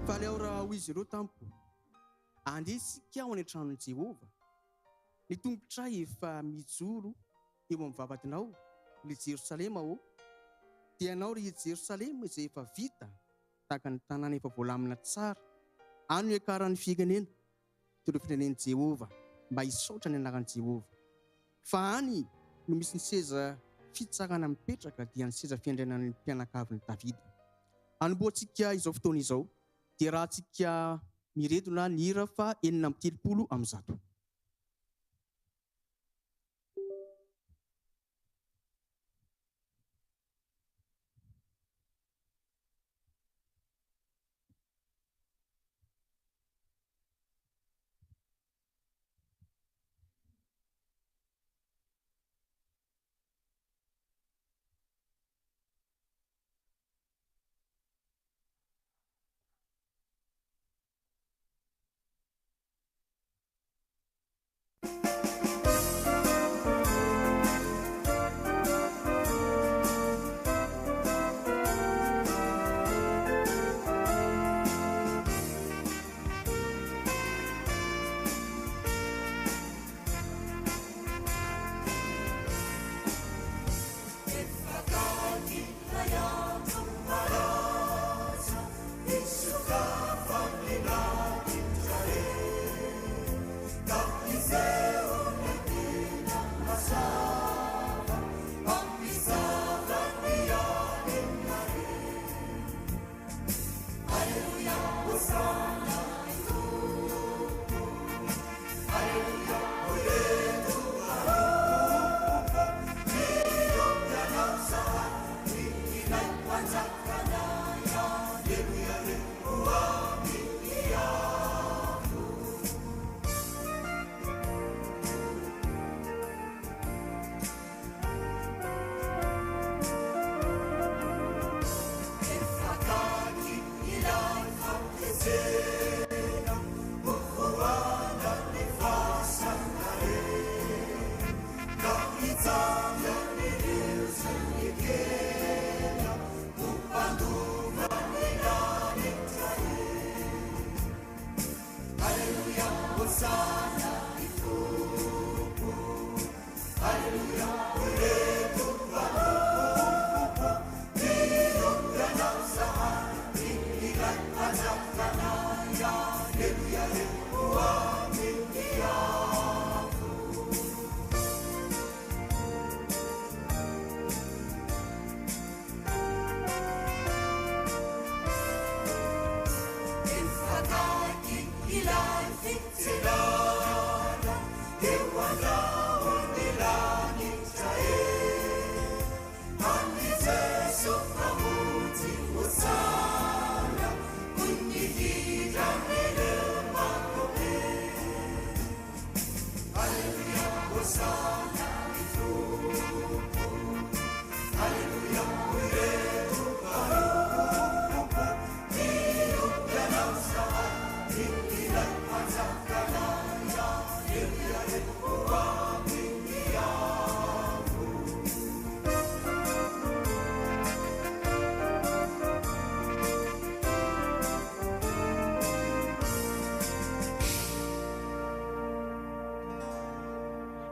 fa le aho raha ho izy ireo tampo andeha isika ao any an-tranon'i Jehova. Ny tongotra efa mijoro eo amin'ny vavadinao le Jerosalema ao, dia ianao ry Jerosalema izay efa vita tahaka ny tanàna efa voalamina tsara, any no iakaran'ny firenena toy ireo firenen'i Jehova mba hisaotra ny anaran'i Jehova. Fa any no misy ny seza fitsarana mipetraka, dia ny seza fiandrianan'ny mpianakavin'i Davida. Anomboantsika izao fotoana izao dia raha antsika miredona ny hira fa 430.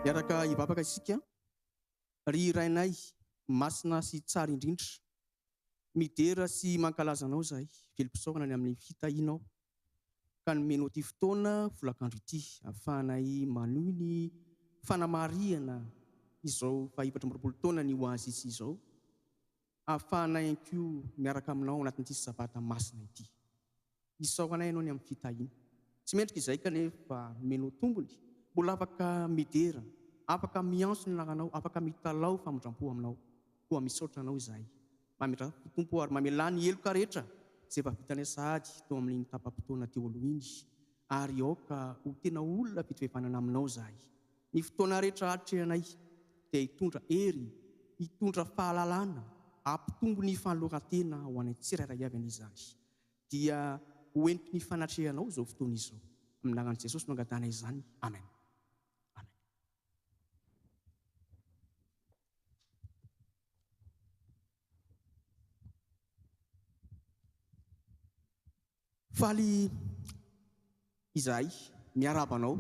Miaraka hivavaka isika ry rainay masina sy tsara indrindra, midera sy mankalaza anao zahay, velom-pisaorana ny amin'ny fitahianao ka nomenao ity fotoana folakandro ity ahafahanay manohy ny fanamariana izao fa 4 taona ny ho azy izy izao, ahafahanay koa miaraka aminao anatin'ity sabata masina ity. Isaoranay ianao ny amin'ny fitahiana, tsy mendrika izay kanefa nomenao tombony, mbola afaka midera, afaka miantso ny anaranao, afaka mitalao famondram-po aminao, koa misaotra anao izahay. Mametra tompo ary mamelany heloka rehetra izay efa vitanay sahady teo amin'ny tapam-potoana teo aloha iny, ary aoka ho tena olona fitoefanana aminao izahay. Ny fotoana rehetra atrehanay dia hitondra hery, hitondra fahalalana, ampitombo ny fanoloran-tena ho anay tsirairay avy an'izany. Dia hoentiko ny fanatrehanao izao fotoana izao. Amin'ny anaran'i Jesosy no angatana izany. Amen. faly izahay miaraba anao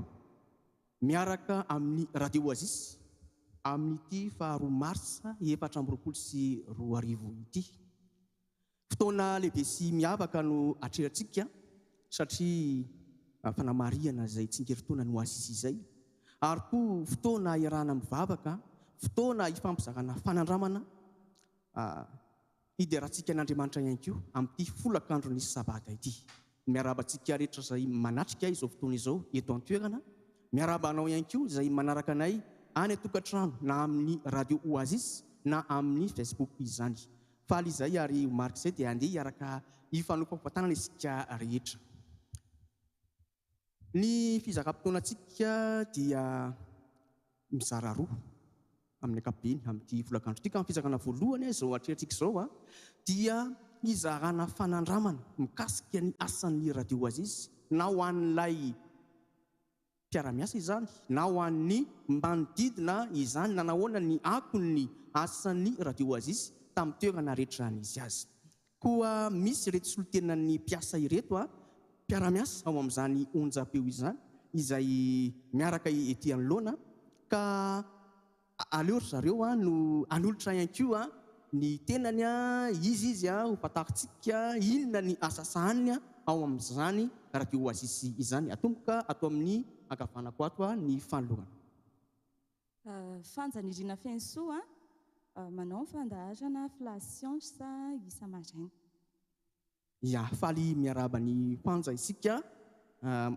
miaraka amin'ny radio Oasis amin'ity faharoa marsa 2024 ity. Fotoana lehibe sy miavaka no atrerantsika satria fanamariana izay tsingerin-taona no Oasis izay, ary koa fotoana iarahana mivavaka, fotoana hifampizarana fanandramana ideratsika n'Andriamanitra ihany koa amin'ity folakandro ny sabata ity. Miaraba antsika rehetra izay manatrika izao fotoana izao eto an-toerana, miaraba anao ihany koa izay manaraka anay any an-tokantrano na amin'ny radio Oasis na amin'ny Facebook izany. Faly izay ary marika izay dia andeha hiaraka hifanompoam-pahatanana isika rehetra. Ny fizakam-potoanantsika dia mizara roa amin'ny ankapobeny amin'ity folakandro ity, ka ny fizakana voalohany izao atrerantsika izao dia hizarana fanandramana mikasika ny asan'ny radio Oasis, na ho an'ilay mpiara-miasa izany na ho an'ny manodidina izany, na nahoana ny akon'ny asan'ny radio Oasis tamin'ny toerana rehetra nisy azy. Koa misy ireto solotenan'ny mpiasa ireto mpiara-miasa ao amin'izany onjam-peo izany izay miaraka ety anoloana, ka aleo ry zareo no anolotra ihany koa ny tenany izy ho fatarintsika inona ny asa sahaniny ao amin'izany radio Oasis izany. Atomboka atao amin'ny ankavanako ato ny fanolorana. Fanjanirina Fensoa manao fandaharana Flascience Isa-Maraina. Ya, faly miaraba ny fanja isika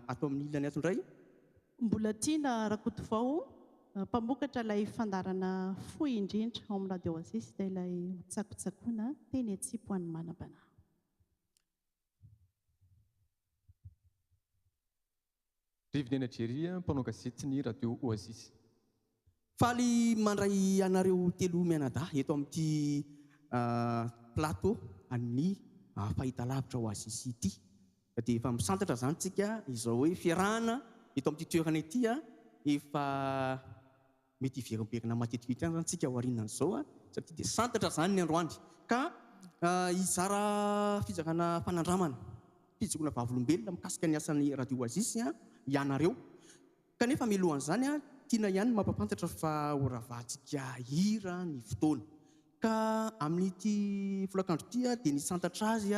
atao amin'ny ilany ato indray. Mbola tiana Rakotovao mpamokatra ilay fandarana fohy indrindra ao amin'ny radio Oasis dia ilay tsakotsakoana teny Atsipo any Manabana. Rivinena Jeria, mpanao gazety ny radio Oasis. Faly mandray anareo telo mianada eto amin'ity plateau an'ny fahitalavitra Oasis ity. Dia efa misantatra zany tsika izao hoe fiarahana eto amin'ity toerana ity efa mety hiverimberina matetika ity zany tsika ao aorianan'izao satria dia santatra zany ny androany, ka hizara fizakana fanandramana, fijokona vavolombelona mikasika ny asan'ny radio Oasis ianareo. Kanefa milohan'izany tiana ihany mampafantatra fa horavahantsika hira ny fotoana, ka amin'ity folakandro ity dia nisantatra azy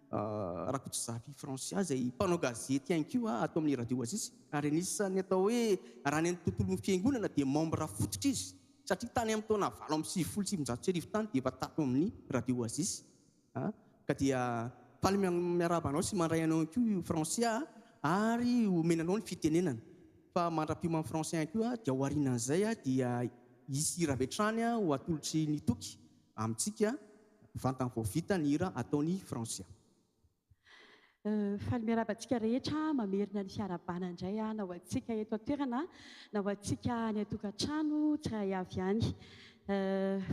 Rakotovavy Francia izay mpanao gazety ihany koa atao amin'ny radio Oasis, ary anisany atao hoe raha ny tontolon'ny fiangonana dia membre fototra izy, satria tany amin'ny taona 1970 tany dia efa tato amin'ny radio Oasis. Ka dia faly miaraba anao sy mandray anao ihany koa Francia, ary omenanao ny fitenenana fa mandra-pio amin'ny Francia ihany koa dia ao aorianan'izay dia hisy hira avy hatrany ho atolotry ny toky amintsika vantany vao vita ny hira ataony Francia. Faly miaraba antsika rehetra mamerina ny fiarabana indray na ho antsika eto an-toerana na ho antsika ny an-tokantrano tsiray avy ihany.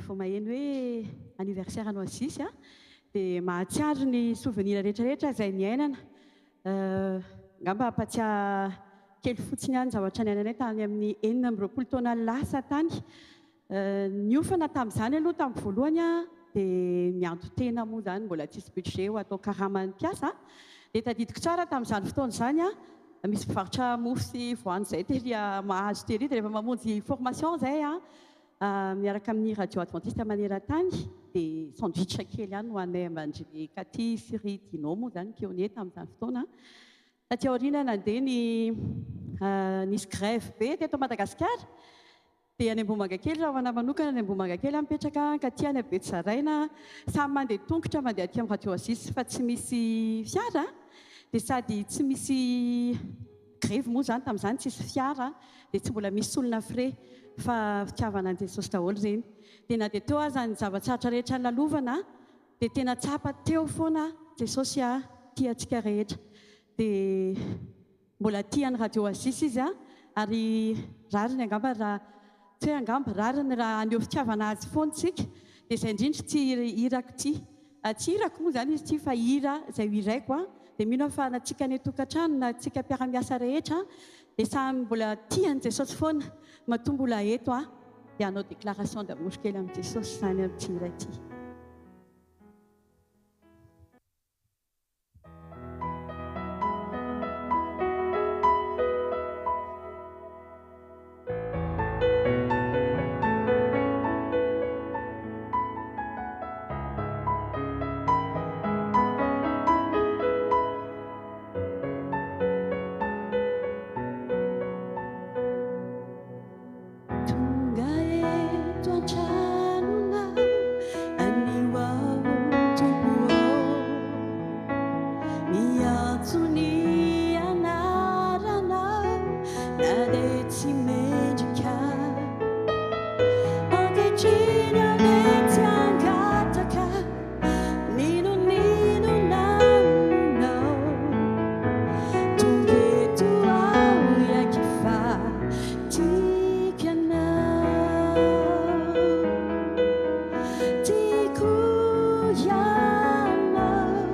Vao maheno hoe anniversaire any Oasis dia mahatsiaro ny souvenir rehetrarehetra izay niainana. Ngamba ampatsiahy kely fotsiny ihany zavatra niainanay tany amin'ny 20 taona lasa tany. Niofana tamin'izany aloha tamin'ny voalohany dia mianto tena moa izany, mbola tsisy budget ho atao karaman'ny mpiasa. Dia tadidiko tsara tamin'izany fotoana izany misy mpivarotra mofo sy voanjo izay tery mahazo tery, dia rehefa mamonjy formation izay miaraka amin'ny radio adventiste maneran-tany dia sandwich kely ihany ho anay Mandry Katy sy ry Dino moa izany pionnier tamin'izany fotoana. Taty aoriana nandeha nisy grève be teto Madagasikara, dia any Ambohimangakely raha ho anahy manokana any Ambohimangakely mipetraka, ka ty any Betsaraina samy mandeha tongotra mandeha aty amin'ny radio Oasis fa tsy misy fiara, dia sady tsy misy grève moa izany tamin'izany, tsisy fiara dia tsy mbola misy olona frais fa fitiavana an Jesosy daholo ireny. Dia na dia teo aza ny zava-tsarotra rehetra nalovana dia tena tsapa teo foana Jesosy tia antsika rehetra. Dia mbola tiany radio Oasis izy ary rariny angamba raha tsy hoe angamba rariny raha aneo fitiavana azy foana tsika, dia izay indrindra tsy hirako ty, tsy hirako moa izany izy ty fa hira izay hiraiko dia mino fa na tsika ny tokantrano na tsika mpiara-miasa rehetra dia samy mbola tiany Jesosy foana, mahatonga mbola eto dia hanao déclaration d'amour kely amin'ny Jesosy izany amin'ity hira ity. matsony anarana na dia tsy mendrika ankehitriny alety angataka ninonino naninao tonga eto aho iaky fa tiako ianao tiako ianao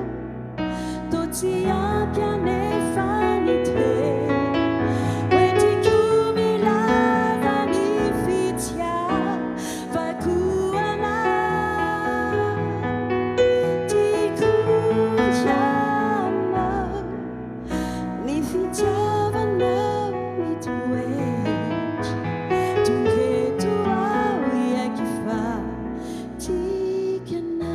toa tsy ampy anefa ny toe hoe tiako milaza ny fitiavako anao tiako ianao ny fitiavanao mitoetra tonga eto aho iaky fa tiako ianao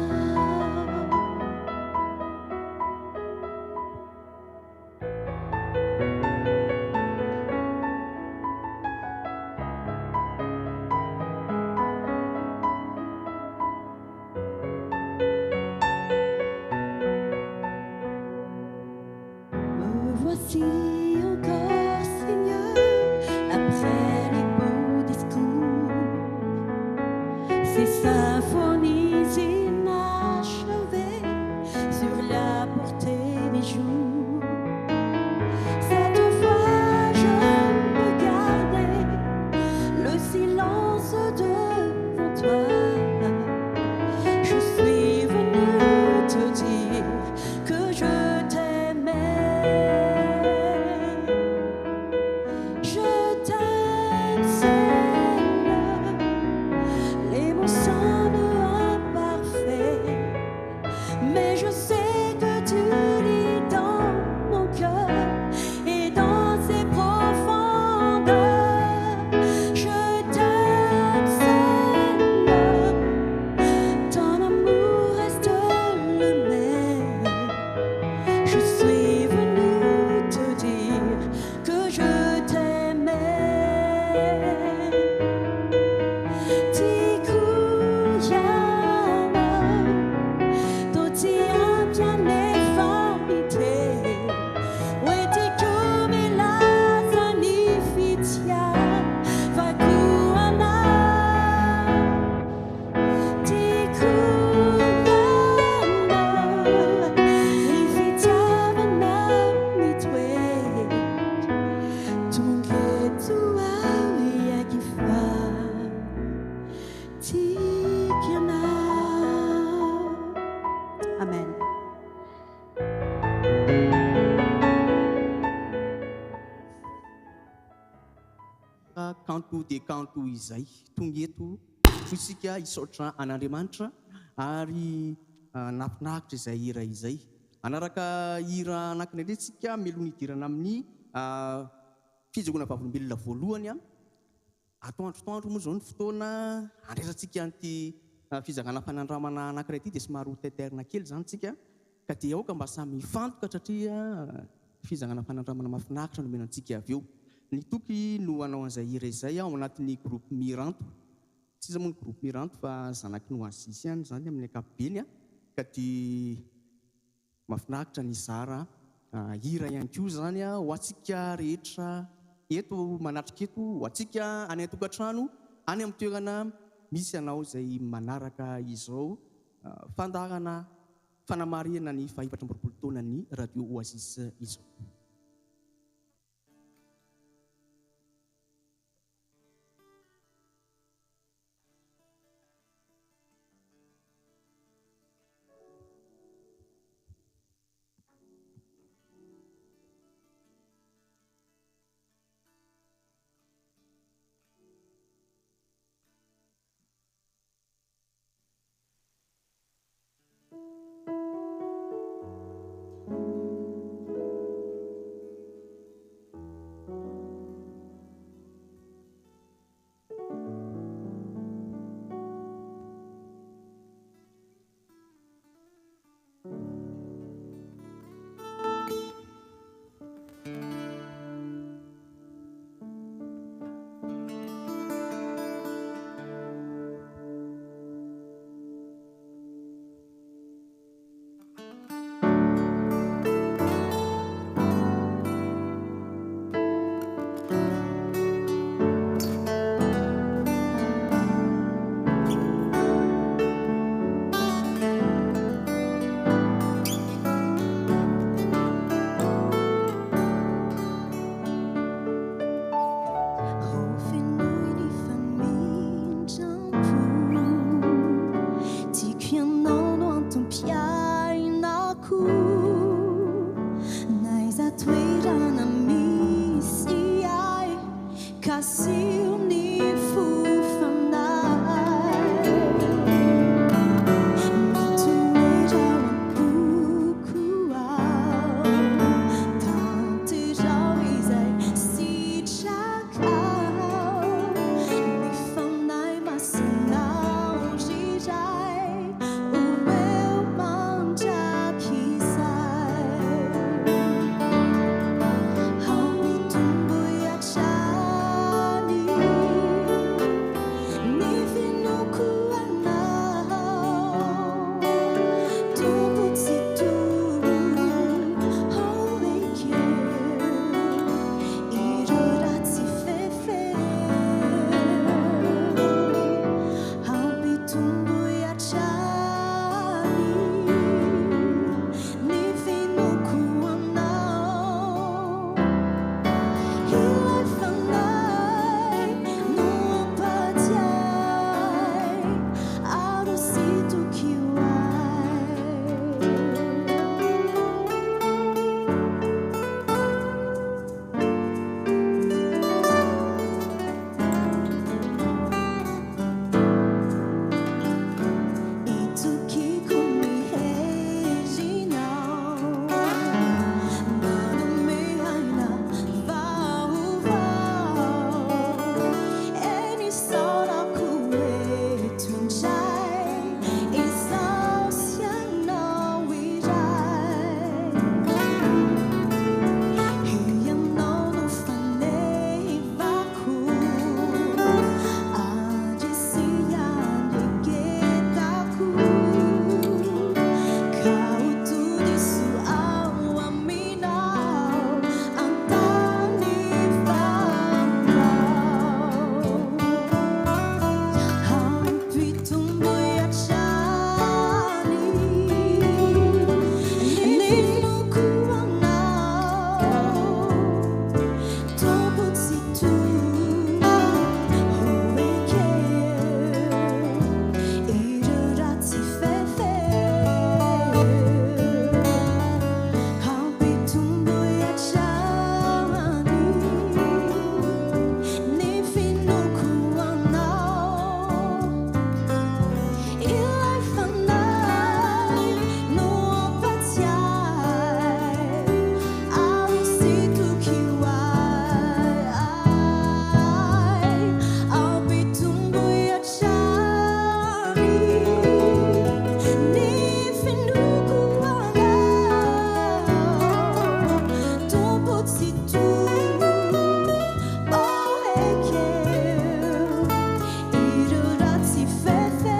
Me voici encore, Seigneur, après les beaux discours, ces symphonies inachevées sur la portée des jours. Cette fois, je peux garder le silence devant toi. Je suis venue te dire que je t'aimais. Je t'aime, Seigneur. Les mots sonnent imparfaits, mais je sais que tu lis dans mon cœur et dans ses profondeurs. Je t'aime, Seigneur. Ton amour reste le même. Je suis venue te dire que je t'aimais. Tiku ianao toa tsy ampy anefa ny toe hoe tiako milaza ny fitiavako anao tiako ianao ny fitiavanao mitoetra tonga eto aho iaky fa tiako ianao. Amen. Kanto dia kanto izay tonga eto ho isika hisaotra an'Andriamanitra ary nafinahitra izay hira izay. Anaraka hira anankiray indray isika melony hidirana amin'ny fijangoana vavolombelona voalohany atoandrotoandro moa zao ny fotoana andraisantsika an'ity fizangana fanandramana anankiray ity dia somary ho taiterina kely zany tsika ka dia aoka mba samy mifantoka satria fizangana fanandramana mahafinaritra no menantsika avy eo. Ny toky no hanao an'izay hira izay ao anatin'ny groupe Miranto. Tsy iza moa ny groupe Miranto fa zanaky no Azizy ihany zany amin'ny ankapobeny ka dia mahafinaritra ny zara hira ihany koa zany ho antsika rehetra eto manatrika eto, ho antsika any an-tokantrano any amin'ny toerana misy anao izay manaraka izao fandarana fanamarihana ny 480 taona ny radio Oasis izao. toerana misy ahy kasio ny fofanahy mitoera boko ao tanterao izay sitrakao ny fanahy masinao riray omeo mandrakizay hampitomboy hatrany ny finoko anao tombo tsy tombo hoeke ireo ratsy fefe hampitomboy hatrany ny finoko anao ilay fanahy no ampatiay ary sitokio itokiko miherinao manome aina vaovao eny saorako eto indray izao sy anao iray ianao no fanevako ary sy andregetako ka hotodiso ao aminao antany vaovao hampitomboy hatrany ny finoko anao tombo tsy tombo hoeke ireo ratsy fefe hampitomboy hatrany ny finoko anao ilay fanahy no ampatiay ary sitokio ay hampitomboy hatrany ny finoko anao tombo tsy tombo hoeke ireo ratsy fefe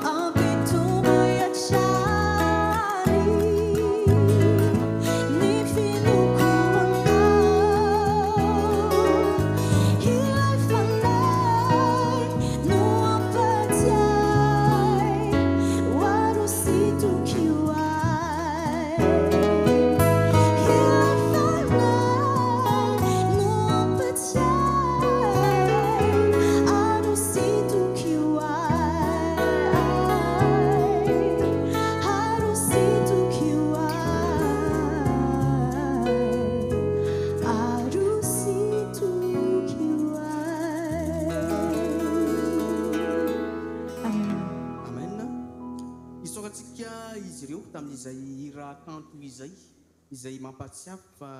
hampitomboy hatrany ny finoko anao ilay fanahy no ampatiay hoaro sitokio ay ilay fanahy no ampatiay ary sitokio ay ary sitokio ay ary sitokio ay amena isoratsika izy ireo tamin'izay raha kanto izay mampatsiahy fa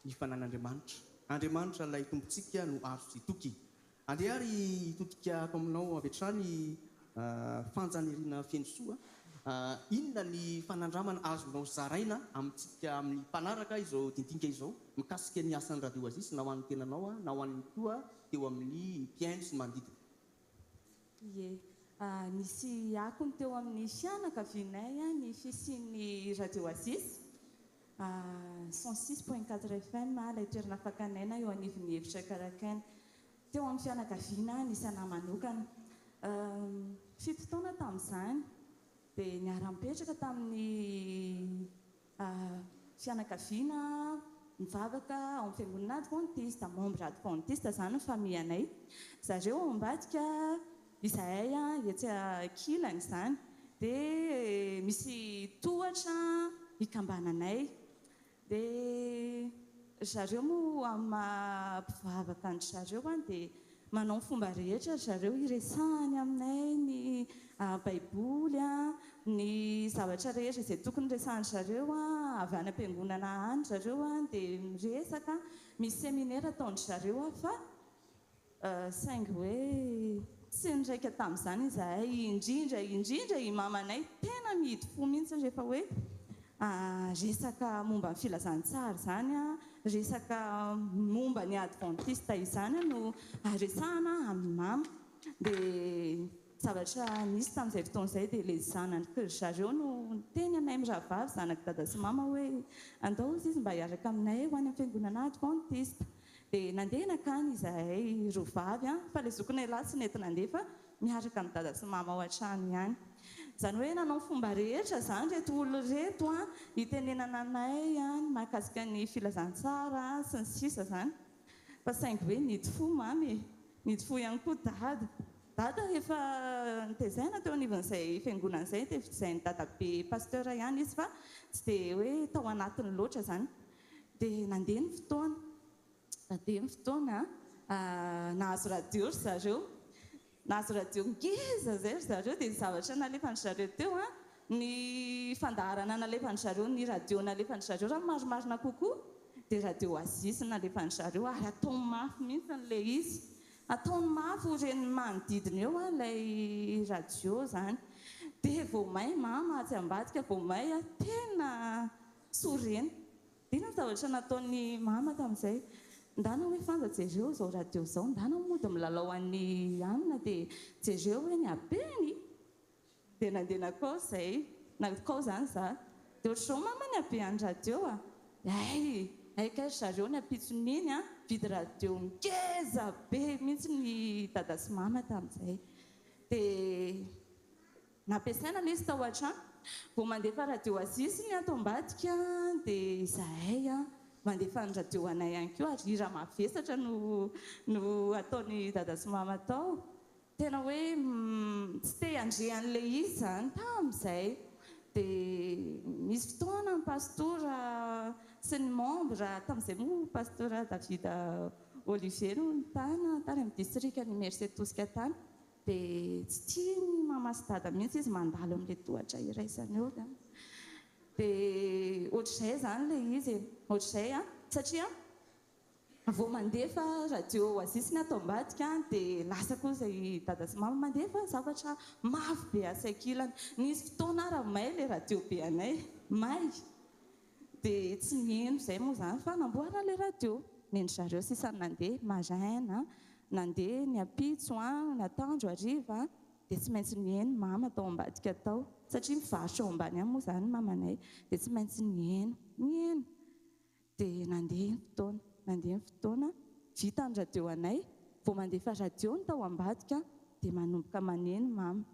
ny fanan'Andriamanitra. Andriamanitra ilay tompontsika no azo sitoky. Andehary hitotikako aminao avy hatrany fanjanirina feno soa. Inona ny fanandramana azonao zaraina amintsika amin'ny mpanaraka izao tintinka izao mikasika ny asan'ny radio Aziz na ho an'ny tenanao na ho an'ny koa teo amin'ny mpiaino sy ny manodidina. Ie, nisy akony teo amin'ny fianakavianay ny fisian'ny radio Aziz 106.4 FM ilay toerana fakanaina eo anivon'ny hevitra Karakaina. Teo amin'ny fianakaviana nisy anahy manokana 7 taona tamin'izany dia niara-mipetraka tamin'ny fianakaviana mivavaka ao amin'ny fiangonana adventiste, membre adventiste zany ny famianay. Zareo ao ambadika izahay etsy ankilany izany dia misy tohatra ikambananay dia zareo moa mpivavaka ny zareo dia manao fomba rehetra zareo iresahany aminay ny baiboly ny zavatra rehetra izay tokony resahany zareo avy any am-piangonana any zareo dia miresaka misy seminaire ataony zareo fa saingy hoe tsy niraika tamin'izany izahay indrindra i mamanay tena mihidy fo mihitsy rehefa hoe resaka momba ny filazantsara izany resaka momba ny adventiste izany no resahana amin'ny mama dia zavatra nisy tamin'izay fotoan'izay dia ilay zanany zareo no teny anay mirahavavy zanaka dada sy mama hoe andao izy mba hiaraka aminay ho any amin'ny fiangonana adventiste dia nandeha nakany izahay rovavy fa ilay zokinay lahy tsy nety nandeha fa miaraka amin'ny dada sy mama ao an-trano ihany izany hoe nanao fomba rehetra izany reto olo reto hitenenana anay ny mahakasika ny filazantsara sy ny sisa izany fa saingy hoe nidy fo mamy nidy fo ihany koa dada efa nitezaina teo anivon'izay fiangonan'izay dia fizainy dada be pasteur ihany izy fa tsy dia hoe tao anatiny loatra izany dia nandeha ny fotoana nahazo radio ry zareo nahazo radio ngeza zay ry zareo dia ny zavatra nalefany zareo teo ny fandaharana nalefany zareo ny radio nalefany zareo raha marimarina kokoa dia radio Azisy nalefany zareo ary ataony mafy mihitsy n'ilay izy ataony mafy reny manodidina eo ilay radio izany dia vao may mama tsy ambadika vao may tena sorena dia na zavatra nataony mama tamin'izay ndana hoe fanja jereo zao radio zao ndana mody milalao an'ny amina dia jereo hoe ny abeny dia nandeha nakao izay nakao izany za dia ohatr'izao mama ny abe any radio aika zareo ny apitson'iny vidy radio ngeza be mihitsy ny dada sy mama tamin'izay dia nampiasaina ilay izy tao an-trano vao mandefa radio Azisy ny ato ambadika dia izahay mandefa ny radio anay ihany koa ary hira mavesatra no ataony dada sy mama tao tena hoe tsy te handrehan'ilay izy izany tamin'izay dia misy fotoana ny pastora sy ny membre tamin'izay moa pastora Davida Olivier no tany amin'ny distrika ny Mersetosika tany dia tsy tia ny mama sy dada mihitsy izy mandalo amin'ilay tohatra iraisany eo dia ohatr'izay izany ilay izy ohatr'izay satria vao mandefa radio Azisy ny ato ambadika dia lasa koa izay dada sy mama mandefa zavatra mafy be asaikilana nisy fotoana raha may ilay radio be anay may dia tsy mieno izay moa izany fa namboarina ilay radio nendry zareo sisany nandeha maraina nandeha ny apitso natandro hariva dia tsy maintsy nieno mama tao ambadika tao satria mivarotra ao ambany any moa izany mamanay dia tsy maintsy nieno dia nandeha ny fotoana vita ny radio anay vao mandefa radio ny tao ambadika dia manomboka maneno mama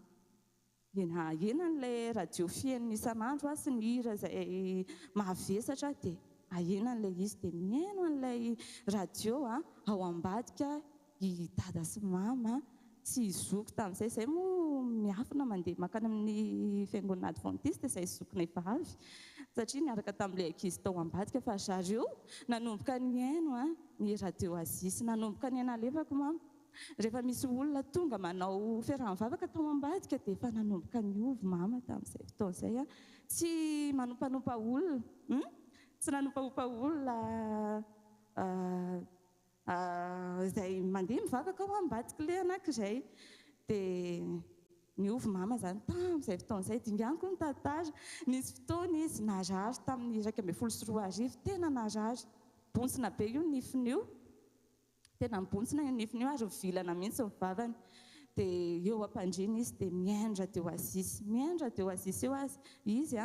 ena n'ilay radio fienina isan'andro sy ny hira izay mahavesatra dia ahena n'ilay izy dia mieno an'ilay radio ao ambadika i dada sy mama sy izoko tamin'izay izay moa miafina mandeha makany amin'ny fiangonana adventiste izay zokinay vavy satria niaraka tamin'ilay ankizy tao ambadika fa zareo nanomboka ny aino ny radio Azisy nanomboka ny aina alefako mama rehefa misy olona tonga manao fiarahavavaka tao ambadika dia efa nanomboka ny ovy mama tamin'izay fotoan'izay tsy manompanompa olona tsy nanompanompa olona izay mandeha mivavaka ao ambadika ilay anankiray dia niovy mama izany tamin'izay fotoan'izay dinganiko ny tantara nisy fotoana izy narary tamin'ny 1:30 tena narary bontsina be io nifin'io tena mibontsina io nifin'io ary mivilana mihitsy mivavany dia eo ampandrina izy dia mihaino radio Azisy eo azy izy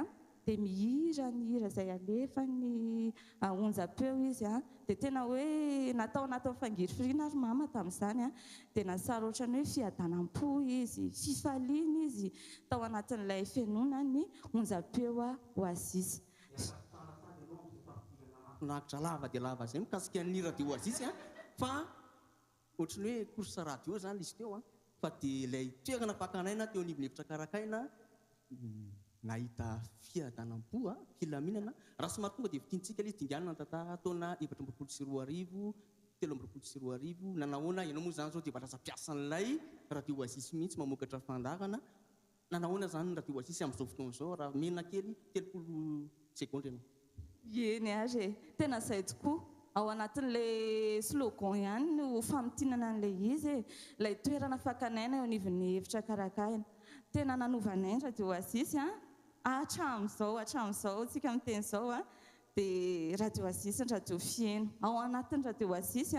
dia mihira ny hira izay alefany onjam-peo izy dia tena hoe natao anatin'ny fangirifirina ary mama tamin'izany dia nasara ohatrany hoe fiadanam-po izy fifaliana izy tao anatin'ilay fianona ny onjam-peo ho Azisy nahitra lava dia lava izay mikasika ny radio Azisy fa ohatrany hoe korsa radio izany izy teo fa dia ilay toerana fakanaina teo anivon'efitra karakaina nahita fiadanam-po filaminana raha somary tonga dia vitintsika ilay izy dindianana tantara taona 2024 2024 nanahoana ianao moa zany zao dia baraza-piasa an'ilay radio Oasis mihitsy mamokatra fandarana nanahoana zany radio Oasis amin'izao fotoana izao raha mena kely 30 sekondy ianao. Eny ary tena izay tokoa ao anatin'ilay slogan ihany no famitinana an'ilay izy ilay toerana fakanaina eo anivon'ny hevitra karakaina tena nanovanay ny radio Oasis hatramin'izao tsika miteny izao dia radio Oasis ny radio fieno ao anatin'ny radio Oasis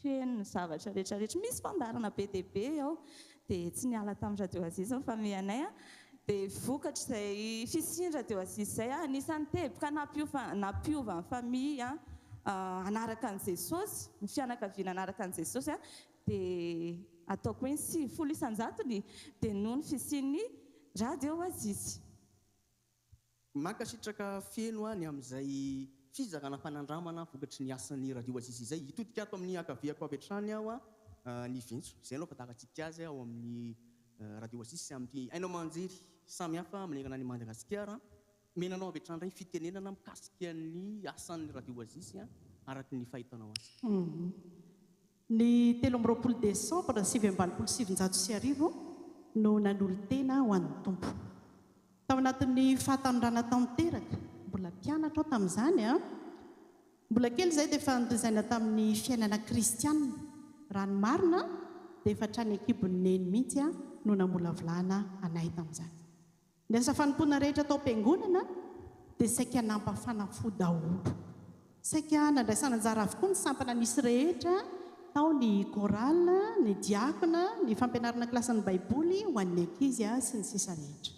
fieno ny zavatra rehetrarehetra misy fandarana be dia be ao dia tsy niala tamin'ny radio Oasis fa mianay dia vokatra izay fisian'ny radio Oasis izay anisan'ny teboka nampiova ny famille anaraka an'i Jesosy ny fianakaviana anaraka an'i Jesosy dia ataoko hoe 9 isan-jatony dia noho ny fisian'ny radio Oasis. Mankasitraka feno ny amin'izay fizakana fanandramana vokatry ny asan'ny radio Oasis izay hitodika ato amin'ny akaviako avy hatrany aho ny Vintso izay anao fatarantsika azy ao amin'ny radio Oasis amin'ny ainao manjery samy hafa amin'erana ny Madagasikara menanao avy hatrany ray fitenenana mikasika ny asan'ny radio Oasis araky ny fahitanao azy. Ny 13 Desambra 1977 no nanolo-tena ho an'ny tompo. Tao anatin'ny fahatanorana tanteraka mbola mpianatra ao tamin'izany mbola kely izay dia efa notoizaina tamin'ny fiainana kristianina raha ny marina dia efa hatrany ekibon'ny neny mihitsy no namolavolana anay tamin'izany. Ny asa fanompoana rehetra tao am-piangonana dia saika nampafanafo daholo, saika nandraisana anjara avokoa ny sampana nisy rehetra tao ny korala, ny diakona, ny fampianarana kilasan'ny baiboly ho an'ny ankizy sy ny sisa rehetra.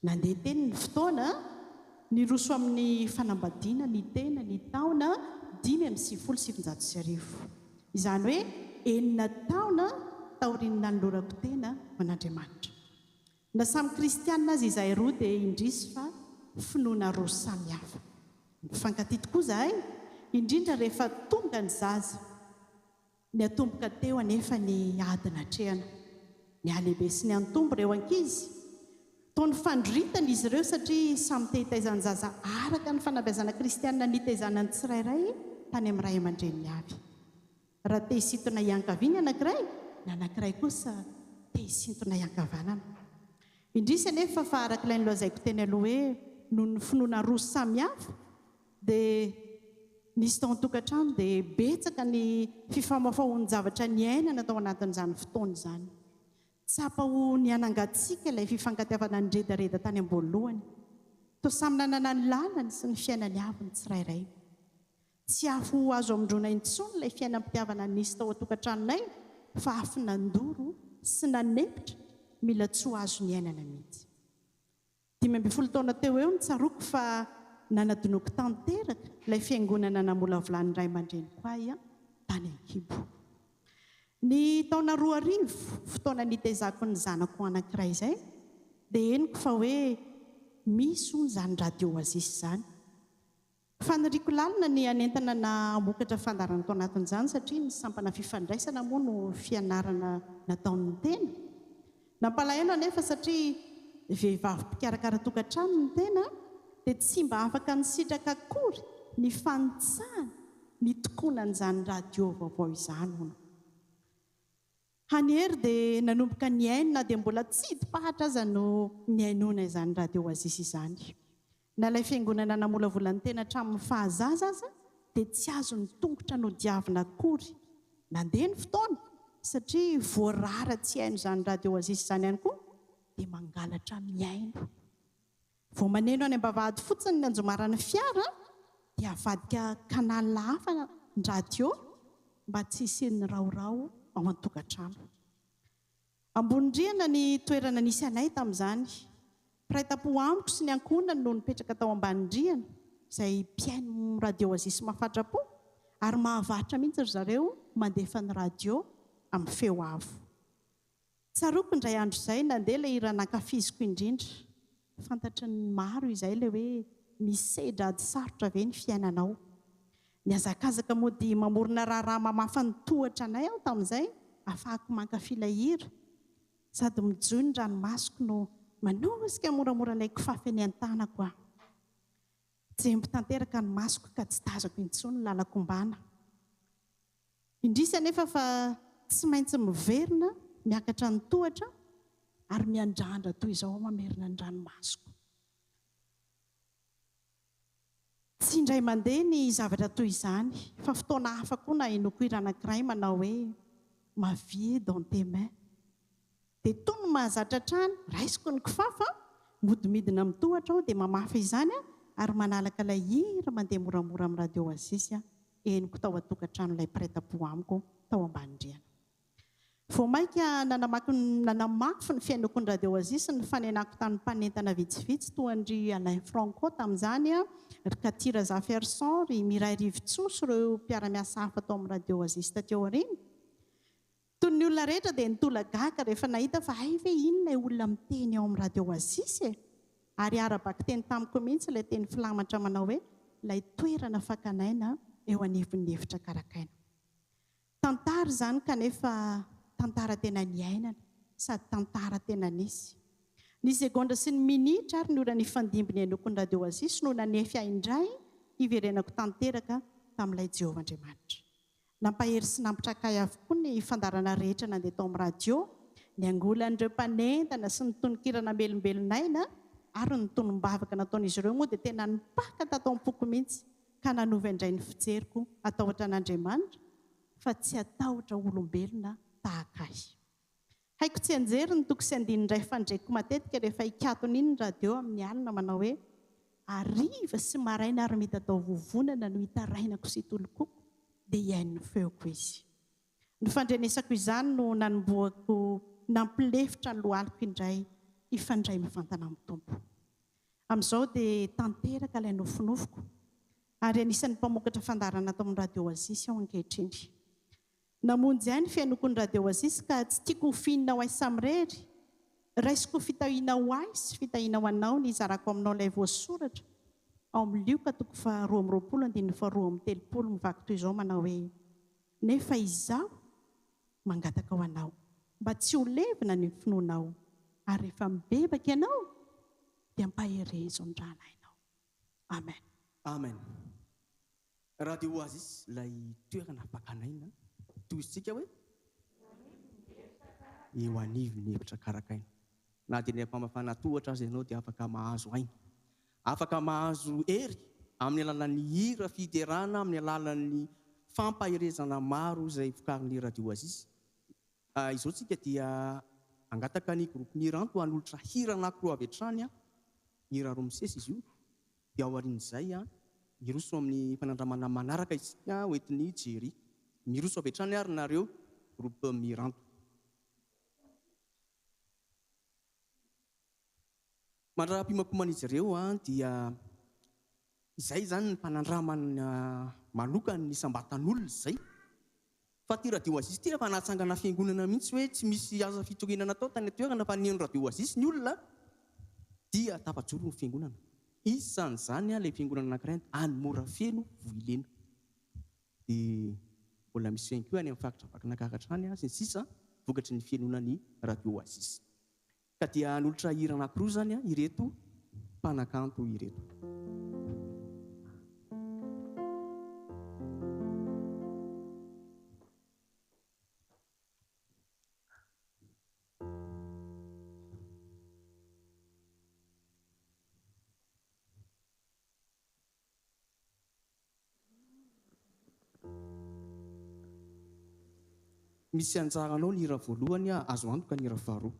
Nandeha teny ny fotoana ny roso amin'ny fanambadiana ny tena ny taona 5,770. Izany hoe 9 taona taoriana ny lorako tena ho an'Andriamanitra. Na samy kristianina azy izahay roa dia indrisy fa finoana roa samihafa. Mifankatia tokoa izahay indrindra rehefa tonga ny zaza ny atomboka teo anefa ny adina hatrehana ny alehibe sy ny antombo ireo ankizy taony fandritana izy ireo satria samy tehitaizany zaza araka ny fanabeazana kristianina nitaizana ny tsirairay tany amin'ny ray aman-dreniny avy. Raha te hisintona hiankaviana anankiray na anankiray kosa te hisintona hiankavanana. Indrisy anefa fa araka ilay nolazaiko teny aloha hoe noho ny finoana roa samihafa dia nisy tao an-tokantrano dia betsaka ny fifamafahoan'ny zavatra ny ainana tao anatin'izany fotoana izany. Tsapa ho ny anangatsika ilay fifankatiavana ny redareda tany am-boalohany. Toa samy nanana ny lalany sy ny fiainany avy ny tsirairay. Tsy afo azo amindrona intsony ilay fiainam-pitiavana nisy tao an-tokantranonay fa afo nandoro sy nanepitra mila tsy ho azo ny ainana mihitsy. 15 taona teo eo nitsaroko fa nanadinoako tanteraka ilay fiangonana namolavolany ray aman-dreniko ahy tany Ankibo. Ny taona 2000 fotoana nitezako ny zanako anankiray izay dia henoko fa hoe misy hono izany radio Oasis izany. Faniriako lalina ny anentana na hamokatra fandarana tao anatin'izany satria ny sampana fifandraisana moa no fianarana nataon'ny tena. Nampalahelo anefa satria vehivavy mpikarakara tokantrano ny tena dia tsy mba afaka nisitraka akory ny fanitsahana ny tokonan'izany radio vaovao izany hono. Haniery dia nanomboka ny ainy na dia mbola tsy hidi-pahatra aza no ny ainona izany radio Oasis izany. Na ilay fiangonana namolavolany tena hatramin'ny fahazaza aza dia tsy azo ny tongotra no diavina akory. Nandeha ny fotoana satria voarara tsy haino izany radio Oasis izany ihany koa dia mangalatra amin'ny aino. Vao maneno any am-bavahady fotsiny ny anjomarany fiara dia avadika kanala hafa ny radio mba tsy hisian'ny raorao ao an-tokantrano. Ambonindriana ny toerana nisy anay tamin'izany. Mpiray-tampo amiko sy ny ankonany no nipetraka tao ambanindriana izay mpiaino radio Oasis mahafatra-po ary mahavatra mihitsy ry zareo mandefa ny radio amin'ny feo avo. Tsaroako indray andro izay nandeha ilay hira nankafiziko indrindra. Fantatry ny maro izay ilay hoe misy sedra ady sarotra ve ny fiainanao. Niazakazaka moa dia mamorona raharaha mamafa ny tohatra anay aho tamin'izay ahafahako mankafy ilay hira sady mijoy ny ranomasoko no manosika moramora ilay kifafa ny an-tanako aho. Jembo tanteraka ny masoko ka tsy tazako intsony ny lalako ombana. Indrisy anefa fa tsy maintsy miverina, miakatra ny tohatra ary miandrandra toy izao mamerina ny ranomasoko. Tsy indray mandeha ny zavatra toy izany, fa fotoana hafa koa na enoko hira anankiray manao hoe ma vie est dans tes mains. Dia toy ny mahazatra trano, raisiko ny kifafa, modimidina amin'ny tohatra aho dia mamafa izany ary manalaka ilay hira mandeha moramora amin'ny radio Oasis eniko tao atokantrano ilay mpiray-tam-po amiko tao ambany-drihana. Vao mainka nanamafy ny fiainako ny radio Oasis ny fanenako tamin'ny mpanentana vitsivitsy toa andry Alain Franco tamin'izany ry Katira Zaferson, ry Miray Rivotsoa sy ireo mpiara-miasa hafa tao amin'ny radio Oasis tateo aoriana. Toy ny olona rehetra dia nitolagaga rehefa nahita fa hay ve ino ilay olona miteny ao amin'ny radio Oasis ary arabaka teny tamiko mihitsy ilay teny filamatra manao hoe ilay toerana fakanaina eo anivon'ny efitra karakaina. Tantara izany kanefa tantara tena niainana sady tantara tena nisy. Ny segonda sy ny minitra ary ny ora ny fandimbiny enoko ny radio Oasis no nanefy ahy indray hiverenako tanteraka tamin'ilay Jehovahandriamanitra. Nampahery sy nampitrakay avokoa ny fandarana rehetra nandeha tao amin'ny radio, ny angolan'ireo mpanentana sy ny tononkirana melombelon'aina ary ny tonom-bavaka nataon'izy ireo moa dia tena nipaka tato am-poko mihitsy ka nanovy indray ny fijeriko atahotra an'Andriamanitra fa tsy atahotra olombelona tahaka ahy. Haiko tsy anjery ny toko sy andiny indray fandreko matetika rehefa hikatony iny ny radio amin'ny alina manao hoe ariva sy maraina ary mita atao vovonana no hitarainako sy tolokoko dia iain'ny feoko izy. Ny fandrenesako izany no nanomboako nampilefitra ny lohaliko indray ifandray mivantana amin'ny tompo. Amin'izao dia tanteraka ilay nofinofiko ary anisan'ny mpamokatra fandarana tao amin'ny radio Oasis aho ankehitriny. Namonjy ihany fiainoko ny radio Oasis ka tsy tiako ho fihinana ho ahy samirery. Raisiko fitahiana ho ahy sy fitahiana ho anao ny izarako aminao ilay voasoratra ao amin'ny Lioka toko 2:20-2:30 mivaky toy izao manao hoe nefa izaho mangataka ho anao mba tsy ho levina ny finoanao ary rehefa mibebaka ianao dia mpaherezo ny ranainao. Amen. Amen. Radio Oasis ilay toerana pakanaina toy isika hoe eo anivon'ny efitra karakaina. Na dia ny ampamafana tohatra azy ianao dia afaka mahazo aina, afaka mahazo hery amin'ny alalan'ny hira fiterana, amin'ny alalan'ny fampaherezana maro izay vokarin'ny radio Oasis. Izao tsika dia angataka ny groupe Miranto hanolotra hira anankiroa avy hatrany, hira roa misesy izy io, dia ao aorian'izay miroso amin'ny fanandramana manaraka isika hoentin'ny jery. Miroso avy hatrany ary nareo groupe Miranto. Mandra-pimakoman'izy ireo dia izay zany ny mpanandramana manokany ny sambatan'olona izay. Fa ty radio Oasis ty efa nahatsangana fiangonana mihitsy hoe tsy misy asa fitorinana atao tany toerana fa neno radio Oasis ny olona dia tafajoro ny fiangonana. Isan'izany ilay fiangonana anankiray any Morafeno Vohilena. Dia mbola misy fiain koa any amin'ny faritra Vakinankaratra any sy ny sisa vokatry ny fiangonan'ny radio Oasis. Ka dia hanolotra hira anankiroa zany ireto mpanakanto ireto. Misy anjaranao ny hira voalohany, azo antoka ny hira faharoa.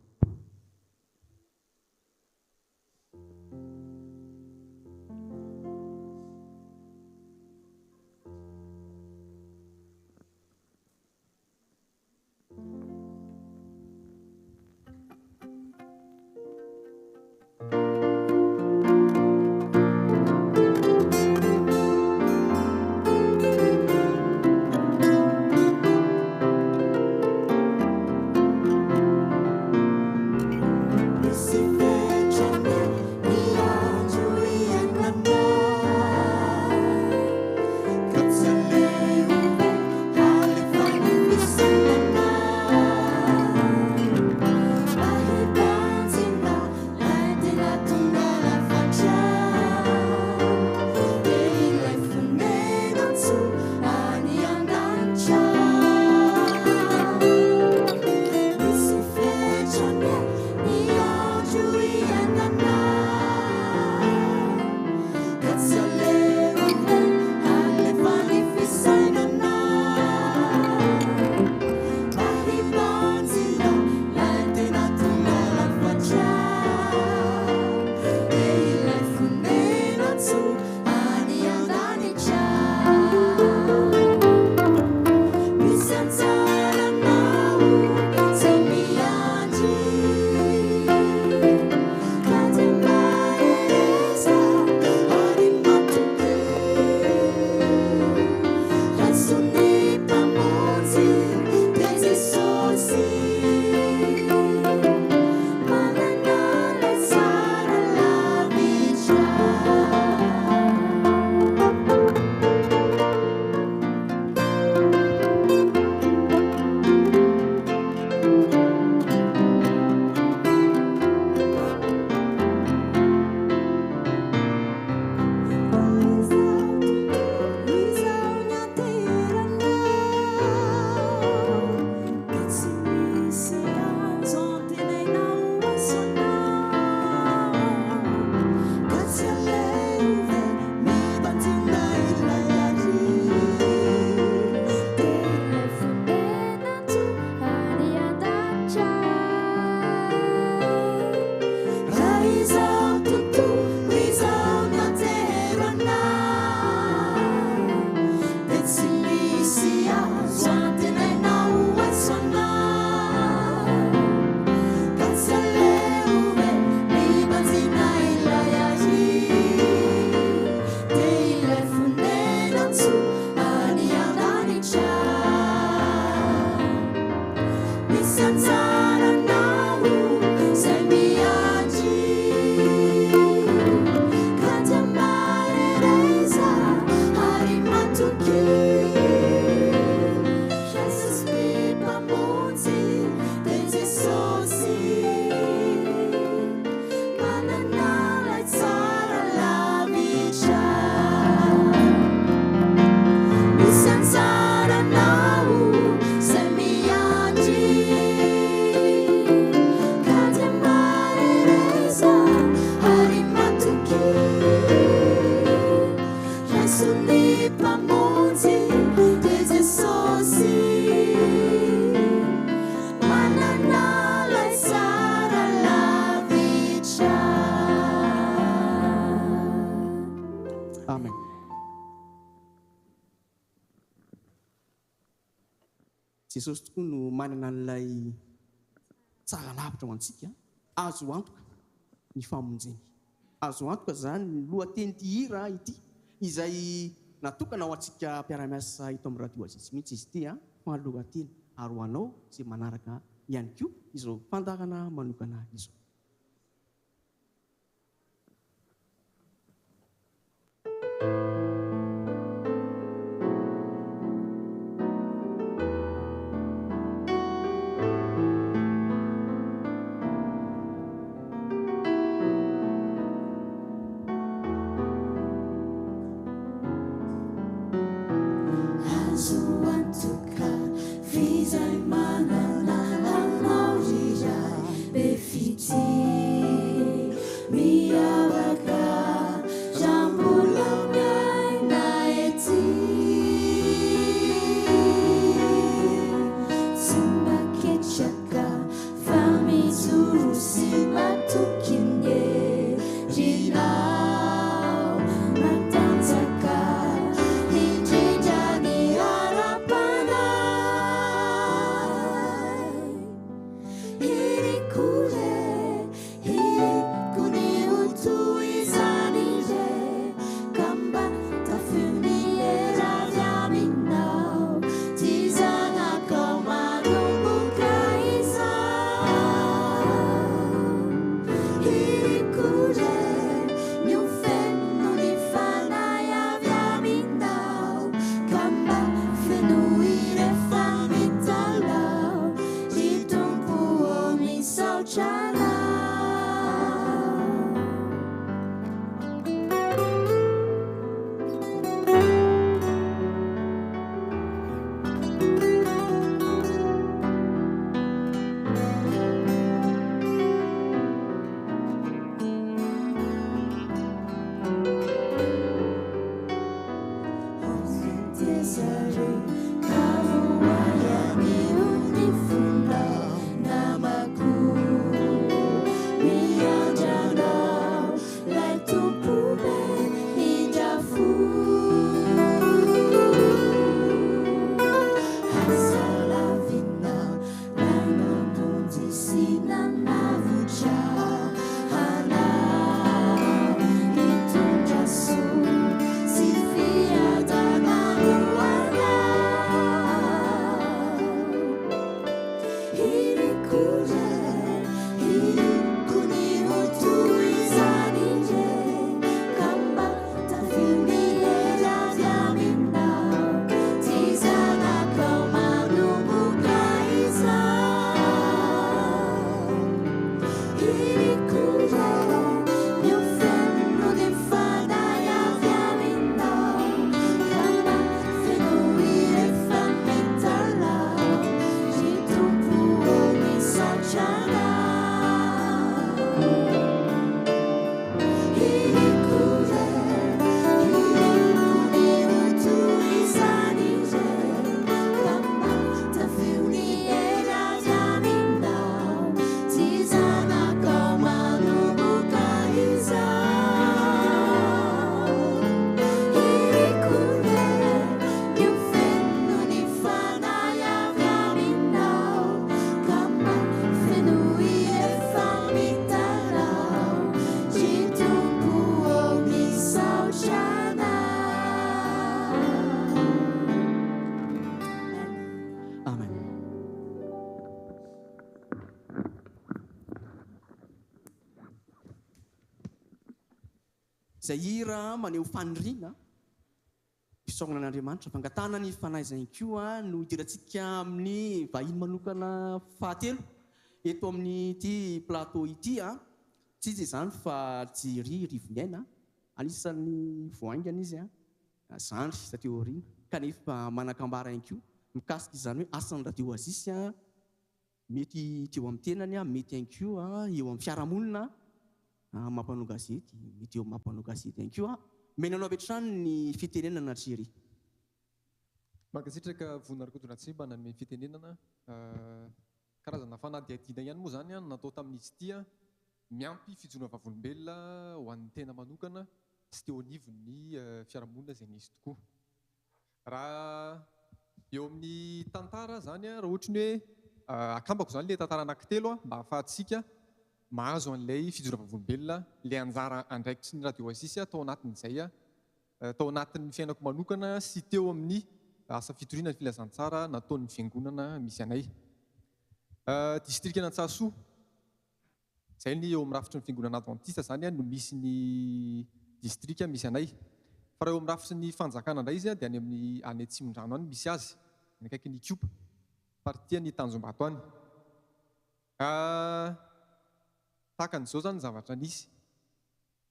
amen. Jesosy tokoa no manana an'ilay tsara lavitra ho antsika. Azo antoka ny famonjeny, azo antoka zany ny lohateny ty hira ity izay natokana ho antsika mpiara-miasa ito amin'ny radio Azitsy mihitsy izy ity fahalohateny, ary ho anao izay manaraka ihany koa izao fandarana manokana izao. Izay hira maneho faniriana fisaorana an'Andriamanitra, fangatana ny fanaizany koa no idirantsika amin'ny vahiny manokana fahatelo eto amin'ny ity plateau ity tsy izy izany fa Jiry Rivoniaina, anisan'ny voaingana izy zandry satria aoriana kanefa manakambara ihany koa mikasika izany hoe asan'ny radio Azitsy mety teo amin'ny tenany mety ihany koa eo amin'ny fiarahamonina mampanao gazety, mety eo mampanao gazety ihany koa menanao avy hatrany ny fitenenana Jiry. Mankasitraka vonarikotonatsimba nanome fitenenana karazana fanadihadiana ihany moa zany natao tamin'izy ity miampy fijona vavolombelona ho an'ny tena manokana tsy teo anivon'ny fiarahamonina izay nisy tokoa. Raha eo amin'ny tantara zany raha ohatra ny hoe akambako zany ilay tantara anankitelo mba ahafahantsika mahazo an'ilay fijoram-pavolombelona ilay anjara andraikitry ny radio Asisy tao anatin'izay tao anatin'ny fiainako manokana sy teo amin'ny asa fitoriana ny filazantsara nataon'ny fiangonana misy anay. Distrika n'Antsasoa, izay ny eo amin'ny rafitry ny fiangonana adventista zany no misy ny distrika misy anay. Fa raha eo amin'ny rafitry ny fanjakana indray izy dia any amin'ny any Atsimondrano any misy azy, ny akaiky ny Kiopa, partia ny Tanjombato any. Tahaka an'izao zany zavatra nisy.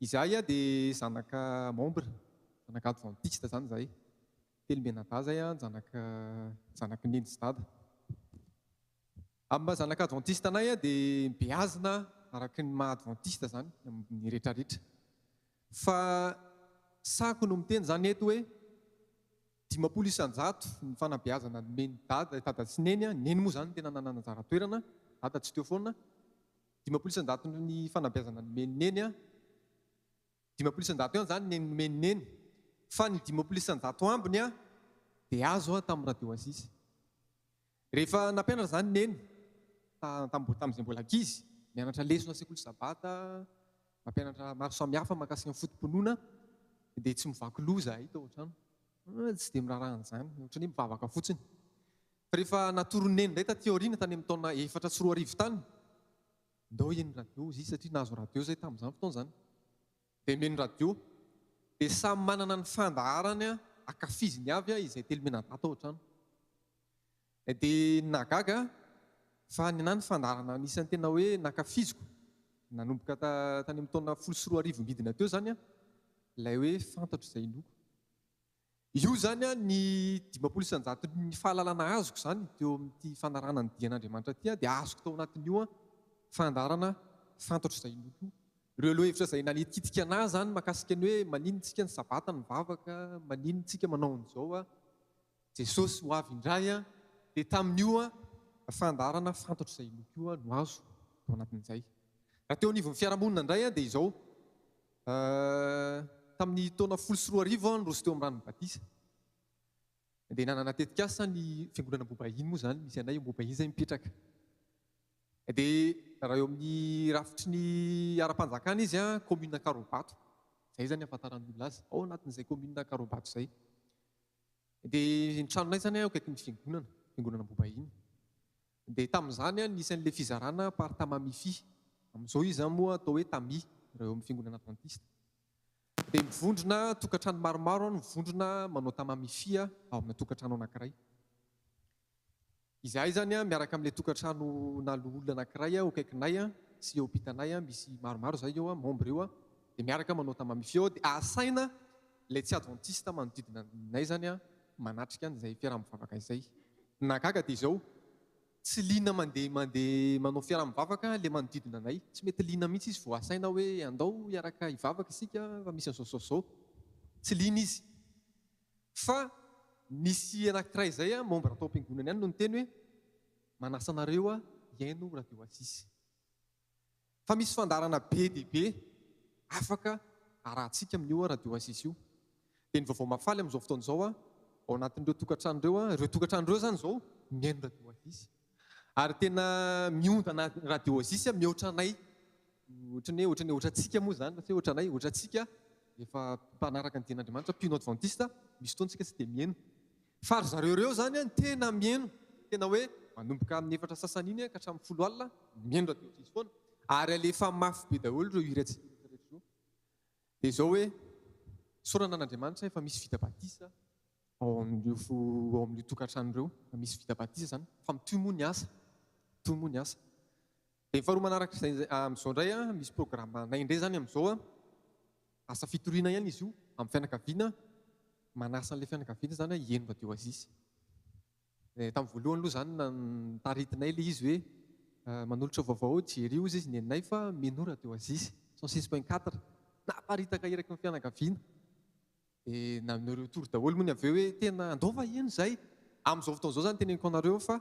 Izahay dia zanaka membre, zanaka adventista zany zahay. Telo menada zay zanaka neny sy dada. Amin'ny zanaka adventista anay dia beazina araka ny maha-adventista zany amin'ny rehetrarehetra. Fa sako no miteny zany eto hoe 500 isan-jato ny fanabeazana nomeny dada sy neny moa zany tena nanana anjara toerana, dada tsy teo foana. 500 isan-jato ny fanabeazana nomeny neny, 500 isan-jato ihany zany neny nomeny neny. Fa ny 500 isan-jato ambiny dia azo tamin'ny radio Asisy. Rehefa nampianatra zany neny tamin'izay mbola ankizy, mianatra lesona sekoly sabata, mampianatra maro samihafa mahakasika ny fotom-pinoana, dia tsy mivaky loza hita ao an-trano. Tsy dia mirarahan'izany, ohatran'ny mivavaka fotsiny. Fa rehefa natoron'ny neny indray taty aoriana tany amin'ny taona 4 sy 4 arivo tany, ndao eny radio izy satria nahazo radio zay tamin'izany fotoana zany. Dia meny radio, dia samy manana ny fandaharany akafiziny avy izay telo menadato ao an-trano. Dia nagaga fa ny anany fandaharana anisan'ny tena hoe nakafiziko, nanomboka tany amin'ny taona 10 sy 4 arivo midina teo zany ilay hoe fantatro izay noko. Io zany ny 500 isan-jato ny fahalalana azoko zany teo amin'ity fanarana ny dian'Andriamanitra ty dia azoko tao anatin'io fandarana fantatro izay noko. Ireo loha hevitra izay nanikitika anahy zany mahakasika ny hoe maninontsika ny sabata ny vavaka, maninontsika manao an'izao Jesosy ho avy indray dia tamin'io fandarana fantatro izay noko io no azo tao anatin'izay. Raha teo anivon'ny fiarahamonina indray dia izao tamin'ny taona 10 sy 4 arivo no roso teo amin'ny ranon'ny batisa. Dia nanana tetikasa ny fiangonana Bobainy moa zany, misy anay Bobainy zay mipetraka. Dia raha eo amin'ny rafitry ny ara-panjakana izy commune Karobato. Zay zany ahafantaran'ny olona azy, ao anatin'izay commune Karobato izay. Dia ny tranonay zany akaiky ny fiangonana Bobainy. Dia tamin'izany nisy an'ilay fizarana par tamamify. Amin'izao izy moa atao hoe tami raha eo amin'ny fiangonana adventista. Dia mivondrona tokantrano maromaro, mivondrona manao tamamify ao amin'ny tokantrano anankiray. Izahay zany miaraka amin'ilay tokantrano naloha olona anankiray akaikinay sy eo ampitanay misy maromaro zay eo membre eo dia miaraka manao tamamify eo dia asaina ilay tsy adventista manodidina nay zany manatrika an'izay fiaraha-mivavaka izay. Nagaga dia izao, tsy liana mandeha manao fiaraha-mivavaka ilay manodidina anay, tsy mety liana mihitsy izy vao asaina hoe andao hiaraka hivavaka isika fa misy an'izao, tsy liana izy. Fa nisy anankiray izay membre atao am-piangonana ihany no niteny hoe manasa anareo hiaino radio Asisy. Fa misy fandarana be dia be afaka arahantsika amin'io radio Asisy io. Dia ny vaovao mafaly amin'izao fotoana izao ao anatin'ireo tokantrano ireo tokantrano ireo zany izao mihaino radio Asisy. Ary tena miondana radio Asisy mihoatra anay, ohatrantsika moa zany, satria ohatranay, ohatrantsika efa mpanaraka ny dian'Andriamanitra, mpino adventista, misy fotoana tsika tsy dia mihaino. Fa ry zareo ireo zany tena mihaino, tena hoe manomboka amin'ny 4 sasany iny ka hatramin'ny 10 alina mihaino radio Asisy foana. Ary alefa mafy be daholo ireo hiratsika rehetra. Dia izao hoe saorana an'Andriamanitra efa misy vita batisa ao amin'io tokantrano ireo, misy vita batisa zany, fa mitohy ny asa. Dia faharoa manaraka amin'izao indray misy programme nay indray zany amin'izao asa fitoriana ihany izy io amin'ny fianakaviana, manasa an'ilay fianakaviana zany hihaino radio Asisy. Tamin'ny voalohany aloha zany taritinay ilay izy hoe manolotra vaovao jery io izy neninay fa mihaino radio Asisy 106.4 naparitaka eraky ny fianakaviana. Dia nanareo tory daholo moa ny avy eo hoe tena andaova hihaino izay. Amin'izao fotoana izao zany teneniko anareo fa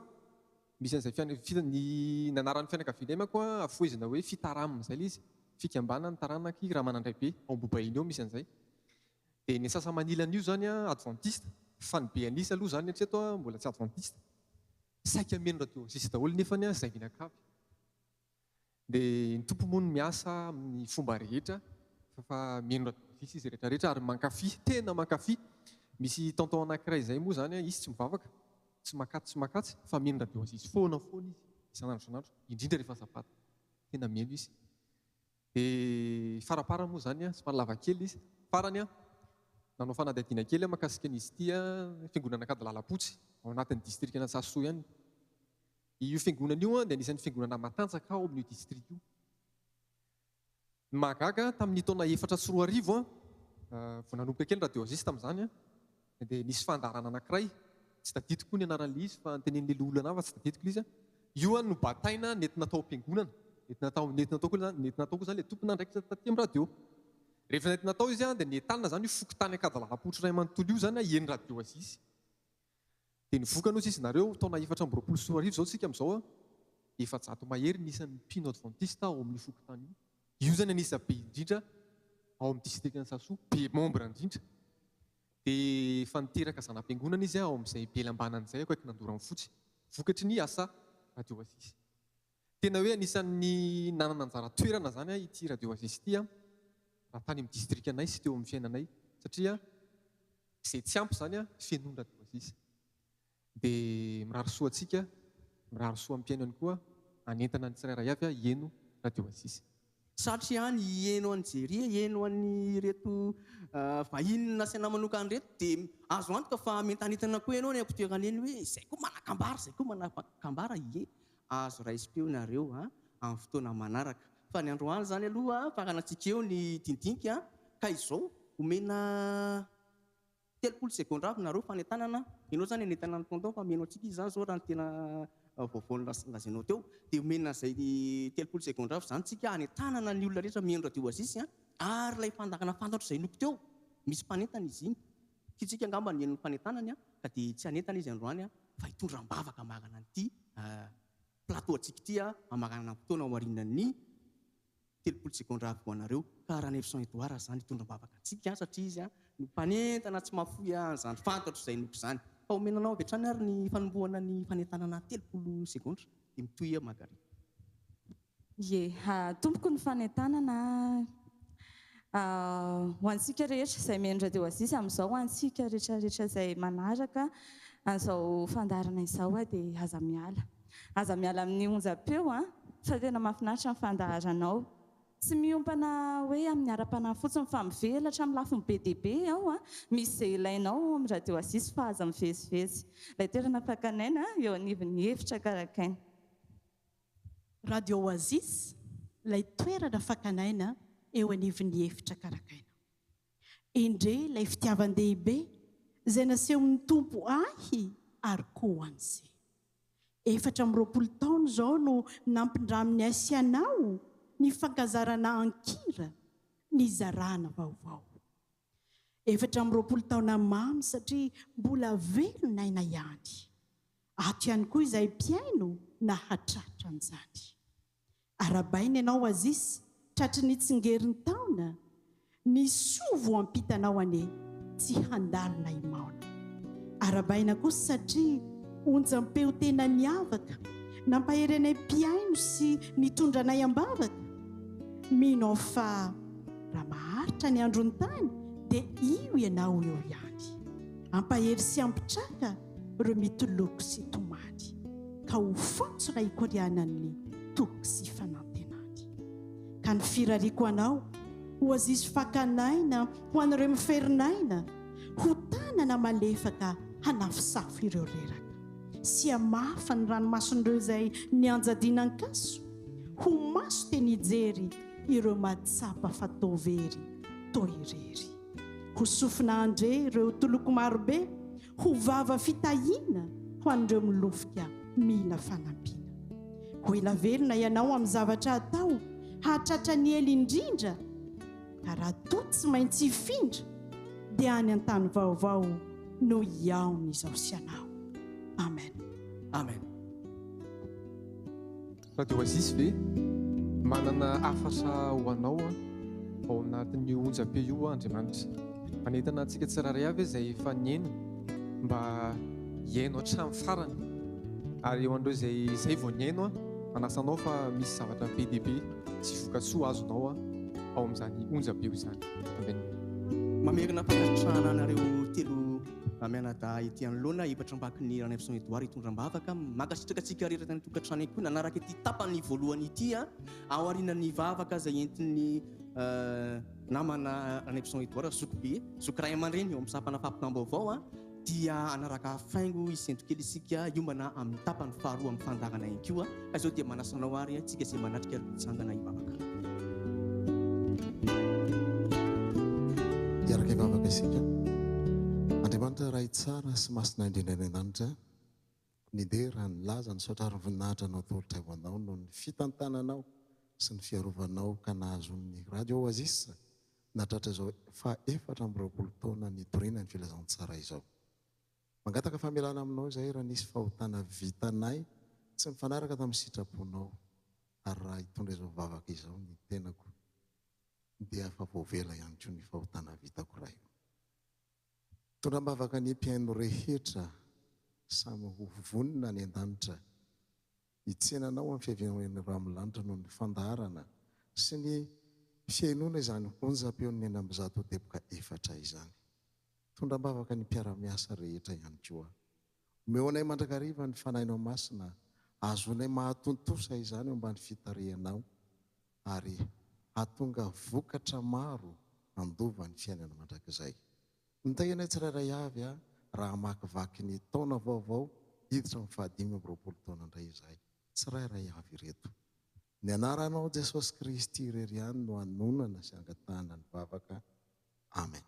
misy an'izay ny anaran'ny fianakaviana mako afoizina hoe fitaramina izay ilay izy, fikambanany taranaky raha manandray be ao Bobainy eo misy an'izay. dia ny sasa-manila an'io zany a adventiste fa ny be anisa aloha zany hatreto a mbola tsy adventiste saika meno radio sisy daholo nefany a zay minakavy dia ny tompo moa no miasa amin'ny fomba rehetra fa meno radio sisy izy rehetrarehetra ary mankafy tena mankafy misy tonton anankiray zay moa zany a izy tsy mivavaka tsy makatsy fa meno radio sisy foana izy isan'andro isan'andro indrindra rehefa sabata tena meno izy dia farapara moa zany a somary lava kely izy farany a nanao fanadihadiana kely mahakasika an'izy ity a fiangonana Kadalalapotsy ao anatin'ny district Antsasoa ihany io fiangonana io a dia anisan'ny fiangonana matanjaka ao amin'io district io mahagaga tamin'ny taona 4 vao nanomboka kely radioazisy tamin'izany a dia nisy fandarana anankiray tsy tadidiko ny anaran'ilay izy fa nytenen'ilay olona fa tsy tadidiko ilay izy io a no bataina nentina tao am-piangonana nentina tao koa zany ilay tompona ndraikitra taty amin'ny radio rehefa nentina tao izy a dia nentanina zany io fokontany Kadalalapotsy ray manontolo io zany a eny radio azisy dia nivoaka no izy nareo taona 4 zao tsika amin'izao a 700 mahery nisan'ny mpino adventiste ao amin'ny fokontany io zany anisa be indrindra ao amin'ny district Antsasoa be membre indrindra dia fa niteraka zanam-piangonana izy ao amin'izay belambanan'izay ako nandorany fotsy vokatry ny asa radio azisy tena hoe anisan'ny nanana anjara toerana zany a ity radio azisy ity a raha tany amin'ny district anay sy teo amin'ny fiainanay satria izay tsy ampy zany a fiainoana radio azisy dia mirary soa antsika mirary soa amin'ny mpiaino ihany koa anentana ny tsirairay avy a hieno radio azisy satria ny hieno an'i Jeria hieno an'ny reto vahiny nasaina manokany reto dia azo antoka fa mentanitana koa ianao ny ampitoerana eny hoe izay koa manakambara azo raisipeo nareo amin'ny fotoana manaraka fa ny androany zany aloha faranantsika eo ny dindinika ka izao omena 30 secondes avy nareo fanentanana ianao zany anentana ny tonton fa meno antsika izy zany zao raha ny tena vaovao lazainao teo dia omena zay 30 secondes avy zany tsika anentanana ny olona rehetra miheno radio azisy ary ilay fandarana fantatro izay noko teo misy mpanentana izy iny kitsika angamba ny henon'ny fanentanany ka dia tsy anentana izy androany fa hitondram-bavaka marana an'ity plateau antsika ity amarana fotoana ao aorianan'ny 30 secondes avy ho anareo ka raha 900 étoiles zany hitondram-bavaka antsika satria izy ny mpanentana tsy mahafoy zany fantatro izay noko zany fa omenanao avy hatrany ary ny fanombohana ny fanentanana 30 secondes dia mitoy Margarita. Ye, tompoko ny fanentanana ho antsika rehetra izay miheno radio azisy amin'izao ho antsika rehetrarehetra izay manaraka an'izao fandarana izao dia aza miala amin'ny onjam-peo fa tena mahafinaritra ny fandaharanao tsy miompana hoe amin'ny ara-panahy fotsiny fa mivelatra amin'ny lafiny be dia be ao misy izay ilainao amin'ny radio azisy fa aza mivezivezy ilay toerana fakanaina eo anivon'ny hevitra karakaina radio azisy ilay toerana fakanaina eo anivon'ny hevitra karakaina indre ilay fitiavan-dehibe izay nasehon'ny tompo ahy ary koa an'izay 4 taona zao no nampindraminy asianao ny fankazarana ankira ny zarana vaovao 4 taona mamy satria mbola velon'aina ihany ato ihany koa izay mpiaino na hatratra an'izany arabaina ianao azisy tratry ny tsingeriny taona ny sovo ampitanao ane tsy handalina imaona arabaina kosa satria onjam-peo tena niavaka nampaherenay mpiaino sy nitondranay ambavaka minao fa raha maharitra ny androny tany dia io ianao eo ihany ampahery sy ampitraka ireo mitoloko sy tomany ka ho fontso raha ikorianan'ny toko sy fanantenany ka ny firariako anao ho azisy fakanaina ho an'ireo miferinaina ho tanana malefaka hanafisafo ireo reraka sy amafa ny ranomason'ireo izay nianjadinan-kaso ho maso teny hijery ireo matsapa fatao very toa irery ho sofina andre ireo toloko marobe ho vava fitahiana ho an'ireo milofika mila fanampiana ho elavelona ianao amin'ny zavatra atao hahatratra ny ely indrindra ka raha toa tsy maintsy hifindra dia any an-tany vaovao no iaona izao sy anao amen amen radio azisy ve manana afatra ho anao ao anatin'ny onjam-pe io Andriamanitra manentana antsika tsiraray avy izay efa nieno mba hiaino hatramin'ny farany, ary eo andreo izay vao niaino manasanao fa misy zavatra be dia be sy voka-tsoa azonao ao amin'izany onjabe izany. mamerina fankasitrahana anareo telo mianada ety anoloana efatra ambaky ny Rany Saint Edouard itondram-bavaka mankasitraka antsika reraka ny tokantrano koa nanaraka ity tapany voalohany ity ao aorian'ny vavaka izay entin'ny namana Rany Saint Edouard Zokibe Zokiray aman-dreny eo amin'ny sapana fampitam-baovao dia anaraka faingo isento kely isika iombana amin'ny tapany faharoa amin'ny fandagana ihany koa ka izao dia manasanao ary tsika izay manatrika tsangana ivavaka. Iaraka ivavaka isika. Andriamanitra ray tsara sy masina indrindra ny an-danitra, ny dera ny laza ny saotra ary voninahitra anao tolotra ho anao noho ny fitantananao sy ny fiarovanao ka nahazo ny radio Oasis natratra izao fa 420 taona ny torina ny filazantsara izao. Mangataka famelana aminao izay raha nisy fahotana vitanay tsy mifanaraka tamin'ny sitraponao, ary raha hitondra izao vavaka izao ny tenako dia afa voavela ihany koa ny fahotana vitako raha io. Tondram-bavaka ny mpiaino rehetra samy ho vonina ny an-danitra, hitsenanao amin'ny fiavinan'ny ramolanitra noho ny fandaharana sy ny fiainoana izany onjam-peon'ny eny amin'ny zato teboka efatra izany. Tondram-bavaka ny mpiara-miasa rehetra ihany koa. Omeonay mandrakariva ny fanahinao masina, azonay mahatontosa izany eo ambany fitarianao ary hatonga vokatra maro andova ny fiainana mandrakizay. Nitahinay tsirairay avy raha makivaky ny taona vaovao hiditra amin'ny 520 taona indray izay. Tsirairay avy ireto. Ny anaranao Jesosy Kristy irery ihany no anonana sy angatahana ny vavaka. Amen.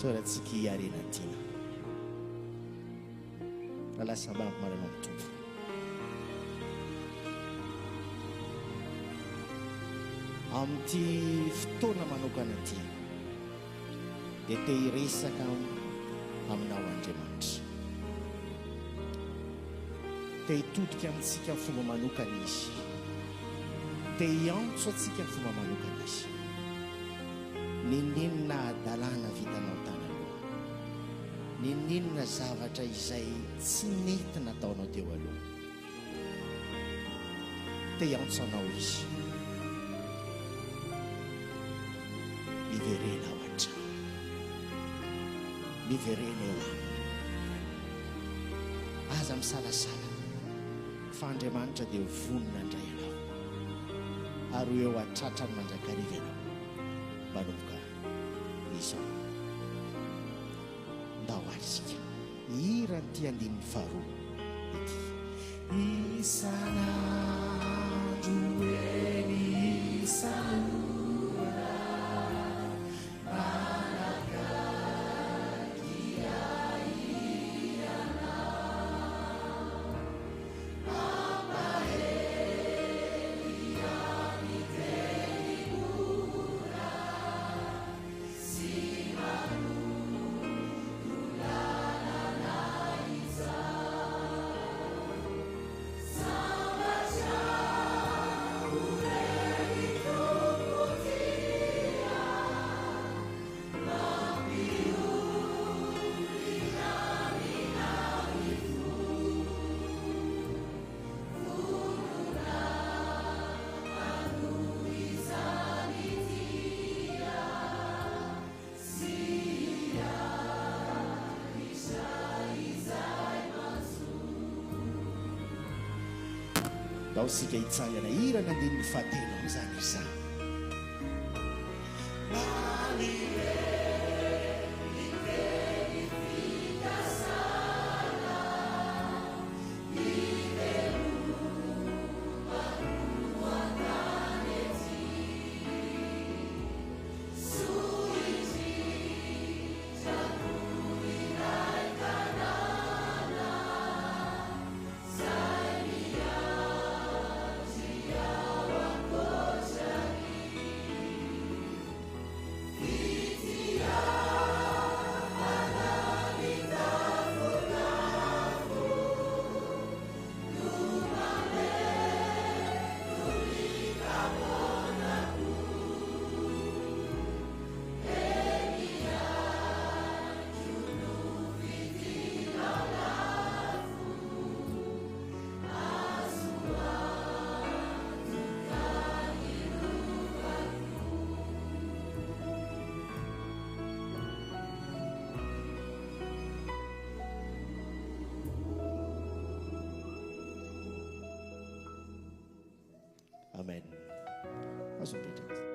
Soratsika iarena tina lalasa bavy marana mitombo amin'ity fotoana manokana ity dia te hiresaka aminao Andriamanitra, te hitodika amintsika ny fomba manokana izy, te hiantso atsika ny fomba manokana izy. Ninina adalana vitanao tany aloha ninninona zavatra izay tsy mety nataonao teo aloha te hiantsonao izy miverena ao an-trano miverena eo aminy aza misalasala fa Andriamanitra dia vonona indray ianao ary eo atratrany mandrakariva ianao manomboka izao ndao arisika irany ty andininy faharoa ity isanandro eny isanora ao sika hitsangana irana andininy fahatelo amin'izany izany Amen. Azo mipetraka.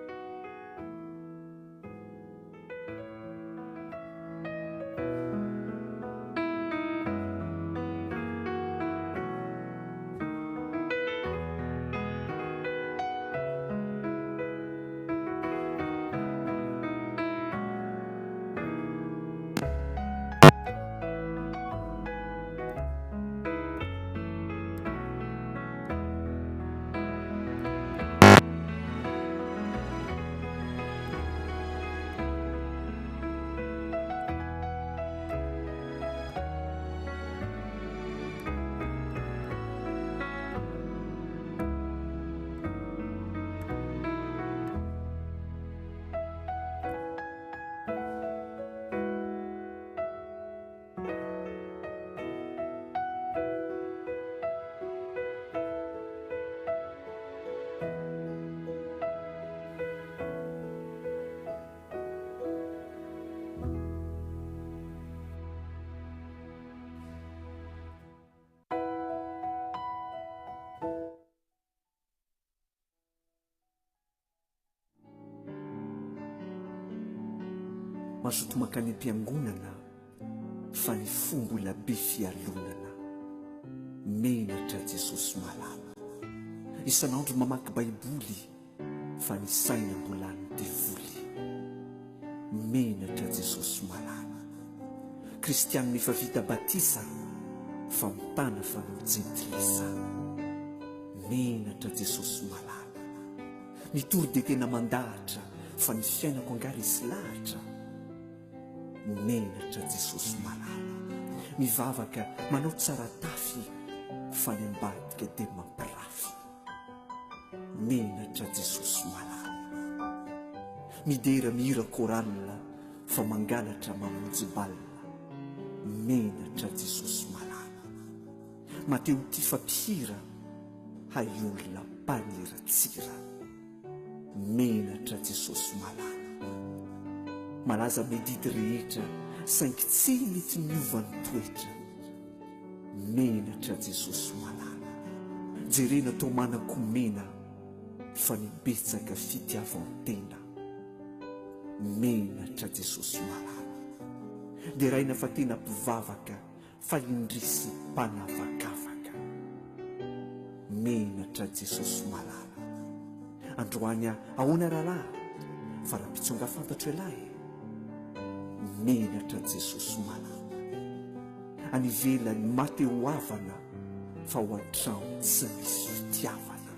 mazoto makany am-piangonana fa ny fombola be fialonana menatra Jesosy malala isanandro mamaky baiboly fa ny saina mbola ny devoly menatra Jesosy malala kristianina efa vita batisa fa mitana fa nojentilisa menatra Jesosy malala nitory de tena mandahatra fa ny fiainako angary isy lahatra menatra Jesosy malala mivavaka manao tsara tafy fa ny ambadika de mampirafy menatra Jesosy malala midera mihira koralina fa mangalatra mamonjy balina menatra jesosy malala mateo ty fampihira hay olona mpaniratsira menatra jesosy malala malaza medidy rehetra saingy tsy mety miovany toetra menatra jesosy malala jerena tao manakomena fa nibetsaka fitiavan-tena menatra jesosy malala dia raina fa tena mpivavaka fa indrisy mpanavakavaka menatra jesosy malala androany ahoana rahalahy fa raha mpitsonga fantatro elahy menatra jesosy malala anivelany maty ho avana fa ho an-trano tsy misy fitiavana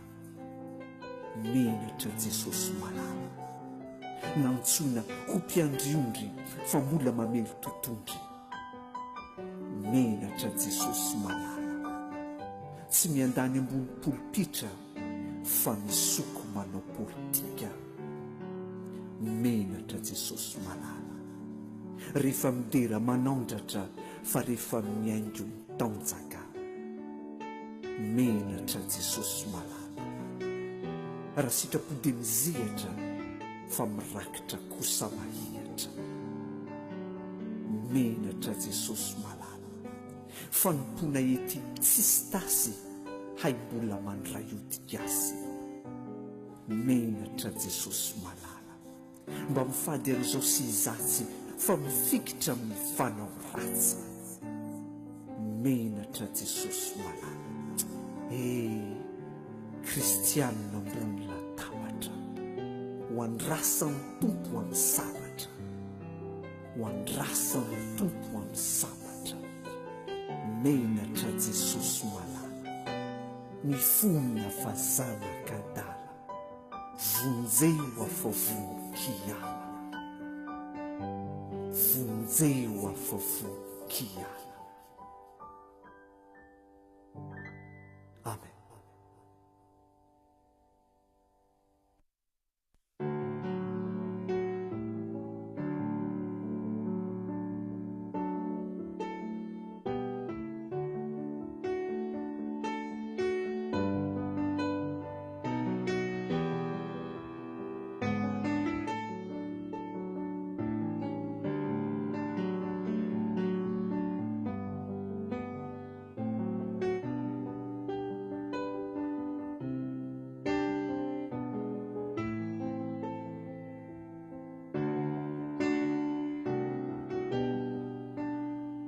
menatra jesosy malala nantsoina ho mpiandriondry fa mbola mamelo totondry menatra jesosy malala tsy miandany ambony polipitra fa misoko manao politika menatra jesosy malala rehefa midera manaondratra fa rehefa miaingo mitaonjaka menatra jesosy malala raha sitrapode mizehatra fa mirakitra kosa mahihatra menatra jesosy malala fa nimpona ety tsisy tasy hay mbola mandray odikasy menatra jesosy malala mba mifady an'izao sy izatsy fa mifikitra mifanao ratsy menatra jesosy malala kristianina ambony latabatra ho andrasan'ny tompo amin'ny sabatra ho andrasan'ny tompo amin'ny sabatra menatra jesosy malala mifonina fa zanaka dala vonjeo afa vonkiala vonjeo afa vonkiala amen.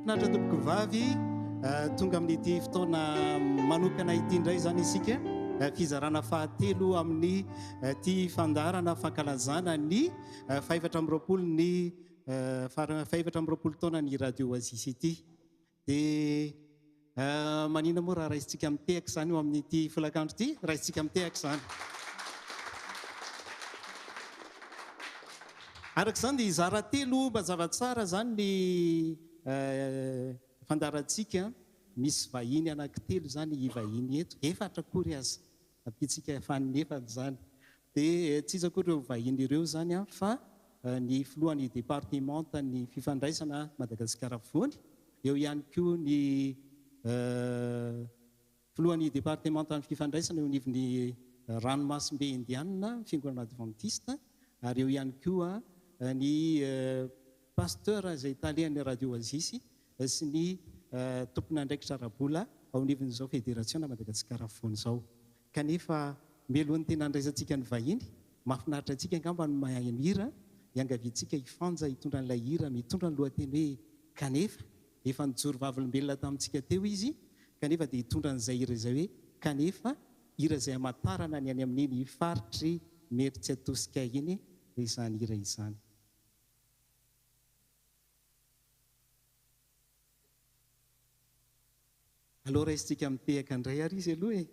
natra tompoko vavy tonga amin'ity fotoana manokana ity indray zany isika fizarana fahatelo amin'ny ty fandarana fankalazana ny faefatra amby roapolo ny faefatra amby roapolo taona ny radio Oasis ity dia manina moa raha raisitsika mitehaka zany eo amin'ity folakandro ity raisitsika mitehaka zany araka zany dia zara telo mazava tsara zany ny fandarantsika misy vahiny anankitelo zany ivahiny eto efatra kory azy apitsika fanefany zany dia tsy izy akory ireo vahiny ireo zany fa ny filohan'ny departemanta ny fifandraisana Madagasikara afovoany eo ihany koa ny filohan'ny departemanta ny fifandraisana eo anivon'ny ranomasimbe indianina fiangonana adventiste ary eo ihany koa ny pasteur izay talian'ny radio Oasis sy ny tompon'andraikitra arabola ao anivon'izao fédération Madagasikara afovoany izao kanefa melohan'ny tena andraisantsika ny vahiny mahafinaritra antsika angamba ny mahay mihira iangaviantsika hifanja hitondra an'ilay hira mitondra ny lohateny hoe kanefa efa nijoro vavolombelona tamintsika teo izy kanefa dia hitondra an'izay hira izay hoe kanefa hira izay amatarana ny any amin'iny faritry mety tsy atosika iny izany hira izany. Allo raisitsika mitehaka indray ary izy aloha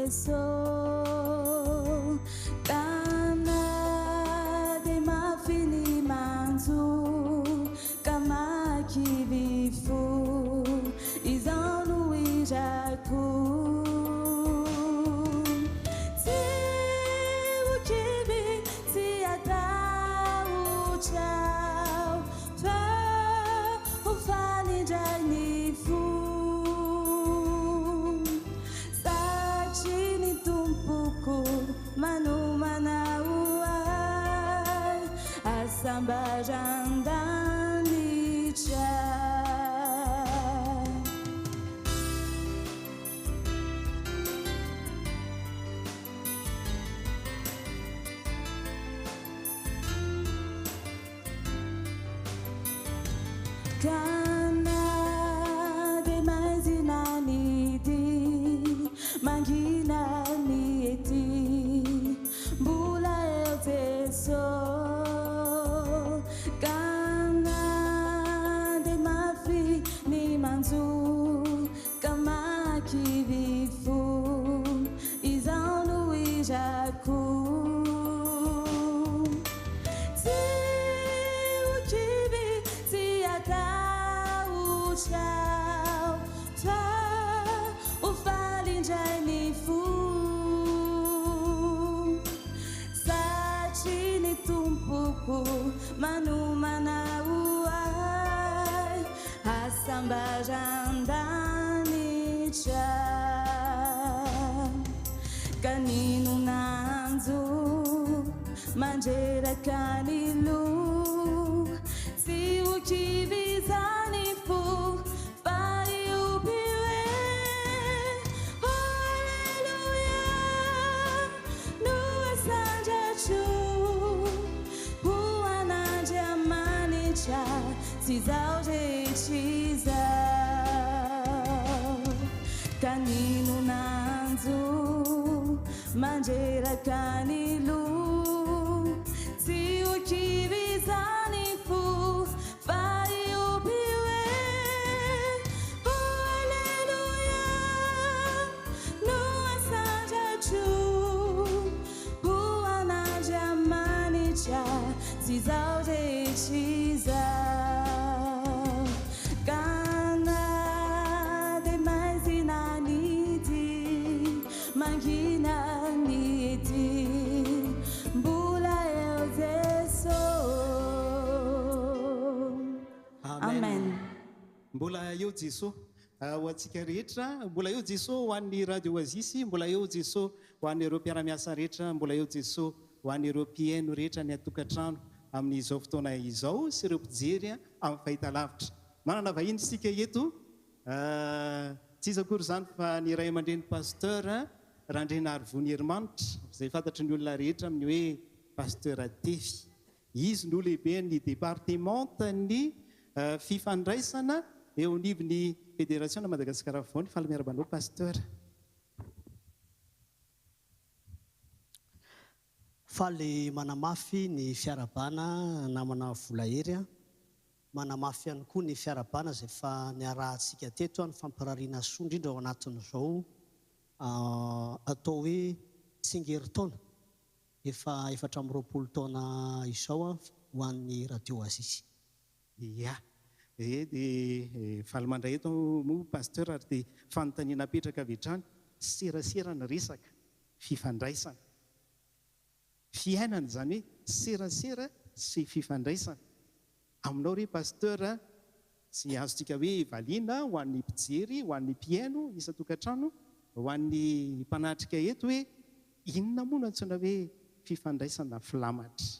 Jesu kana de mafini manzo kamakivifu izanu ijaku si ukibi si atau chao fa ufani janifu sachini tumpuku manu manauai asamba jandani cha kana de mazinanidi mangina nieti bula eu teso kana de mafi ni manzu kamaki vifu izanu ijaku si ukibi si atau chao fa ufali janifu sachini tumpuku manu manauai asamba jandani cha kaninu nanzu manjera kanilu si ukivizani fu fai upiwe haleluya nuwa sanja chu huanaja manicha sizauje chizao kaninu nanzu manjera kanilu si ukivizani fu fai upiwe haleluya nuwa sanja chu huanaja manicha sizauje chizao kana de mazinanidi mangina nieti mbula eu Jesu amen mbola eo jesosy ho antsika rehetra mbola eo jesosy ho an'ny radio oazisy mbola eo jesosy ho an'ireo mpiara-miasa rehetra mbola eo jesosy ho an'ireo mpiaino rehetra ny atokantrano amin'izao fotoana izao sy ireo mpijery amin'ny fahitalavitra manana vahiny sika eto tsy izy akory zany fa ny ray aman-dreny pasteur Randrena Arivony Herimanitra izay fantatry ny olona rehetra amin'ny hoe pasteur Tefy izy no lehibe ny departementany fifandraisana eo anivon'ny fédération na Madagasikara afovoany fa miarabanao pasteur faly manamafy ny fiarabana namana volahery manamafy ihany koa ny fiarabana izay fa niarahantsika teto ny fampirariana soa indrindra ao anatin'izao atao hoe tsingeritaona efa 420 taona izao ho an'ny radio Oasis ia dia faly mandray eto moa pasteur ary dia fanontaniana apetraka avy hatrany serasera ny resaka fifandraisana fiainana izany hoe serasera sy fifandraisana aminao re pasteur sy azontsika hoe valiana ho an'ny mpijery ho an'ny mpiaino isan-tokantrano ho an'ny mpanatrika eto hoe inona moa no antsoina hoe fifandraisana filamatra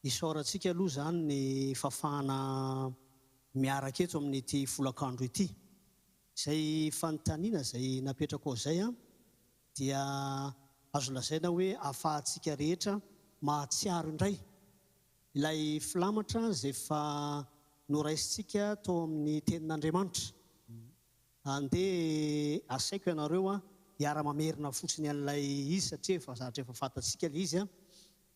isaorantsika aloha zany ny fafahana miaraka eto amin'ity folakandro ity izay fanontaniana izay napetraka ao izay dia azo lazaina hoe ahafahantsika rehetra mahatsiaro indray ilay filamatra izay fa noraisitsika tao amin'ny tenin'Andriamanitra andeha asaiko ianareo hiara-mamerina fotsiny an'ilay izy satria efa zatra efa fantatsika ilay izy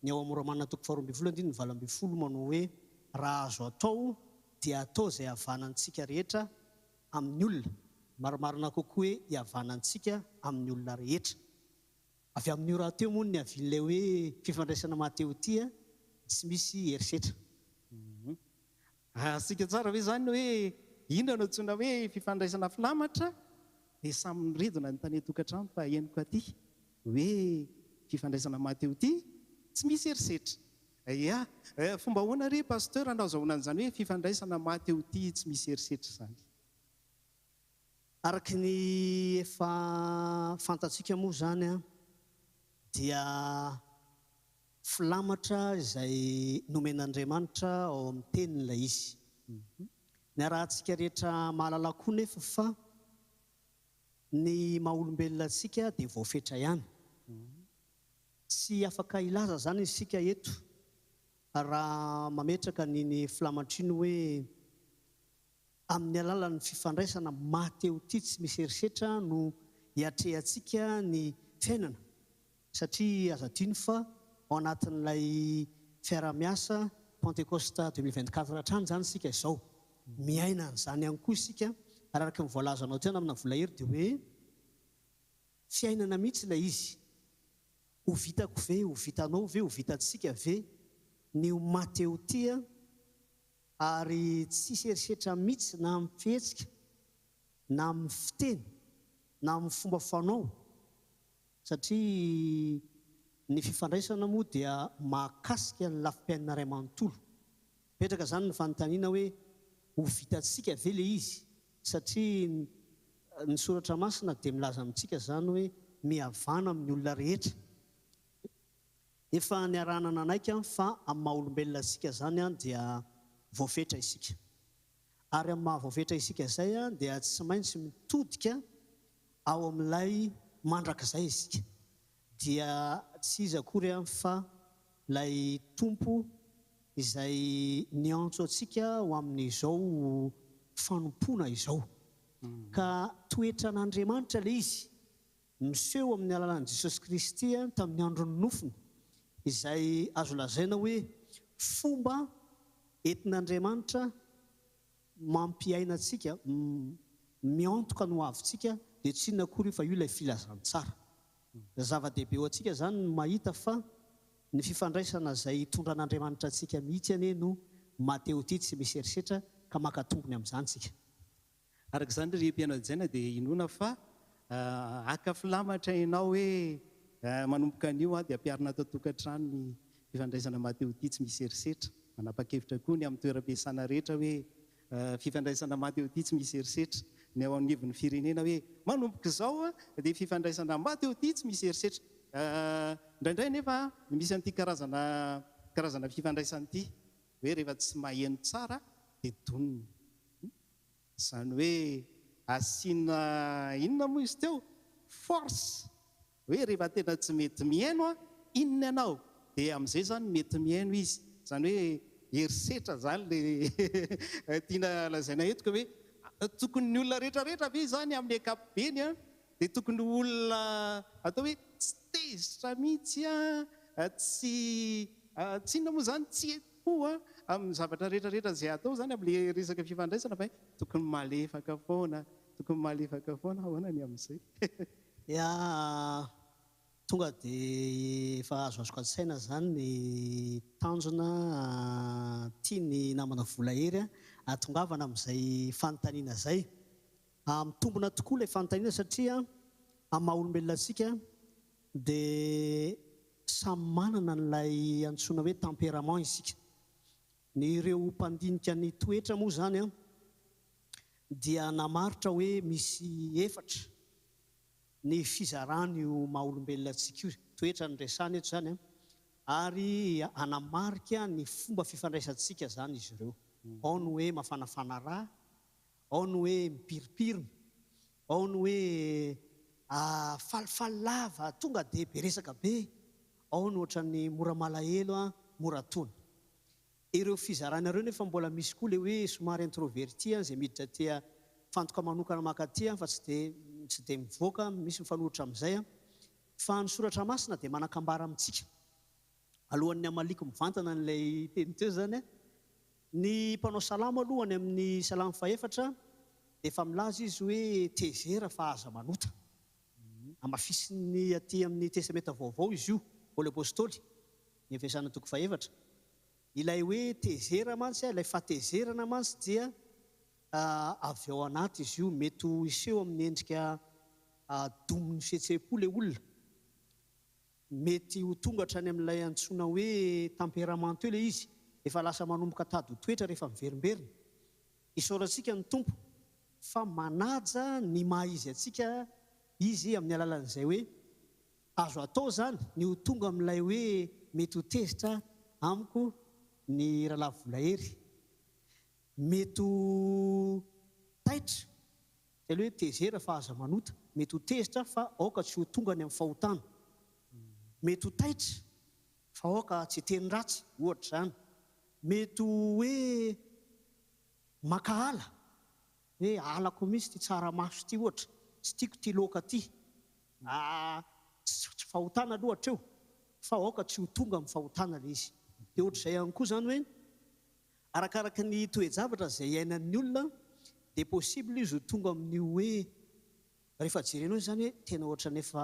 ny ao amin'ny Romanina 12:20 manao hoe raha azo atao dia atao izay havanantsika rehetra amin'ny olona maromarina kokoa hoe hiavanantsika amin'ny olona rehetra. Avy amin'io raha teo moa ny avin'ilay hoe fifandraisana mahateo tia tsy misy herisetra. Asika tsara hoe zany hoe inona no antsoina hoe fifandraisana filamatra dia samy niredona ny tany tokantrano fa henoko aty hoe fifandraisana mahateo tia tsy misy herisetra. Ya, fomba hoana ry pasteur anao zahoanan'izany hoe fifandraisana mahateo tia tsy misy herisetra zany? Araky ny efa fantatsika moa zany a dia filamatra izay nomen'Andriamanitra ao amin'ny tenin'ilay izy. Ny arahantsika rehetra mahalala koa nefa fa ny maha-olombelona antsika dia voafetra ihany. Tsy afaka ilaza zany isika eto raha mametraka niny filamatra iny hoe amin'ny alalan'ny fifandraisana mahateo tia tsy misy herisetra no hiatrehantsika ny fiainana. Satria aza adino fa ao anatin'ilay fiara-miasa Pentecoste 2024 hatrany zany isika izao. Miaina an'izany ihany koa isika araka ny voalazanao tena amina volahery dia hoe fiainana mihitsy ilay izy. Ho vitako ve, ho vitanao ve, ho vitantsika ve ny ho mahateo tia ary tsisy herisetra mihitsy na amin'ny fihetsika na amin'ny fiteny na amin'ny fomba fanao. Satria ny fifandraisana moa dia mahakasika ny lafim-piainana iray manontolo. Petraka zany ny fanontaniana hoe ho vitantsika ve ilay izy, satria ny soratra masina dia milaza amintsika zany hoe mihavana amin'ny olona rehetra. Efa niarahana nanaiky fa amin'ny maha-olombelona isika zany dia voafetra isika. Ary amin'ny maha voafetra isika izay dia tsy maintsy mitodika ao amin'ilay mandrakizay isika. Dia tsy iza akory fa ilay tompo izay niantso antsika ho amin'izao fanompoana izao. Ka toetran'Andriamanitra ilay izy miseho amin'ny alalan'i Jesosy Kristy tamin'ny andron'ny nofiny, izay azo lazaina hoe fomba entin'Andriamanitra mampiaina antsika, miantoka no avintsika, dia tsy inona akory fa io ilay filazantsara. Zava-dehibe ho antsika zany no mahita fa ny fifandraisana izay tondran'Andriamanitra antsika mihitsy ane no mahateo tia tsy misy herisetra ka makatombony amin'izany tsika. Araka izany ry mpianadaina dia inoana fa aka filamatra ianao hoe manomboka an'io dia ampiarina atao tokantrano ny fifandraisana mahateo tia tsy misy herisetra. Manapa-kevitra koa ny amin'ny toeram-piasana rehetra hoe fifandraisana mahateo tia tsy misy herisetra. Ny ao anivon'ny firenena hoe manomboka izao dia fifandraisana mahateo tia tsy misy herisetra. Indraindray nefa misy an'ity karazana fifandraisana ity hoe rehefa tsy maheno tsara dia donina. Izany hoe asiana inona moa izy teo force hoe rehefa tena tsy mety mihaino inona ianao dia amin'izay zany mety mihaino izy. Izany hoe herisetra zany le tiana lazaina eto hoe tokony ny olona rehetrarehetra ve zany amin'ny ankapobeny dia tokony olona atao hoe tsy tezitra mihitsy tsy inona moa zany tsy epo amin'ny zavatra rehetrarehetra izay atao zany amin'ilay resaka fifandraisana fa tokony malefaka foana, tokony malefaka foana ahoana ny amin'izay. Ya, tonga dia efa azoazoko an-tsaina zany ny tanjona tia ny namana volahery atongavana amin'izay fanontaniana izay. Mitombona tokoa ilay fanontaniana satria amin'ny maha-olombelona antsika dia samy manana n'ilay antsoina hoe tempérament isika. Ny ireo mpandinika ny toetra moa zany dia namaritra hoe misy efatra ny fizarany io maha-olombelona antsika io, toetra ny resany eto zany ary anamarika ny fomba fifandraisantsika zany izy ireo. Ao ny hoe mafanafana rà, ao ny hoe mipiripirina, ao ny hoe falifaly lava tonga dia be resaka be, ao ny ohatran'ny mora malahelo mora tony. Ireo fizarana ireo nefa mbola misy koa le hoe somary introverti izay miditra tia fantoka manokana makaty fa tsy dia mivoaka, misy mifanohitra amin'izay fa ny soratra masina dia manakambara amintsika alohan'ny amaliko mivantana n'ilay teny teo zany ny mpanao salamo alohany amin'ny salamo 4 dia efa milaza izy hoe tezera fa aza manota amafisiny aty amin'ny testamenta vaovao izy io paoly apôstôly ny Efesana 2:7 ilay hoe tezera mantsy ilay fahatezerana mantsy dia avy ao anaty izy io mety ho iseho amin'ny endrika domin'ny fihetseham-po ilay olona mety ho tonga hatrany amin'ilay antsoina hoe temperamento ilay izy efa lasa manomboka tady ho toetra rehefa miverimberina isaorantsika ny tompo fa manaja ny maha izy atsika izy amin'ny alalan'izay hoe azo atao zany ny ho tonga amin'ilay hoe mety ho tezitra amiko ny rahalahy volahery mety ho taitra zay hoe tezera fa aza manota mety ho tezitra fa aoka tsy ho tonga ny amin'ny fahotana mety ho taitra fa aoka tsy teny ratsy ohatra zany mety hoe makahala hoe alako misy ty tsaramaso ty ohatra tsy tiako ty loka ty tsy fahotana lohatra eo fa aoka tsy ho tonga amin'ny fahotana le izy dia ohatr'izay ihany koa zany hoe arakaraka ny toe-javatra zay iainan'ny olona dia possible izy ho tonga amin'ny hoe rehefa jerenao zany hoe tena ohatra nefa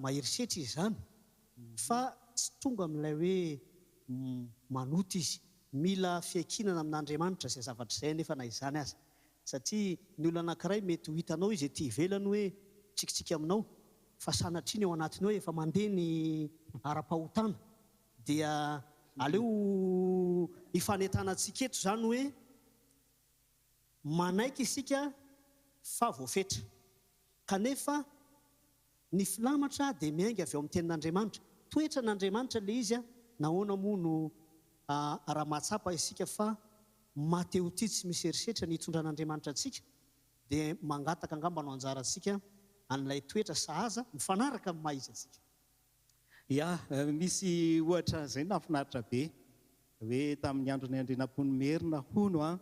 maherisetra izy zany fa tsy tonga amin'ilay hoe manota izy mila fiankinana amin'Andriamanitra izay zavatra izay nefa na izany aza satria ny olona anankiray mety ho hitanao izy ety ivelany hoe tsikitsiky aminao fa sanatriny ao anatiny hoe efa mandeha ny ara-pahotana dia aleo hifanentanantsika eto zany hoe manaiky isika fa voafetra kanefa ny filamatra dia miainga avy ao amin'ny tenin'Andriamanitra toetra n'Andriamanitra le izy nahoana moa no raha mahatsapa isika fa mateo ty tsy misy erisetra ny hitondran'Andriamanitra antsika dia mangataka angamba no anjarantsika an'ilay toetra sahaza mifanaraka amin'ny maha izy atsika ia misy ohatra zay nafinaritra be hoe tamin'ny andron'ny Andrinam-ponomerina hono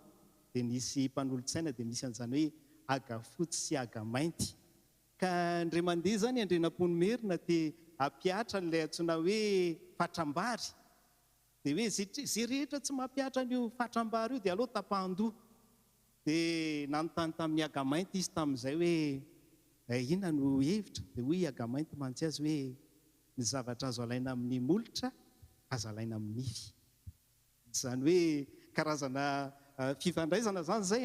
dia nisy mpanolontsaina dia misy an'izany hoe agafotsy sy agamainty ka ndre mandeha zany Andrinam-ponomerina dia apiatra n'ilay antsoina hoe fatrambary dia hoe zay rehetra tsy mampiatra an'io fatrambary io dia aloha tapahan-doha dia nanontany tamin'ny agamainty izy tamin'izay hoe inona no hevitra dia hoy agamainty mantsy azy hoe ny zavatra azo alaina amin'ny molotra azo alaina amin'ny nify zany hoe karazana fifandraisana zany zay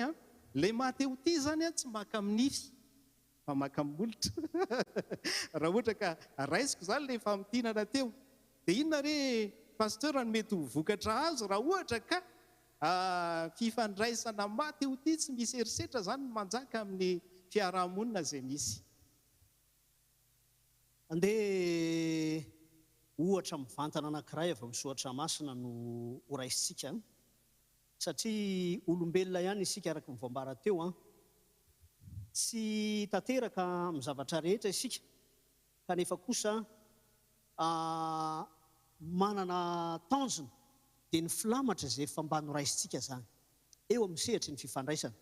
le mateo ty zany tsy maka amin'ny nify fa maka amin'ny molotra raha ohatra ka raisiko zany le famtinana teo dia inona re pasteur no mety ho vokatra azo raha ohatra ka fifandraisana mateo ty tsy misy erisetra zany manjaka amin'ny fiarahamonina zay misy andeha ohatra mivantana anankiray avy misoatra masina no horaisitsika satria olombelona ihany isika araka mivoambara teo tsy tanteraka amin'ny zavatra rehetra isika kanefa kosa manana tanjona dia ny filamatra izay efa mba noraisitsika zany eo amin'ny sehatra ny fifandraisana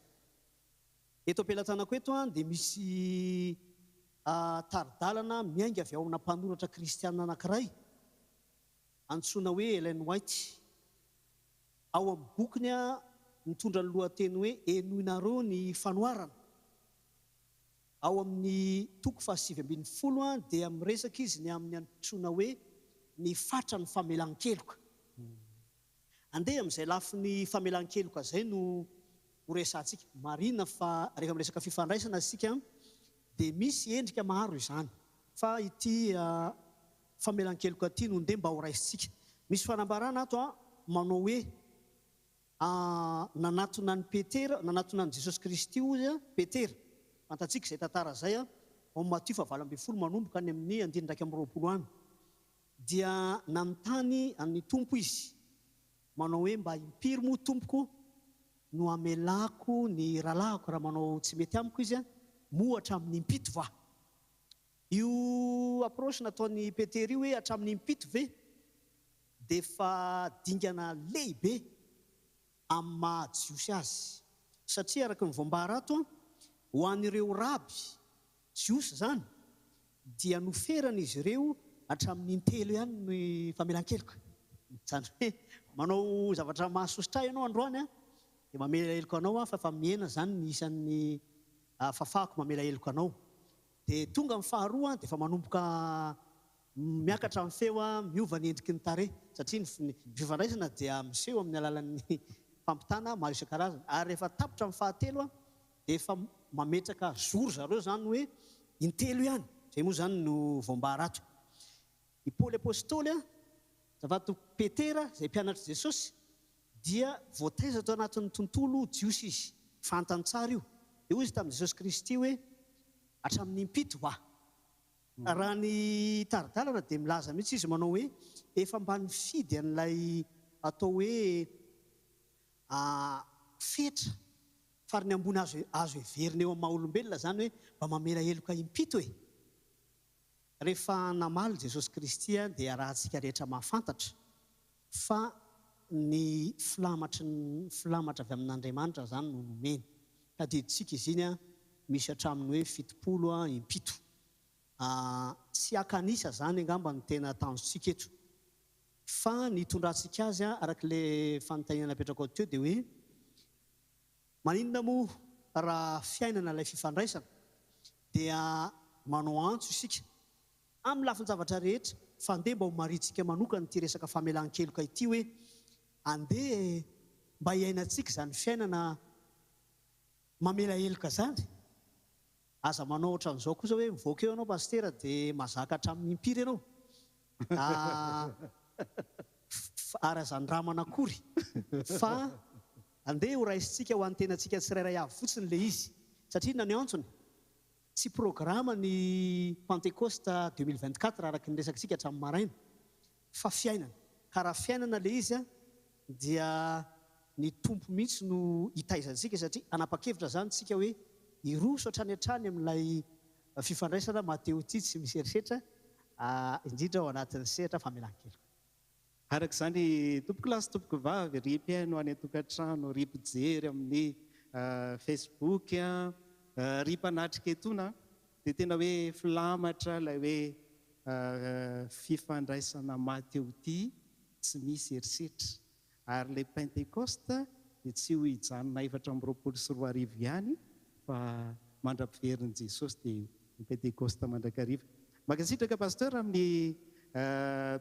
eto am-pelantanako eto dia misy taridalana miainga avy ao amina mpanoratra kristianina anankiray antsoina hoe Ellen White ao amin'ny bokiny mitondra ny lohateny hoe enoinareo ny fanoarana ao amin'ny toko 7:70 dia miresaka izy ny amin'ny antsoina hoe ny fatra ny famelan-keloka andeha amin'izay lafi ny famelan-keloka zay no horesantsika marina fa rehefa miresaka fifandraisana isika dia misy endrika maro izany fa ity famelan-keloka ity no ndeha mba horaisitsika misy fanambarana ato manao hoe nanatona ny Petera nanatona ny Jesosy Kristy ozy Petera fantatsika izay tantara zay ao Matthieu 7:20 manomboka any amin'ny 9:20 any dia nanontany amin'ny tompo izy manao hoe mba impiry moa tompoko no amelako ny rahalahiko raha manao tsy mety amiko izy mohatra amin'ny impito va io approche nataon'ny Petera io hoe hatramin'ny impito ve dia fa dingana lehibe amin'ny mahajiosy azy satria araka ny voambara ato ho an'ireo raby jiosy zany dia noferana izy ireo hatramin'ny intelo ihany ny famelan-keloka zany hoe manao zavatra mahasositra ianao androany dia mamela heloka anao fa miena zany ny isan'ny fafahako mamela heloko anao. Dia tonga amin'ny faharoa dia efa manomboka miakatra amin'ny feo miova ny endriky ny tarehy satria ny fifandraisana dia miseho amin'ny alalan'ny fampitana maro isan-karazany. Ary rehefa tapitra amin'ny fahatelo dia efa mametraka zoro zareo zany hoe intelo ihany. Zay moa zany no voambaharato. I Paoly apôstôly zavato Petera izay mpianatra Jesosy dia voataiza tao anatin'ny tontolo jiosy izy, fantany tsara io. Dia hoy izy tamin'i Jesosy Kristy hoe hatramin'ny impito ho aho. Raha ny taridalana dia milaza mihitsy izy manao hoe efa mba nifidy an'ilay atao hoe fetra farany ambony azo heverina eo amin'ny maha-olombelona zany hoe mba mamela heloka impito e. Rehefa namaly Jesosy Kristy dia rahantsika rehetra mahafantatra fa ny filamatra avy amin'Andriamanitra zany no nomeny. Ka diditsika izy iny misy hatramin'ny hoe 70 impito. Tsy akanisa zany angamba ny tena tanjotsika eto. Fa ny tondrantsika azy arak'ilay fanontaniana napetraka ao teo dia hoe maninona moa raha fiainana ilay fifandraisana dia manao antso isika amin'ny lafiny zavatra rehetra fa andeha mba ho maritsika manokana ity resaka famelan-keloka ity hoe andeha mba hiainantsika izany fiainana mamela heloka zany. Aza manao ohatran'izao kosa hoe mivoaka eo anao pastera dia mazaka hatramin'ny impiry ianao. Ary azan-dramana akory fa andeha ho raisitsika ho an'ny tenantsika tsirairay avy fotsiny ilay izy satria na ny antsony tsy programa ny Pentecoste 2024 araka ny resakitsika hatramin'ny maraina fa fiainana. Ka raha fiainana ilay izy dia ny tompo mihitsy no hitaizantsika satria anapa-kevitra zany tsika hoe iroso hatrany hatrany amin'ilay fifandraisana Mateo ity tsy misy eritreritra indrindra ao anatin'ny sehatra famelan-keloka. Araka izany tompoko lasy tompoko vavy ry mpiaino any an-tokantrano, ry mpijery amin'ny Facebook, ry mpanatrika etona dia tena hoe filamatra ilay hoe fifandraisana Mateo ity tsy misy eritreritra. Ary ilay Pentecoste dia tsy ho hijanona 420 ihany fa mandra-piverin'i Jesosy dia ny Pentecoste mandrakariva. Mankasitraka pasteur amin'ny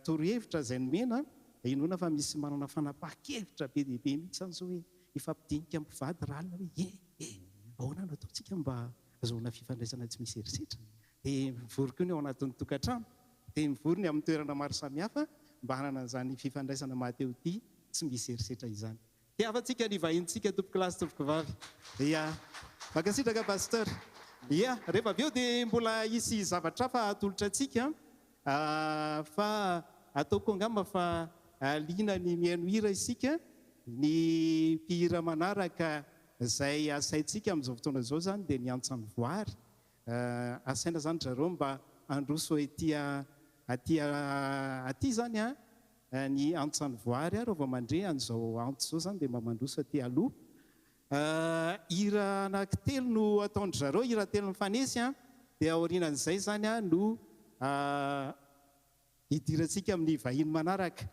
torohevitra izay nomena, inona fa misy manana fanapahan-kevitra be dia be mihitsy zany zao hoe ifampidinika mpivady ralina hoe ahoana no ataontsika mba azahoana fifandraisana tsy misy eritreritra. Dia mivory koa ny ao anatin'ny tokantrano, dia mivory ny amin'ny toerana maro samihafa mba hanana an'izany fifandraisana Mateo ity tsy misy eritreritra izany. Tiavantsika ny vahintsika tompoko lasy tompoko vavy. Ia, mankasitraka pasteur. Ia, rehefa avy eo dia mbola hisy zavatra fa atolotra antsika fa ataoko angamba fa liana ny mihaino hira isika ny mpihira manaraka izay asaintsika amin'izao fotoana izao zany dia ny antsany voary. Asaina zany zareo mba androso aty zany ny antsany voary rehefa mandre an'izao antso zao zany dia mba mandroso aty aloha. Hira anankitelo no ataondry zareo, hira telo mifanesy dia aorianan'izay zany no hidirantsika amin'ny vahiny manaraka.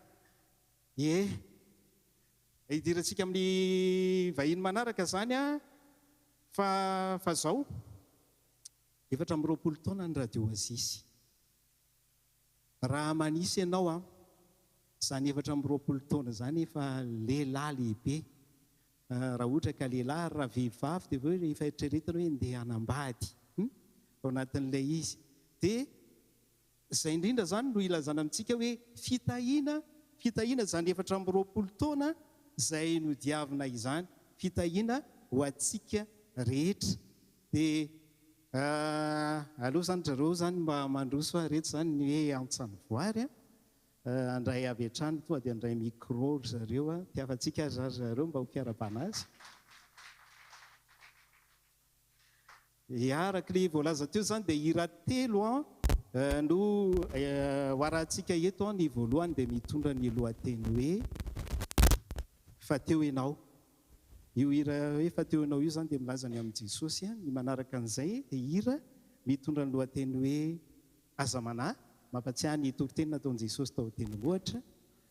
Hidirantsika amin'ny vahiny manaraka zany fa zao 420 taona ny radio Azisy. Raha manisy ianao zany 420 taona zany efa lehilahy lehibe. Raha ohatra ka lehilahy raha vehivavy dia hoe efa eritreretana hoe ndeha hanambady ao anatin'ilay izy. Dia izay indrindra zany no ilazana amintsika hoe fitahiana zany 420 taona izay no diavina izany, fitahiana ho antsika rehetra. Dia aleo zany zareo zany mba mandroso rehetra zany ny hoe antsany voary andray avy hatrany toa dia andray micro zareo tiavantsika zareo mba ho kiarabana azy. Arak'ilay voalaza teo zany dia hira telo no hoarantsika eto. Ny voalohany dia mitondra ny lohateny hoe fa teo ianao. Io hira hoe fa teo ianao io zany dia milaza ny amin'i Jesosy. Ny manaraka an'izay dia hira mitondra ny lohateny hoe aza manahy, mampatsiahy ny toriteny nataon'i Jesosy tao teny ohatra.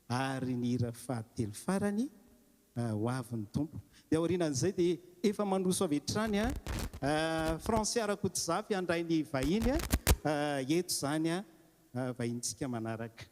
Ary ny hira fahatelo farany ho avin'ny tompo dia aorianan'izay dia efa manoso avy hatrany français arakotzafy andray ny vahiny eto zany vahintsika manaraka.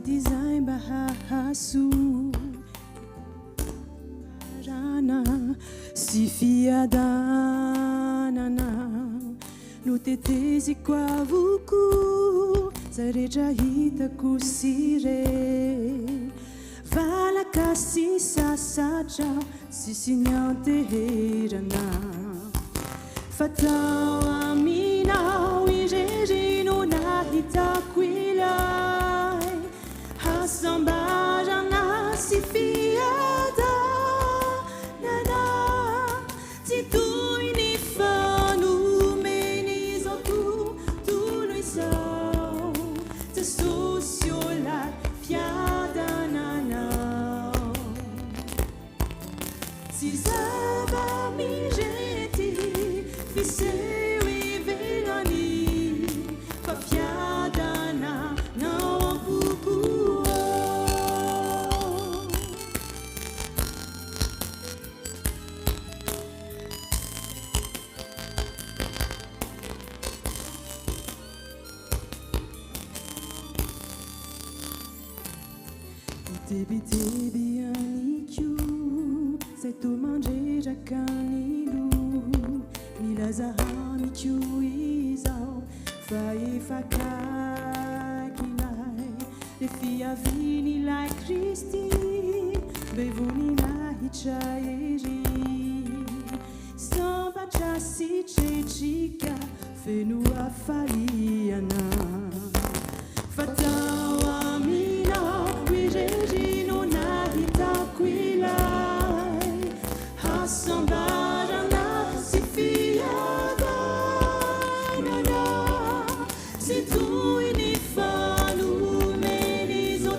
Design bahasu rana si fiadanana no tetezi kwa vuku zareja hitako sire vala kasi sasaja sisinyanteherana fatao aminao irerino nahitako ilay Sambarana si fiada nana ti tui ni fanu meni zotu tu noi sao te socio la fiada nana si zava mi jeti fisewi velani fa fiada na não pouco Tebi anikiu sai tu mangeja canilu milazaha mikiu izau fai fakakilai le fia vini lai Kristi bevuni na hichairi samba chasi chechika fenu afaliana fatawa mina wirejino na hitakwilai hasambara na sifiada nana si tu inifanu menizo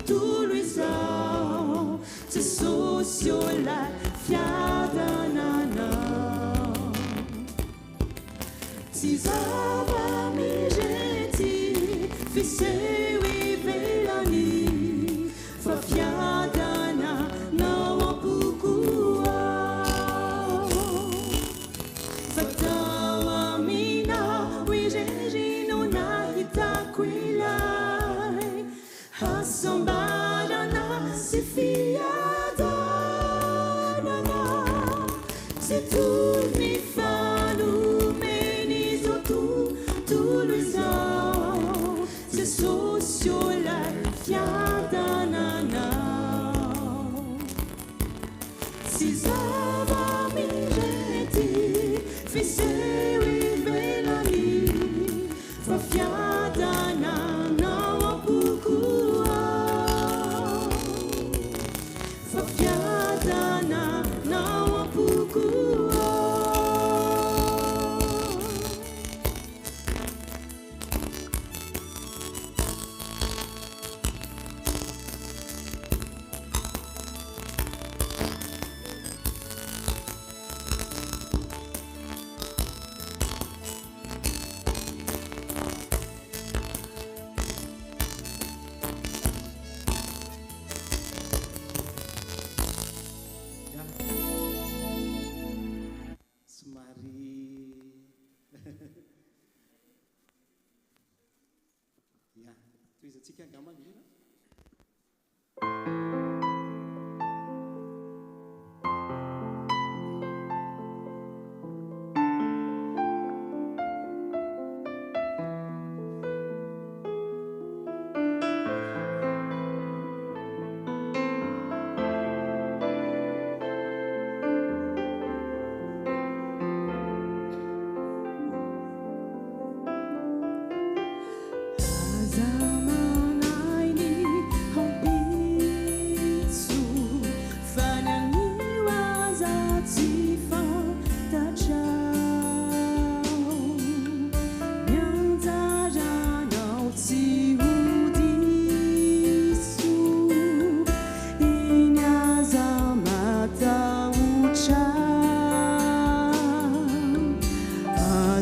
tu luisao se socio la fiada nana si zava mi genti fisewi velani fa fiada não há pouco fatao mina wirejino na hitakwilai hasambara na si fiada nana se tu mi fanu menizo tu luisao se socio la fiada nana si zava mi genti fisewi velani fa fiada não há pouco fa fiada não há pouco Toizatsika angamba mihira. Zamana ini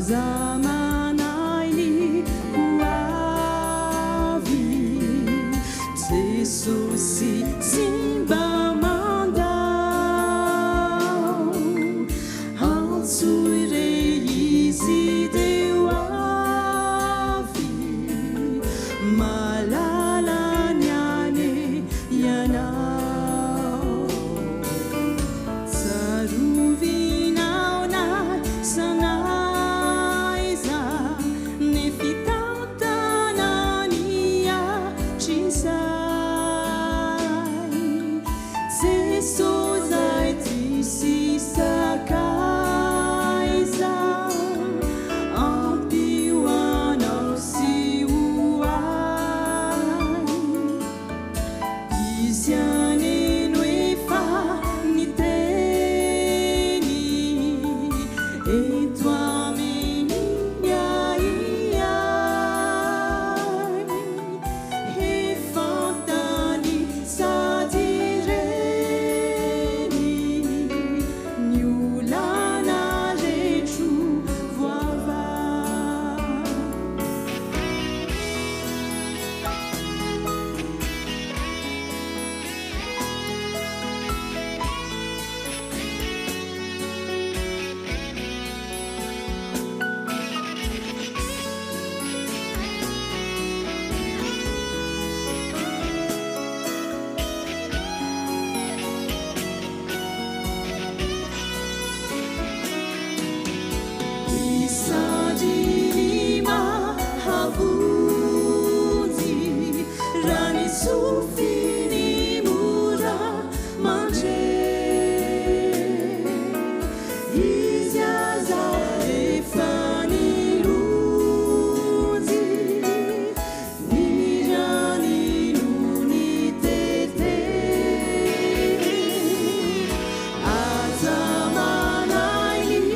zamanainy hoavy Jesosy tsy mba mandao antsoy re izy teo avy malala ny ane ianao tsarovinao na sanaiza ny fitantanany atrisay Jesosy zay ty sisakaiza ampioanao sy hoay izy aneno efa ny teny eto amin'ny iaiay efantany sady reny ny olana retro voavay isadilima havonjy raha ny sofiny mora mandre izy aza efa nilonjy ny ranino ny tete aza manainy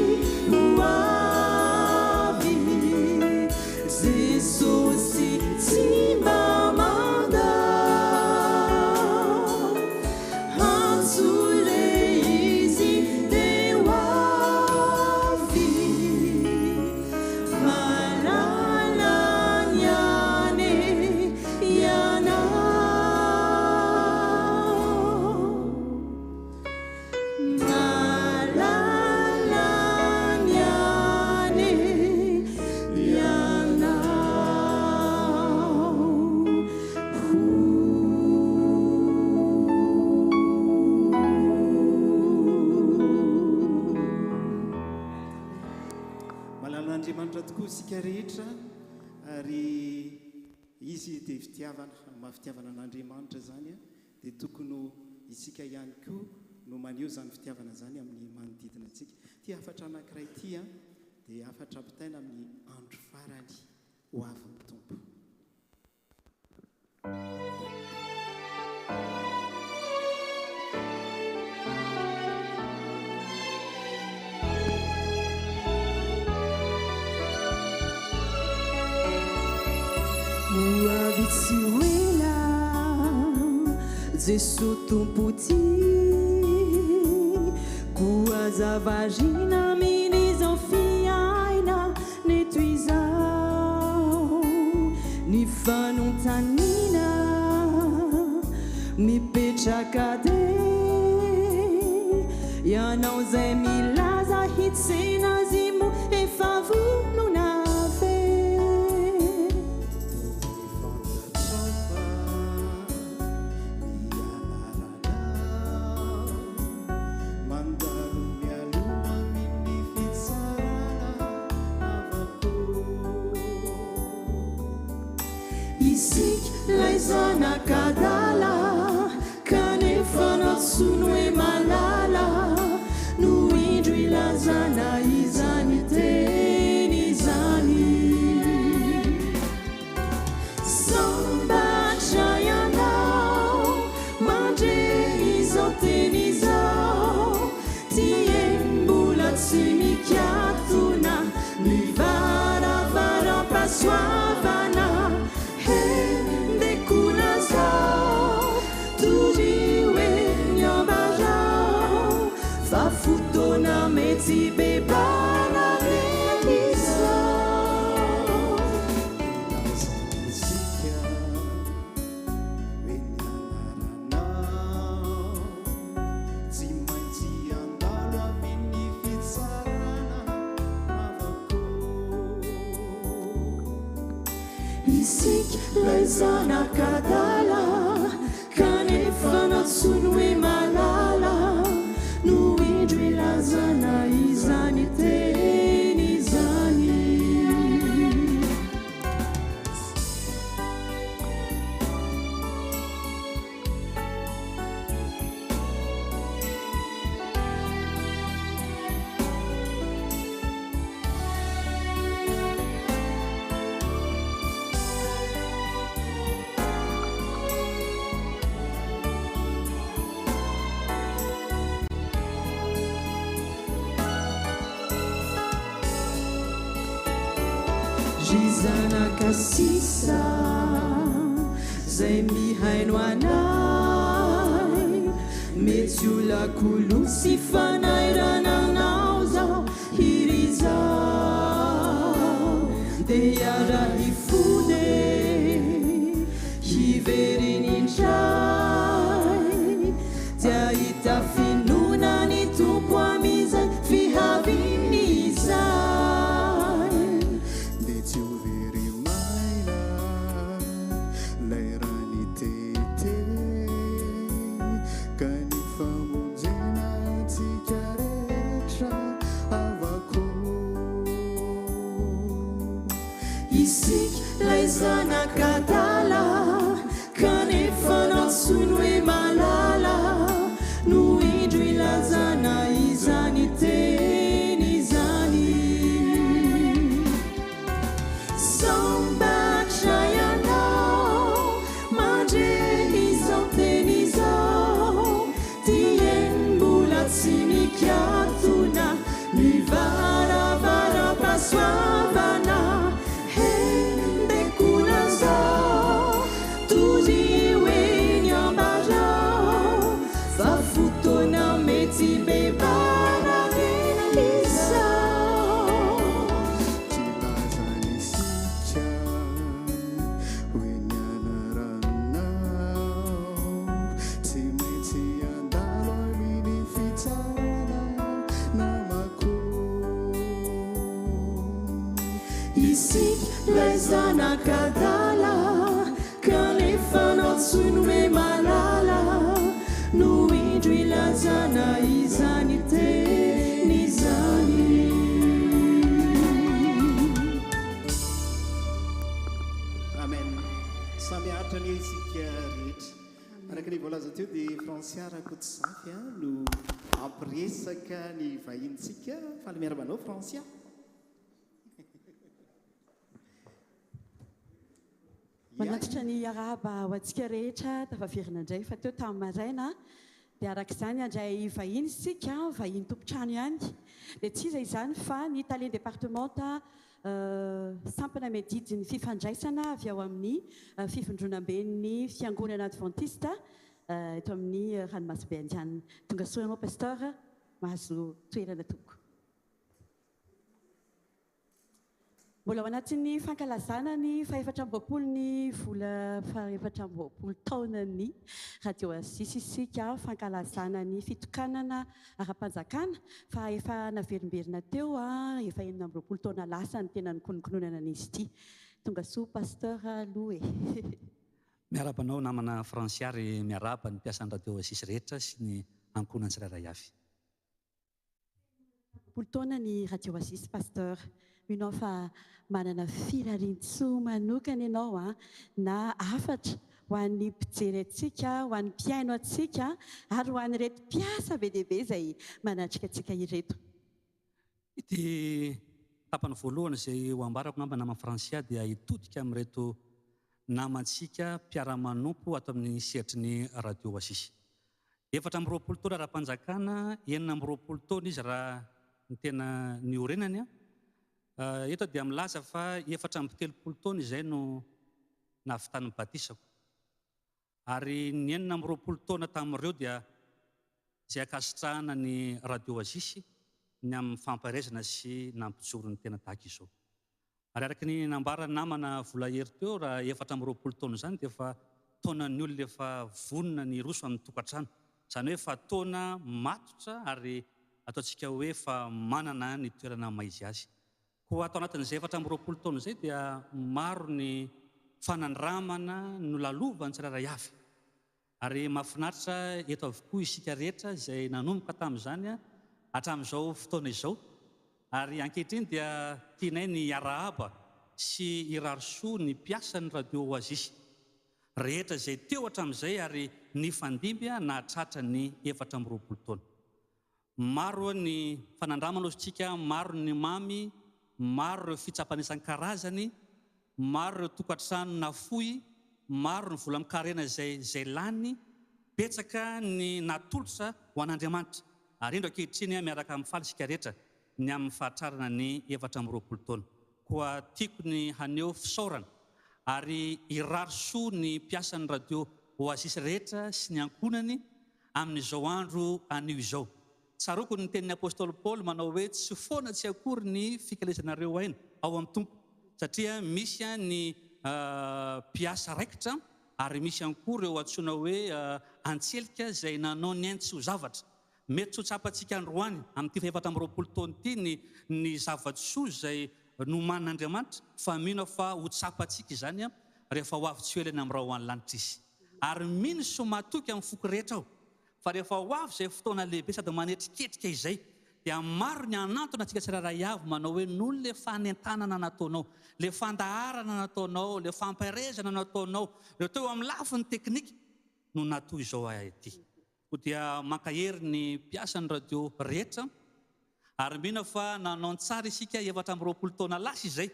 hoavy Jesosy tsy mba mandao antsoy re izy teo avy malala ny ane ianao malala ny ane malala Andriamanitra tokoa isika rehetra ary izy dia fitiavana mahafitiavana an'Andriamanitra zany dia tokony isika ihany koa no maneho zany fitiavana zany amin'ny manodidina antsika ty afatra anankiray ty dia afatra ampitaina amin'ny andro farany ho avin'ny tompo hoavy tsy hoela Jesu tompo ty koazavazina min'izao fiaina neto izao ny fanontanina mipetraka de ianao zay milaza hitsena zimo efa volona fe mandalo mialoha amin'ny fitsarana avako isika lay zanakadala kanefa natsono e malala no indro ilazana izany teny izany sambatra ianao mandre izao teny izao tie mbola tsy mikatona ny varavaram-pasoavana hendekona zao torio e nyambarao fa fotoana mety bebana realizao isika lay zanakadala kanefa natsono hoe malala no indro ilazana izany teny izany zanakasisa zay mihaino anay mety olakolo sy fanairananao zao hirizao de iarahifone hiverenindray tia hita finonany tompo amizay fihavinizay zanakadala kanefa natsono hoe malala no indro ilazana izany teny izany sambatra ianao mandreny izao teny izao tieny mbola tsy mikatona mivaravara-pasoavana zanakadala kanefa natsono hoe malala no indro ilazana izany teny izany amen samiaritra ny isika rehetra araka ny voalaza teo dia Franciara Kotsafy no ampiresaka ny vahintsika faly miarabanao Francia manatitra ny araba ho antsika rehetra tafaverina indray fa teo tamin'ny maraina dia araka izany andray vahiny isika vahiny tompontrano ihany dia tsy iza izany fa ny Tallinn départementa sampana medidy ny fifandraisana avy ao amin'ny fifindronam-ben'ny fiangonana adventiste eto amin'ny ranomasimbe andianina tonga soa ianao pasteur mahazo toerana toko mbola ao anatin'ny fankalazana ny faha-efatra-amboapolo ny vola faha-efatra-amboapolo taonany radio Asis isika fankalazana ny fitokanana ara-panjakana fa efa naverimberina teo efa 19 taona lasa ny tena nikononkononana an'izy ity tonga soa pasteur Loué miarabanao namana Franciary miaraba ny mpiasan'ny radio Asis rehetra sy ny ankonany tsirairay avy taona ny radio Asis pasteur minao fa manana firarian-tsoa manokana ianao na afatra ho an'ny mpijery atsika ho an'ny mpiaino atsika ary ho an'ny reto mpiasa be dehibe izay manatrika atsika ireto ity tapany voalohany izay ho ambarako ngamba nama Francia dia hitodika amin'ireto namantsika mpiara-manompo ato amin'ny sehatry ny radio Asis 4 taona raha-panjakana 9 taona izy raha ny tena niorenany eto dia milaza fa 4 taona izay no nahavitan'ny batisako ary ny 9 taona tamin'ireo dia izay akasitrahana ny radio Asis ny amin'ny famparaizana sy nampijoro ny tena tahaka izao ary araka ny nambara namana volahery teo raha 4 taona izany dia efa taonan'ny olona efa vonona ny roso amin'ny tokantrano izany hoe fa taona matotra ary ataontsika hoe fa manana ny toerana maizy azy koa atao anatin'izay 4 taona izay dia maro ny fanandramana no lalovany tsiraray avy. Ary mahafinaritra eto avokoa isika rehetra izay nanomboka tamin'izany hatramin'izao fotoana izao. Ary ankehitriny dia tianay ny arahaba sy irarosoa ny mpiasa ny radio Oasis rehetra izay teo hatramin'izay ary ny fandimby na hatratra ny 420 taona. Maro ny fanandramana osintsika, maro ny mamy, maro ireo fitsapana isan-karazany, maro ireo tokantrano nafoy, maro ny vola mikarena izay lany, betsaka ny natolotra ho an'Andriamanitra. Ary indro ankehitriny miaraka mifaly isika rehetra ny amin'ny fahatrarana ny 420 taona. Koa tiako ny haneho fisaorana ary irarosoa ny mpiasan'ny radio Oasis rehetra sy ny ankonany amin'izao andro anio izao. Tsaroko ny tenin'ny apôstôly Paoly manao hoe tsy foana tsy akory ny fikalezanareo aina ao amin'ny tompo, satria misy ny mpiasa raikitra ary misy ihany koa ireo antsoina hoe antselika izay nanao ny ainy tsy ho zavatra. Mety tsy ho tsapantsika androany amin'ity 420 taona ity ny zavatsoa izay noman'Andriamanitra, fa mino fa ho tsapantsika izany rehefa ho avy tsy elany amin'ny raha ho any lanitra izy. Ary mino so matoky amin'ny foko rehetra ao. Fa rehefa ho avy izay fotoana lehibe sady manetriketrika izay, dia maro ny anantona antsika tsiraray avy manao hoe noho le fanentanana nataonao, le fandaharana nataonao, le famparezana nataonao, le teo amin'ny lafiny teknika no natao izao ity. Dia mankahery ny mpiasan'ny radio rehetra ary mino fa nanao tsara isika 420 taona lasa izay.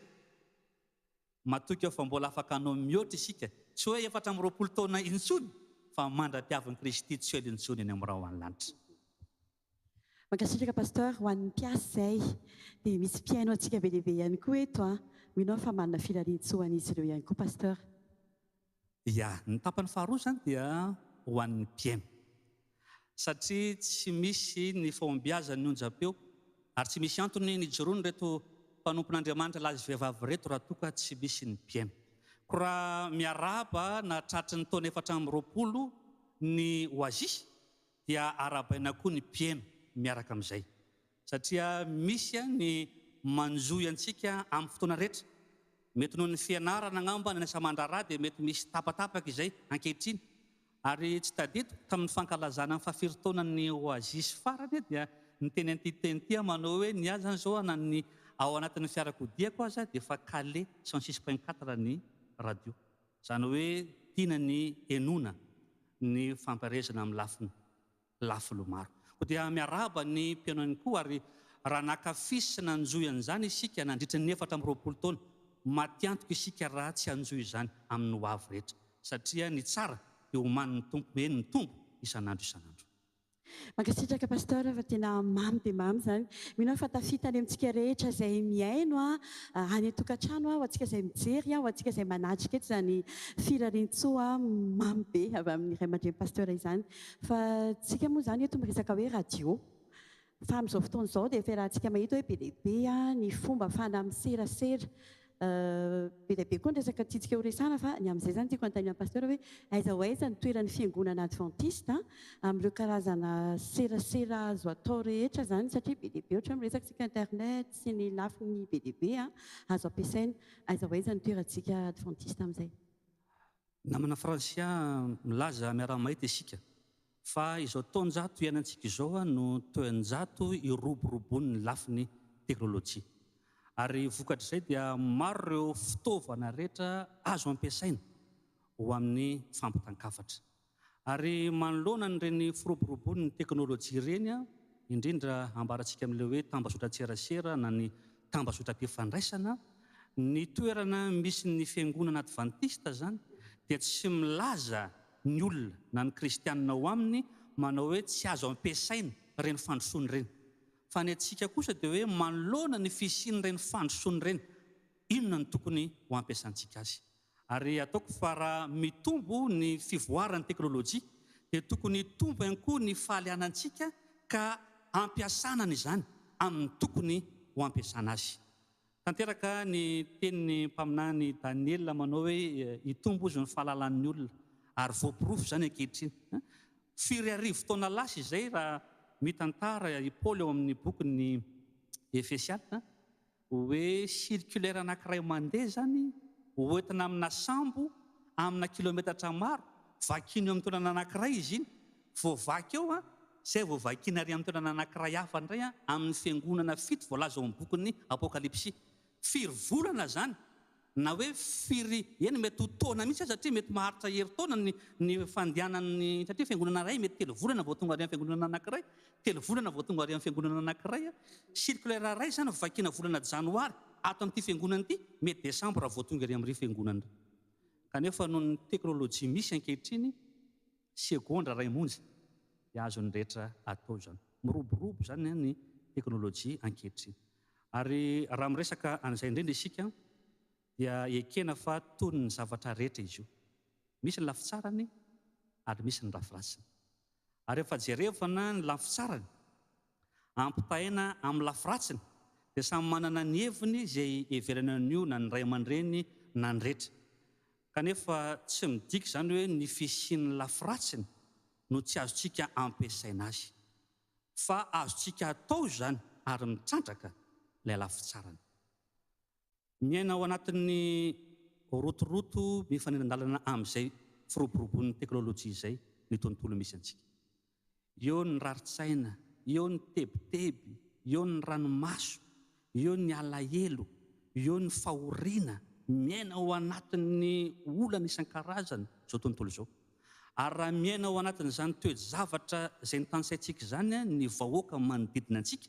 Matoky fa mbola afaka hanao mihoatra isika, tsy hoe 420 taona intsony, fa mandra-piavin'i Kristy tsy ely intsony eny amin'ny raha ho any lanitra. Mankasitraka pasteur ho an'ny mpiasa izay dia misy mpiaino antsika be lehibe ihany koa eto minao fa manana filarian-tsoa an'izy ireo ihany koa pasteur. Ya, ny tapany faharoa izany dia ho an'ny mpiaino, satria tsy misy ny fahombiazany ny onjam-peo ary tsy misy antony ny joroany reto mpanompon'Andriamanitra lazy vehivavy reto raha toka tsy misy ny mpiaino. Ko raha miaraba na tratry ny taona 420 ny Oasis dia arabaina koa ny mpiaino miaraka amin'izay, satria misy ny manjoy antsika amin'ny fotoana rehetra. Mety noho ny fianarana angamba ny asa-mandraraha dia mety misy tapatapaka izay ankehitriny. Ary tsy tadidiko tamin'ny fankalazana amin'ny fahafiry-taonan'ny Oasis farany dia ny teny an'ity manao hoe ny azy zany zao anany ao anatin'ny fiarakodiako aza dia efa calé 106.4 ny radio. Izany hoe tiana ny enona ny famparezana amin'ny lafiny maro. Dia miaraba ny mpiaino koa ary raha nakafisy sy nanjoy an'izany isika nandritra ny 420 taona, matiantoka isika raha tsy anjoy izany amin'ny ho avy rehetra, satria ny tsara dia homanin'ny tompo eny ny tombo isan'andro isan'andro. Mankasitraka pasteur fa tena mamy dia mamy izany. Mino fa tafitany amintsika rehetra izay miaino any an-tokantrano ho antsika izay mijery ho antsika izay manatrika eto izany firarian-tsoa mamy be avy amin'ny ray aman-dreny pasteur izany. Fa tsika moa izany eto miresaka hoe radio. Fa amin'izao fotoana izao dia efa rahantsika mahita hoe be lehibe ny fomba afahana miserasera. Be lehibe koa ny resaka titsika ho resana fa ny amin'izay izany tiako anontany amin'ny pasteur hoe aiza ho aiza ny toeran'ny fiangonana adventiste amin'ireo karazana serasera azo atao rehetra izany, satria be lehibe ohatra miresaka tsika internet sy ny lafiny be lehibe azo ampiasaina. Aiza ho aiza ny toerantsika adventiste amin'izay? Namana Fransia milaza miara-mahita isika fa izao taonjato iainantsika izao no toenjato iroborobony ny lafiny teknôlôjia. Ary vokatr'izay dia maro ireo fitaovana rehetra azo ampiasaina ho amin'ny fampitan-kafatra. Ary manoloana n'ireny firoborobon'ny teknôlôjia ireny indrindra ambarantsika amin'ilay hoe tambazotra-tserasera na ny tambazotra-pifandraisana, ny toerana misy ny fiangonana adventista zany dia tsy milaza ny olona na ny kristianina ao aminy manao hoe tsy azo ampiasaina ireny fandrosoany ireny. Fa ny antsika kosa dia hoe manoloana ny fisian'ireny fandrosoany ireny, inona ny tokony ho ampiasantsika azy. Ary ataoko fa raha mitombo ny fivoaran'ny teknôlôjia dia tokony tombo ihany koa ny fahalianantsika ka ampiasanana izany amin'ny tokony ho ampiasana azy. Tanteraka ny tenin'ny mpaminany Daniel manao hoe hitombo izy ny fahalalan'ny olona ary voaporofo izany ankehitriny. Firy arivo taona lasa izay raha mitantara i Paoly eo amin'ny bokin'ny Efesiana hoe circulaire anankiray mandeha zany hoentina amina sambo amina kilometatra maro vakiny eo amin'ny toerana anankiray izy iny voavaky eo zay voavakiny ary amin'ny toerana anankiray hafa indray amin'ny fiangonana fito voalaza ao amin'ny bokin'ny apokalipsia. Firy volana zany na hoe firy eny mety ho taona mihitsy satria mety maharitra herintaona ny fandehanan'ny satria fiangonana ray mety 3 volana vao tonga ary amin'ny fiangonana anankiray 3 volana vao tonga ary amin'ny fiangonana anankiray circulaire ray zany vakina volana janoary ato amin'ity fiangonana ity mety desambra vao tonga ary amin'ry fiangonana. Kanefa noho ny teknôlôjia misy ankehitriny segondra ray monja dia azony rehetra atao zany miroborobo zany ny teknôlôjia ankehitriny. Ary raha miresaka an'izay indrindra isika dia ekena fa tony ny zavatra rehetra izy io, misy ny lafitsarany ary misy ny lafiratsiny. Ary efa jerevana ny lafitsarany ampitahina amin'ny lafiratsiny dia samy manana ny heviny izay heverana an'io na ny ray aman-dreny na ny rehetra. Kanefa tsy midika zany hoe ny fisian'ny lafiratsiny no tsy azontsika ampiasaina azy, fa azontsika atao zany ary mitrandraka ilay lafitsarany. Miaina ao anatin'ny rotoroto mifanendalana amin'izay firoborobon'ny teknôlôjia izay ny tontolo misy antsika. Eo ny raritsaina, eo ny tebiteby, eo ny ranomaso, eo ny alahelo, eo ny fahoriana, miaina ao anatin'ny olana isan-karazany zao tontolo zao. Ary raha miaina ao anatin'izany toe-javatra izay ny tansaintsika zany ny vahoaka manodidina antsika,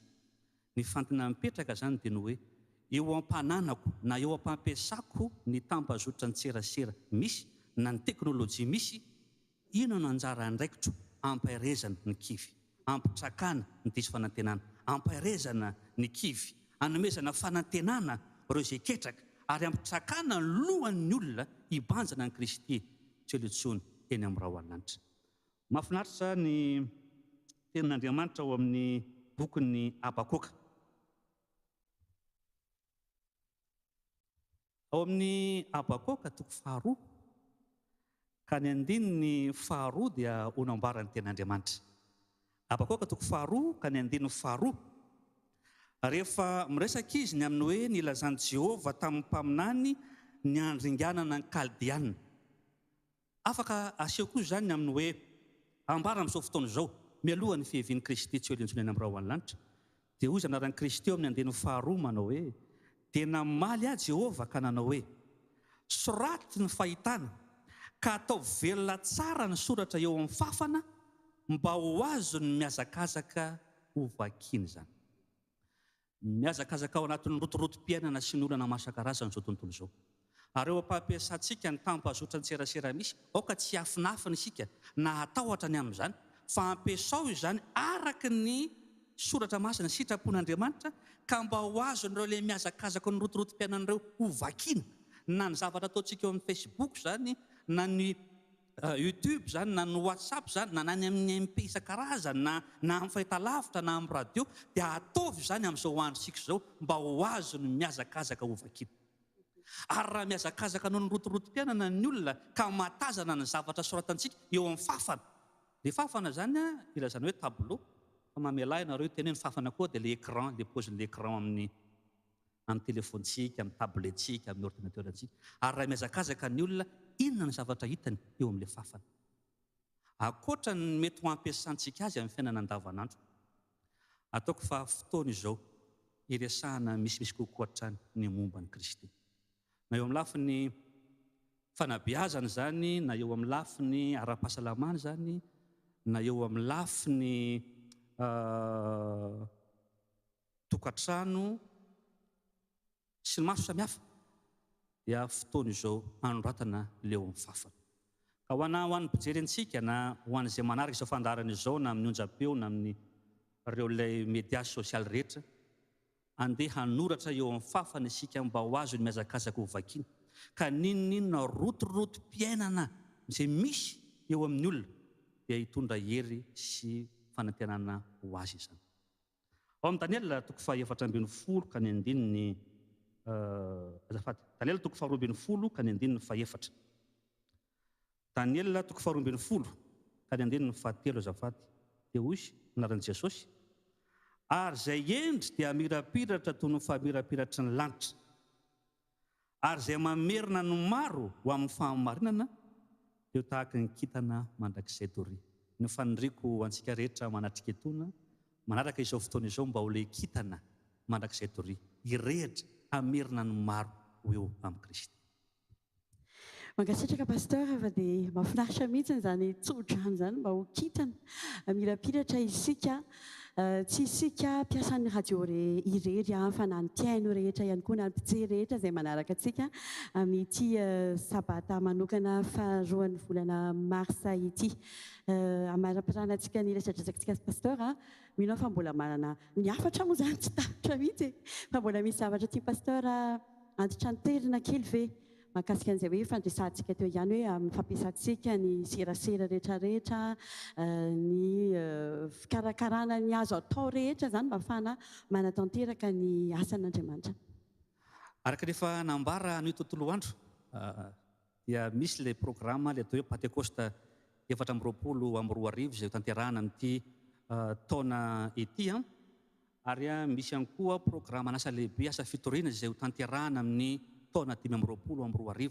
ny fantina mipetraka zany dia ny hoe eo am-pananako na eo am-pampiasako ny tampazotra ny tserasera misy na ny teknôlôjia misy, ino no anjara andraikitro ampairezana ny kivy, ampitrakana ny diso fanantenana, ampairezana ny kivy, anomezana fanantenana ireo izay ketraka ary ampitrakana ny lohan'ny olona hibanjana ny Kristy tsy elontsony eny amin'ny rahoanlanitra. Mahafinaritra ny tenin'Andriamanitra ao amin'ny bokin'ny Abakoka. Ao amin'ny Abakoka toko 2 ka ny 2 dia honambaran'ny tenin'Andriamanitra. Abakoka toko 2 ka ny 2. Rehefa miresaka izy ny amin'ny hoe nilazany Jehova tamin'ny mpaminany ny andringanana ny Kaldiana. Afaka asehoko zany amin'ny hoe ambara amin'izao fotoana izao mialohan'ny fihevian'ny Kristy tsy elintsony eny amin'ny rahoanlanitra dia hoy zanaran'i Kristy eo amin'ny 2 manao hoe dia namaly Jehova ka nanao hoe soraty ny fahitana ka atao velona tsara ny soratra eo amin'ny fafana mba ho azo ny miazakazaka ho vakiny zany. Miazakazaka ao anatin'ny rotorotom-piainana sy ny olana masa-karazany zao tontolo izao. Ary eo am-pampiasantsika ny tampazotra ny tserasera misy, aoka tsy hafinafina isika na atahotra ny amin'izany, fa ampiasao izany araka ny soratra masina sitrapon'Andriamanitra ka mba ho azo n'ireo ilay miazakazaka ny rotorotom-piainan'ireo ho vakina, na ny zavatra ataontsika eo amin'ny Facebook zany, na ny YouTube zany, na ny WhatsApp zany, na ny amin'ny MP isan-karazany, na amin'ny fahitalavitra, na amin'ny radio, dia ataovy zany amin'izao androntsika izao mba ho azo ny miazakazaka ho vakina. Ary raha miazakazaka noho ny rotorotom-piainana ny olona ka matazana ny zavatra soratantsika eo amin'ny fafana. Dia fafana zany ilazana hoe tableau, fa mamela ianareo teny hoe ny fafana koa dia le écran, le paozin'le écran amin'ny téléphonetsika, amin'ny tabletsika, amin'ny ordinateuratsika. Ary raha miazakazaka ny olona, inona ny zavatra hitany eo amin'le fafana? Akoatra ny mety ho ampiasantsika azy amin'ny fiainana andavanandro, ataoko fa fotoana izao iresahana misimisy kokoa hatrany ny momba ny Kristy. Na eo amin'ny lafiny fanabeazana zany, na eo amin'ny lafiny ara-pahasalamana zany, na eo amin'ny lafiny tokantrano sy ny maso samihafa, dia fotoana izao anoratana leo amin'ny fafana. Ka ho an'ny mpijery antsika na ho an'izay manaraka izao fandarana izao na amin'ny onjam-peo na amin'ny ireo ilay média sosialy rehetra, andeha hanoratra eo amin'ny fafana isika mba ho azo ny miazakazaka ho vakina. Ka ninonina rotorotom-piainana izay misy eo amin'ny olona dia hitondra hery sy fanantenana ho azy izany. Ao amin'ny Daniela toko 4:10 ka ny 9 Daniela toko 4:10 ka ny 9:4. Daniela toko 4:10 ka ny 9:7 azafady. Dia hoy anaran'i Jesosy: ary izay endry dia mirapiratra toy ny famirapiratra ny lanitra, ary izay mamerina no maro ho amin'ny fahamarinana eo tahaka ny kintana mandrakizay toria. Ny fanondriako antsika rehetra manatrika etona manaraka izao fotoana izao mba ho le kintana mandrakizay toria, hirehitra hamerina no maro ho eo amin'ny Kristy. Mankasitraka pasteur fa dia mahafinaritra mihitsy izany tsodrano izany mba ho kintana mirapiratra isika, tsy isika mpiasan'ny radio irery fa na ny tiaino rehetra ihany koa na ny mpijery rehetra izay manaraka antsika amin'ity sabata manokana faharoan'ny volana marsa ity. Amara-pirana antsika ny resadresakantsika pasteur, mino fa mbola manana ny afatra moa izany tsy tapitra mihitsy fa mbola misy zavatra ty pasteur antitranoterina kely ve mahakasika an'izay hoe fandresantsika teo ihany hoe amin'ny fampiasantsika ny serasera rehetrarehetra, ny fikarakarana ny azo atao rehetra izany mba ahafahana manatanteraka ny asan'Andriamanitra. Araka rehefa nambara ny tontolo andro dia misy ilay programma ilay atao hoe Pentecoste 420 izay tanterahana amin'ity taona ety, ary misy ihany koa programma asa lehibe asa fitoriana izay ho tanterahana amin'ny taona 520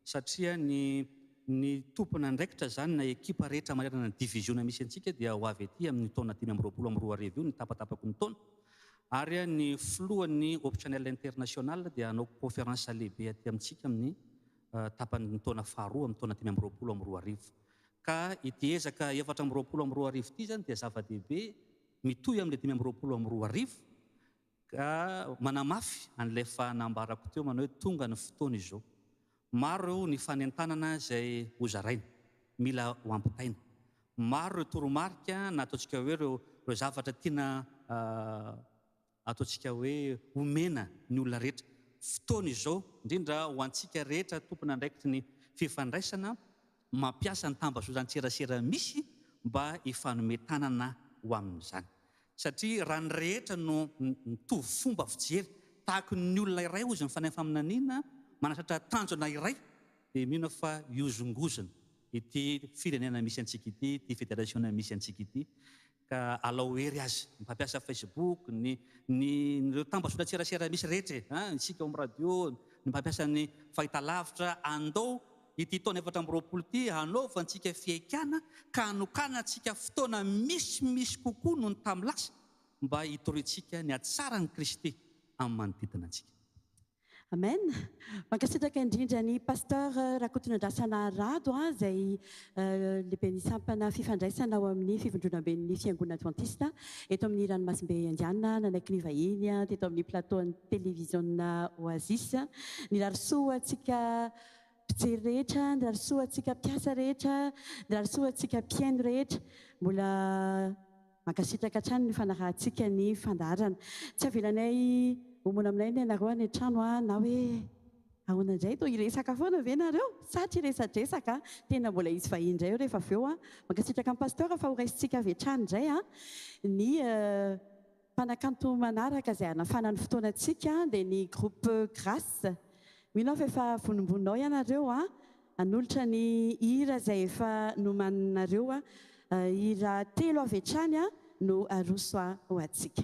satria ny tompona andraikitra zany na ekipa rehetra manerana ny diviziona misy antsika dia ho avy ety amin'ny taona 520 io ny tapatapako ny taona, ary ny filohan'ny optionnel international dia hanao conférence lehibe aty amintsika amin'ny tapan'ny taona faharoa amin'ny taona 520 ka ity ezaka 420 ity zany dia zava-dehibe mitohy amin'ilay 520 ka manamafy an'ilay fanambarako teo manao hoe tonga ny fotoana izao. Maro ny fanentanana izay hozaraina, mila ho ampitaina. Maro ireo toromarika na ataontsika hoe ireo zavatra tiana ataontsika hoe omena ny olona rehetra. Fotoana izao indrindra ho antsika rehetra tompona andraikitry ny fifandraisana mampiasa ny tambazozan-tserasera misy mba hifanometanana ho amin'izany. Satria raha ny rehetra no mitovy fomba fijery tahaka ny olona iray ozy ny fanay faminaniana manasatra tanjona iray dia mino fa iozongozona ity firenena misy antsika ity, ity fédérationa misy antsika ity. Ka alao hery azy mampiasa Facebook, nireo tambazotran-tserasera misy rehetra, isika amin'ny radio, ny mampiasa ny fahitalavitra, andao ity taona 420 ity hanaovantsika fiaikana ka hanokana antsika fotoana misy kokoa noho ny tamin'ny lasa mba hitorintsika ny atsara ny Kristy amin'ny manodidina antsika. Amen. Mankasitraka indrindra ny pasteur Rakotonandrasana Rado izay lehibe ny sampana fifandraisana ao amin'ny fivondronam-ben'ny Fiangonana Adventista eto amin'ny ranomasimbe Indiana, nanaiky ny vahiny teto amin'ny plateau-ny télévision Oasis. Ny larisoa antsika mpijery rehetra, ny larisoa antsika mpiasa rehetra, ny larisoa antsika mpiaino rehetra, mbola mankasitraka hatrany ny fanarahantsika ny fandarana. Tsy avelanay homona aminay ny anareo any an-trano na hoe ahoana indray toa hiresaka foana ve nareo sa tsy hiresadresaka, tena mbola izy vahiny indray rehefa avy eo mankasitraka amin'ny pasteur fa ho raisintsika avy hatrany indray ny mpanakanto manaraka izay hanafana ny fotoanantsika dia ny groupe Grâce. Mino fa efa vonimboninao ianareo hanolotra ny hira izay efa nomaninareo, hira 3 avy hatrany no aroso ho antsika.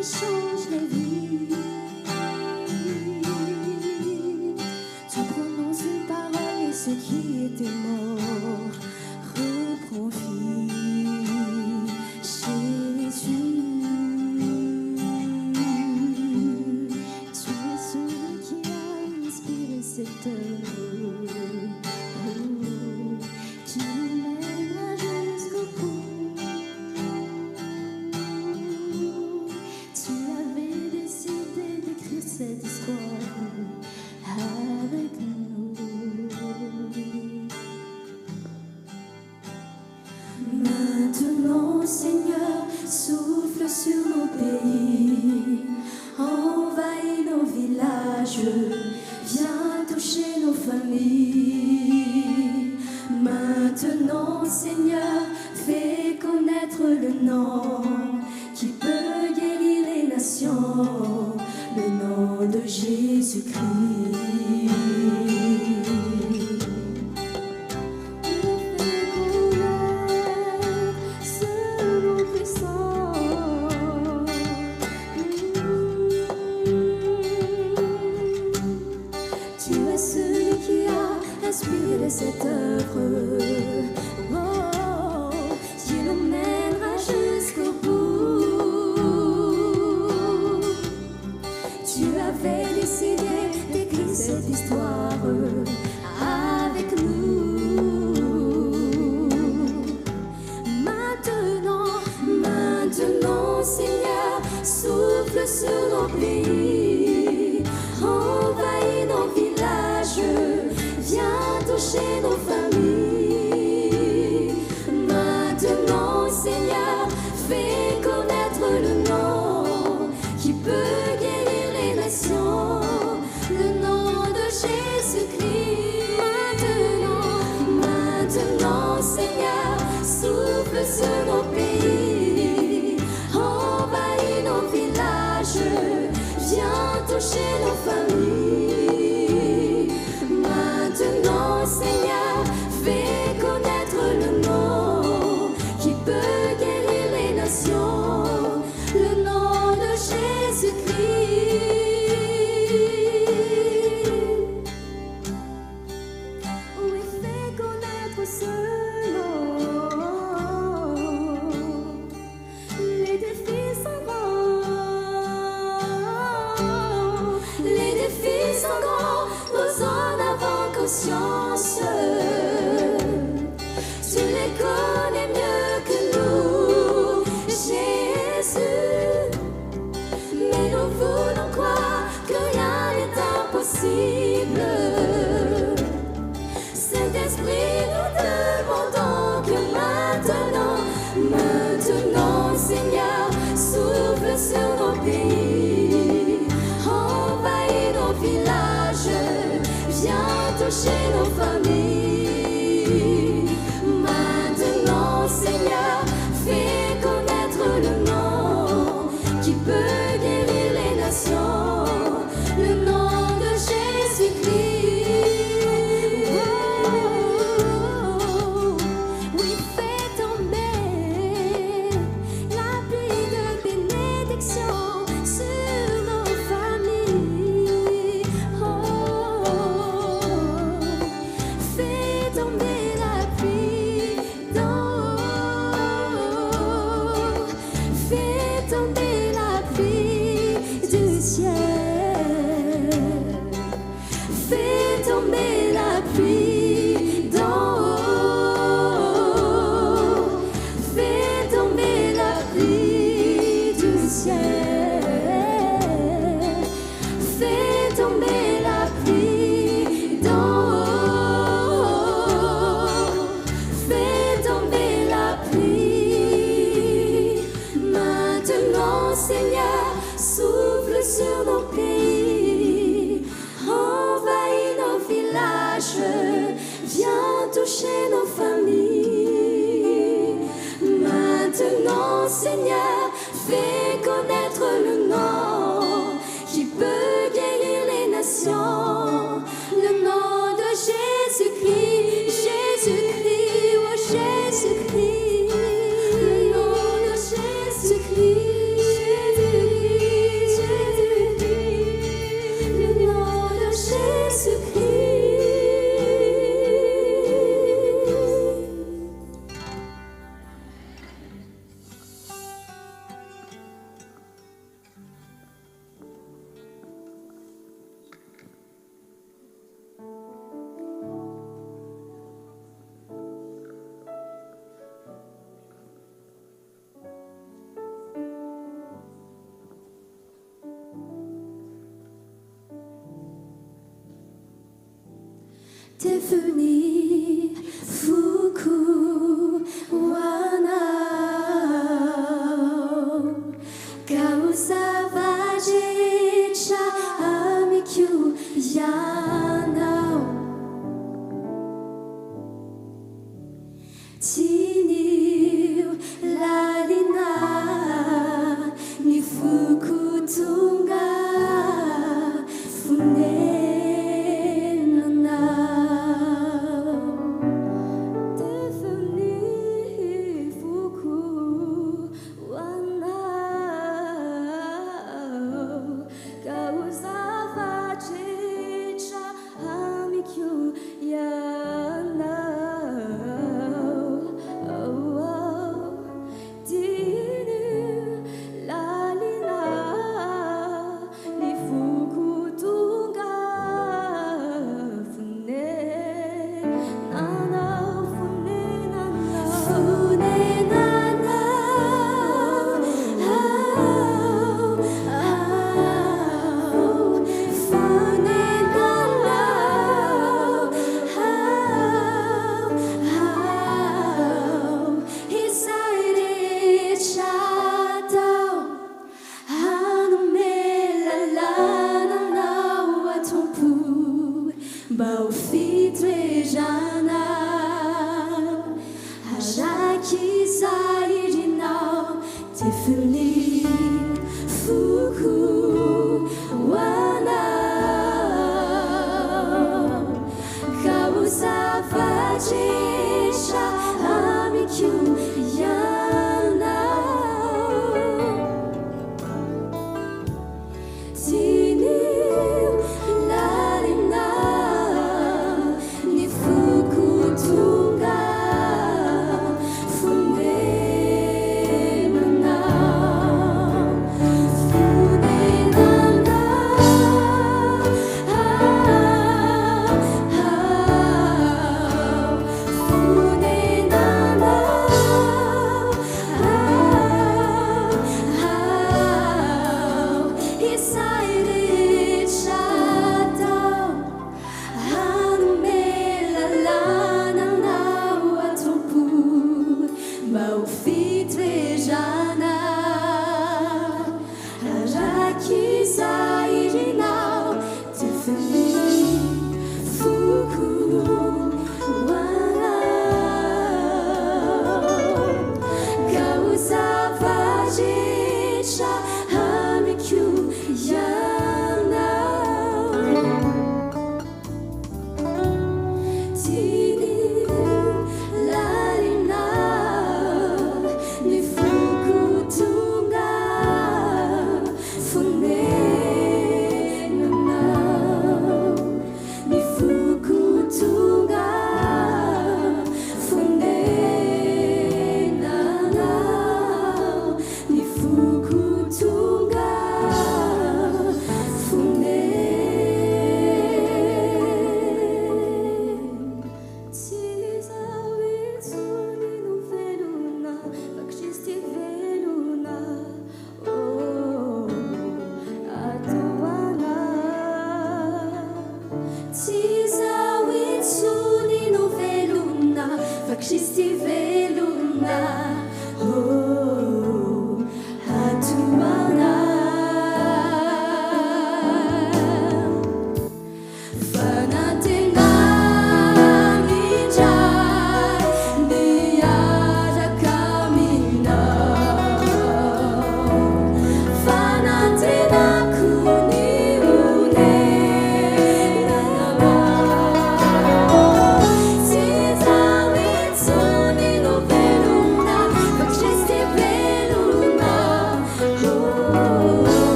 qui change les vies. Tu prononces une parole et ce qui était mort reprend vie. Jésus, tu es celui qui a inspiré cette œuvre. Tu nous mèneras jusqu'au bout. Tu avais décidé d'écrire cette histoire avec nous. Maintenant, Seigneur, souffle sur nos pays, envahis nos villages, viens toucher nos familles. Maintenant, Seigneur, fais connaître le nom qui peut guérir les nations, le nom de Jésus-Christ. Tu es celui qui a inspiré cette œuvre. Oh, tu nous mèneras jusqu'au bout. Tu avais décidé d'écrire cette histoire avec nous. Maintenant, Seigneur, souffle sur nos pays, envahis nos villages, viens toucher nos familles. Maintenant, Seigneur, fais connaître le nom qui peut guérir les nations, le nom de Jésus-Christ. Maintenant, Seigneur, souffle sur nos pays, envahis nos villages, viens toucher nos familles. Maintenant, Seigneur, fais connaître le nom qui peut guérir les nations, le nom de Jésus-Christ. Oui, fais connaître ce nom. Les défis sont grands, les défis sont grands, nous en avons conscience. Tu les connais mieux que nous, Jésus. Mais nous voulons croire que rien n'est impossible. Saint-Esprit, nous demandons que maintenant, Seigneur, souffle sur nos pays, envahis nos villages, viens toucher nos familles. Maintenant, Seigneur, fais connaître le nom qui peut guérir les nations, le nom de Jésus-Christ. Oh, oui, fais tomber la pluie de bénédiction sur nos familles. Oh, fais tomber la pluie d'en haut, fais tomber la pluie du ciel, fais tomber la pluie d'en haut, fais tomber la pluie du ciel, fais tomber la pluie d'en haut, fais tomber la pluie. Maintenant, Seigneur, souffle sur nos pays, envahis nos villages, viens toucher nos familles. Maintenant, Seigneur, fais connaître le nom qui peut guérir les nations, le nom de Jésus-Christ, Jésus-Christ, oh Jésus-Christ, le nom de Jésus-Christ, Jésus-Christ. devenu fuku wanao causa vagecha amiku yanao tiniu lalina ni fuku tunga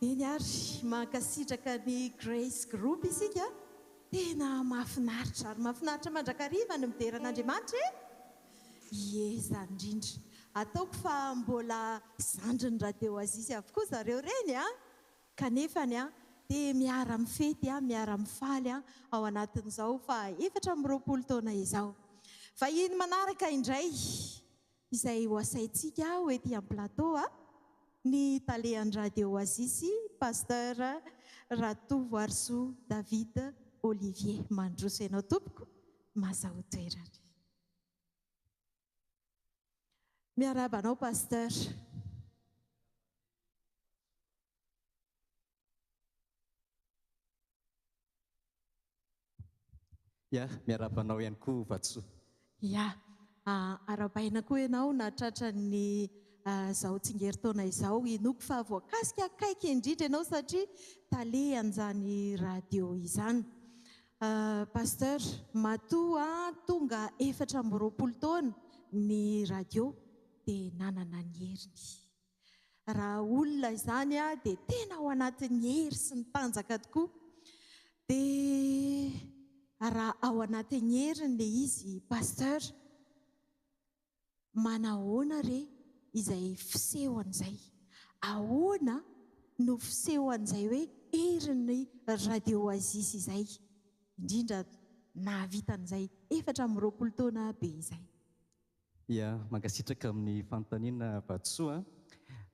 eny ary mankasitraka ny Grace Group isika tena mahafinaritra ary mahafinaritra mandrakariva ny mideran'Andriamanitra ieza indrindra ataoko fa mbola zandriny radio Azisy avokoa zareo reny kanefany dia miara mifety miara mifaly ao anatin'izao fa 4 taona izao fa iny manaraka indray izay ho asaintsika ho ety amin'ny plateau ny talehan'ny radio Azisy pasteur Ratovoarso David Olivier mandroso ianao tompoko mazaho toerana. Miarabanao pasteur. ia miarabanao ihany koa Vatsoa. ia arabaina koa ianao natratra ny zao tsingeritaona izao inoko fa voakasika akaiky indrindra ianao satria talehan'izany radio izany. Pasteur, matoa tonga 4 taona ny radio dia nanana ny heriny. Raha olona izany dia tena ao anatin'ny hery sy ny tanjaka tokoa. Dia raha ao anatin'ny heriny le izy, pasteur, manahoana re izay fisehoan'izay? Ahoana no fisehoan'izay hoe herin'ny radio Oasis izay? Indrindra nahavitan'izay 4 taona be izay. Ia, mankasitraka amin'ny fanontaniana Vatsoa.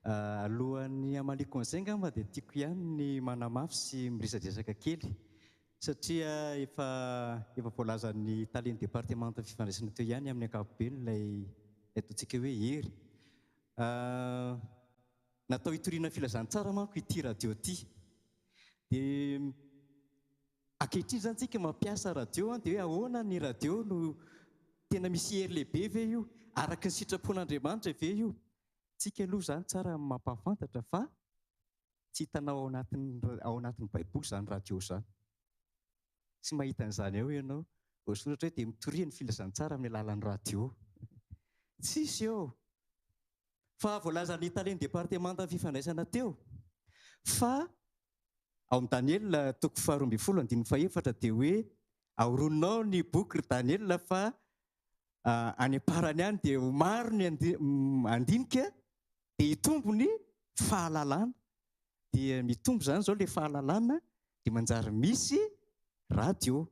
Alohan'ny hamaliko an'izay angamba dia tiako ihany ny manamafy sy miresadresaka kely satria efa voalazan'ny taleny département fifandraisana teo ihany amin'ny ankapobeny ilay ataontsika hoe hery. Natao hitoriana filazantsara manko ity radio ity. Dia ankehitriny zany tsika mampiasa radio dia hoe ahoana ny radio no tena misy hery lehibe ve io, araka ny sitrapon'Andriamanitra ve io? Tsika aloha zany tsara mampafantatra fa tsy hitanao ao anatin'ny baiboly zany radio zany. Tsy mahita an'izany eo ianao, voasoratra hoe dia mitoriana filazantsara amin'ny alalan'ny radio. Tsisy eo. Fa voalazan'ny taleny département fifandraisana teo fa ao amin'ny Daniel 2:12 dia hoe ahoronao ny boky Daniel fa any am-parany any dia maro ny andinika dia hitombo ny fahalalana. Dia mitombo zany zao ilay fahalalana dia manjary misy radio.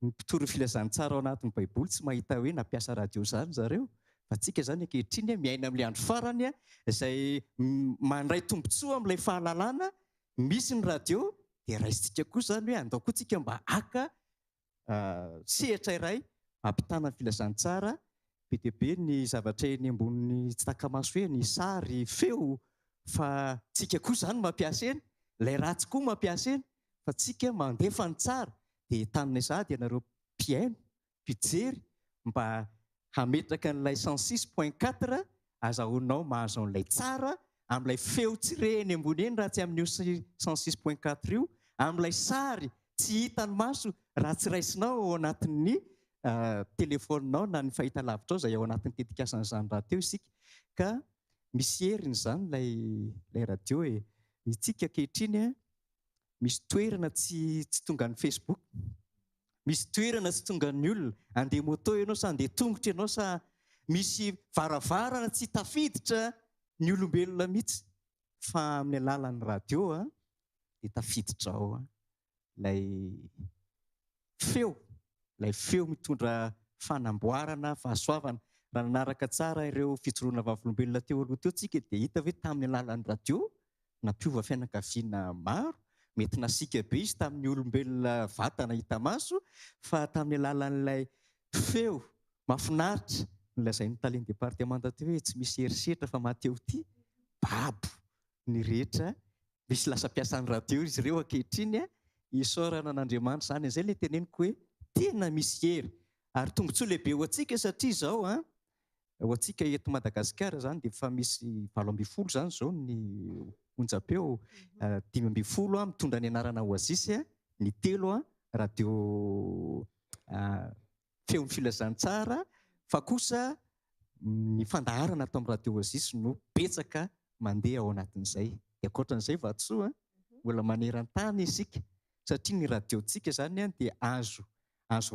Ny mpitoro filazantsara ao anatin'ny baiboly tsy mahita hoe nampiasa radio zany zareo. Fa tsika zany ankehitriny miaina amin'ilay andro farany izay mandray tombontsoa amin'ilay fahalalana, misy ny radio dia raisitsika koa zany hoe andao koa tsika mba haka sehatra iray hampitana ny filazantsara be dia be ny zavatra eny ambony tsy taka-maso hoe ny sary, feo, fa tsika koa zany mampiasa eny, ilay ratsy koa mampiasa eny, fa tsika mandefa ny tsara. Dia taminay sahady ianareo mpiaino, mpijery mba hametraka n'ilay 106.4 azahoanao mahazo an'ilay tsara amin'ilay feo tsireny ambony eny raha tsy amin'io 106.4 io, amin'ilay sary tsy hitan'ny maso raha tsy raisinao ao anatin'ny telefoninao na ny fahitalavitra ao izay ao anatin'ny tetikasan'izany radio isika. Ka misy heriny zany ilay radio e. Itsika ankehitriny misy toerana tsy tonga ny Facebook, misy toerana tsy tonga ny olona, andeha moto ianao sa andeha tongotra ianao sa misy varavarana tsy tafiditra ny olombelona mihitsy, fa amin'ny alalan'ny radio dia tafiditra ao ilay feo mitondra fanamboarana, fahasoavana. Raha nanaraka tsara ireo fijoroana vavolombelona teo aloha teo tsika dia hita hoe tamin'ny alalan'ny radio nampiova fianakaviana maro. Mety nasika be izy tamin'ny olombelona vatana hita maso, fa tamin'ny alalan'ilay feo mahafinaritra nolazain'ny taleny département teo hoe tsy misy herisetra fa mateo ity babo ny rehetra. Misy lasa piasan'ny radio izy ireo ankehitriny isaorana an'Andriamanitra zany. Izay ilay teneniko hoe tena misy hery ary tombontsoa lehibe ho antsika satria izao ho antsika eto Madagasikara zany dia efa misy 20 zany izao ny onjam-peo, 15 mitondra ny anarana Oasis, ny 3 radio feon'ny filazantsara, fa kosa ny fandaharana atao amin'ny radio Oasis no betsaka mandeha ao anatin'izay. Dia ankoatran'izay Vatsoa mbola maneran-tany isika satria ny radiontsika zany dia azo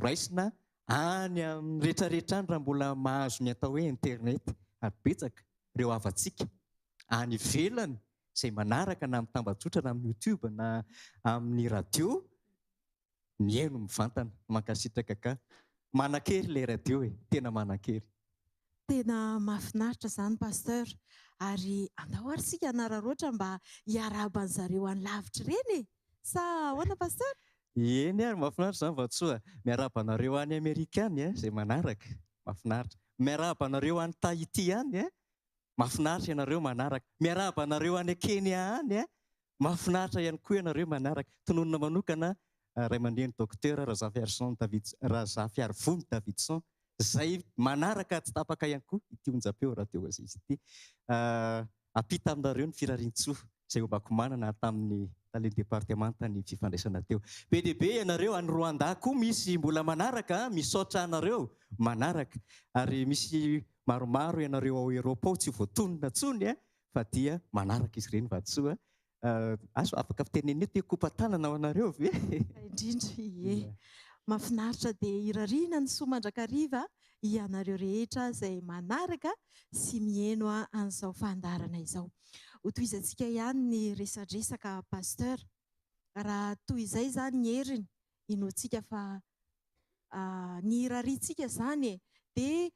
raisina any amin'ny rehetrarehetra any raha mbola mahazo ny atao hoe internet. Ary betsaka ireo havantsika any ivelany izay manaraka na amin'ny tambazotra na amin'ny YouTube na amin'ny radio mihaino mivantana mankasitraka ka. Manan-kery ilay radio tena manan-kery. Tena mahafinaritra zany pasteur, ary andao ary sika anararoatra mba hiaraban'ny zareo any lavitra ireny sa ahoana pasteur? Eny ary mahafinaritra zany Vatsoa. Miarabanareo any Amerika any izay manaraka, mahafinaritra. Miarabanareo any Tahiti any mahafinaritra ianareo manaraka. Miarabanareo any Kenya any mahafinaritra ihany koa ianareo manaraka. Tononona manokana ray aman-dreny docteur Razafy Arvony Davidson zay manaraka tsy tapaka ihany koa ity onjam-peo radio Oasis ity. Apita aminareo ny firarian-tsoa izay ombako manana tamin'ny tany departemanta ny fifandraisana teo. Be dia be ianareo any Rwanda koa misy mbola manaraka, misaotra anareo manaraka. Ary misy maromaro ianareo ao Eropa ao tsy voatonona tsony fa dia manaraka izy ireny Vatosoa. Azo afaka fiteneneo te kopa-tanana ao anareo ve? Indrindra ie. Mahafinaritra dia irariana ny soa mandrakariva ianareo rehetra izay manaraka sy mieno an'izao fandarana izao. Ho tohizantsika ihany ny resadresaka pasteur. Raha toy izay zany ny heriny inoantsika fa ny irariantsika zany dia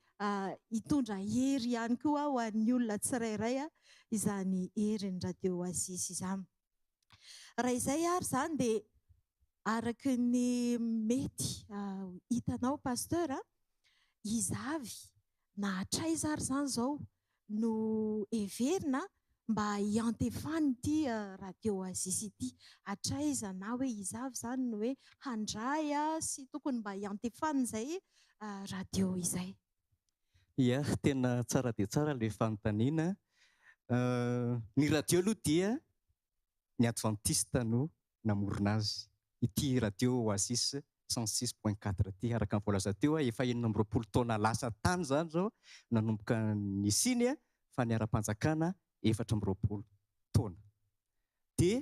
hitondra hery ihany koa ho an'ny olona tsirairay izany herin'ny radio Oasis izany. Raha izay ary zany dia araky ny mety hitanao pasteur, izavy na hatraiza ary zany izao no heverina mba hiantefany ity radio Oasis ity. Hatraiza na hoe izavy zany no hoe handray sy tokony mba hiantefany izay radio izay. Ia, tena tsara dia tsara ilay fanontaniana. Ny radio aloha dia ny Adventiste no namorona azy. Ity radio Oasis 106.4 ity araka ny voalaza teo efa 40 taona lasa tany zany zao nanomboka ny siny fa ny ara-panjakana 40 taona. Dia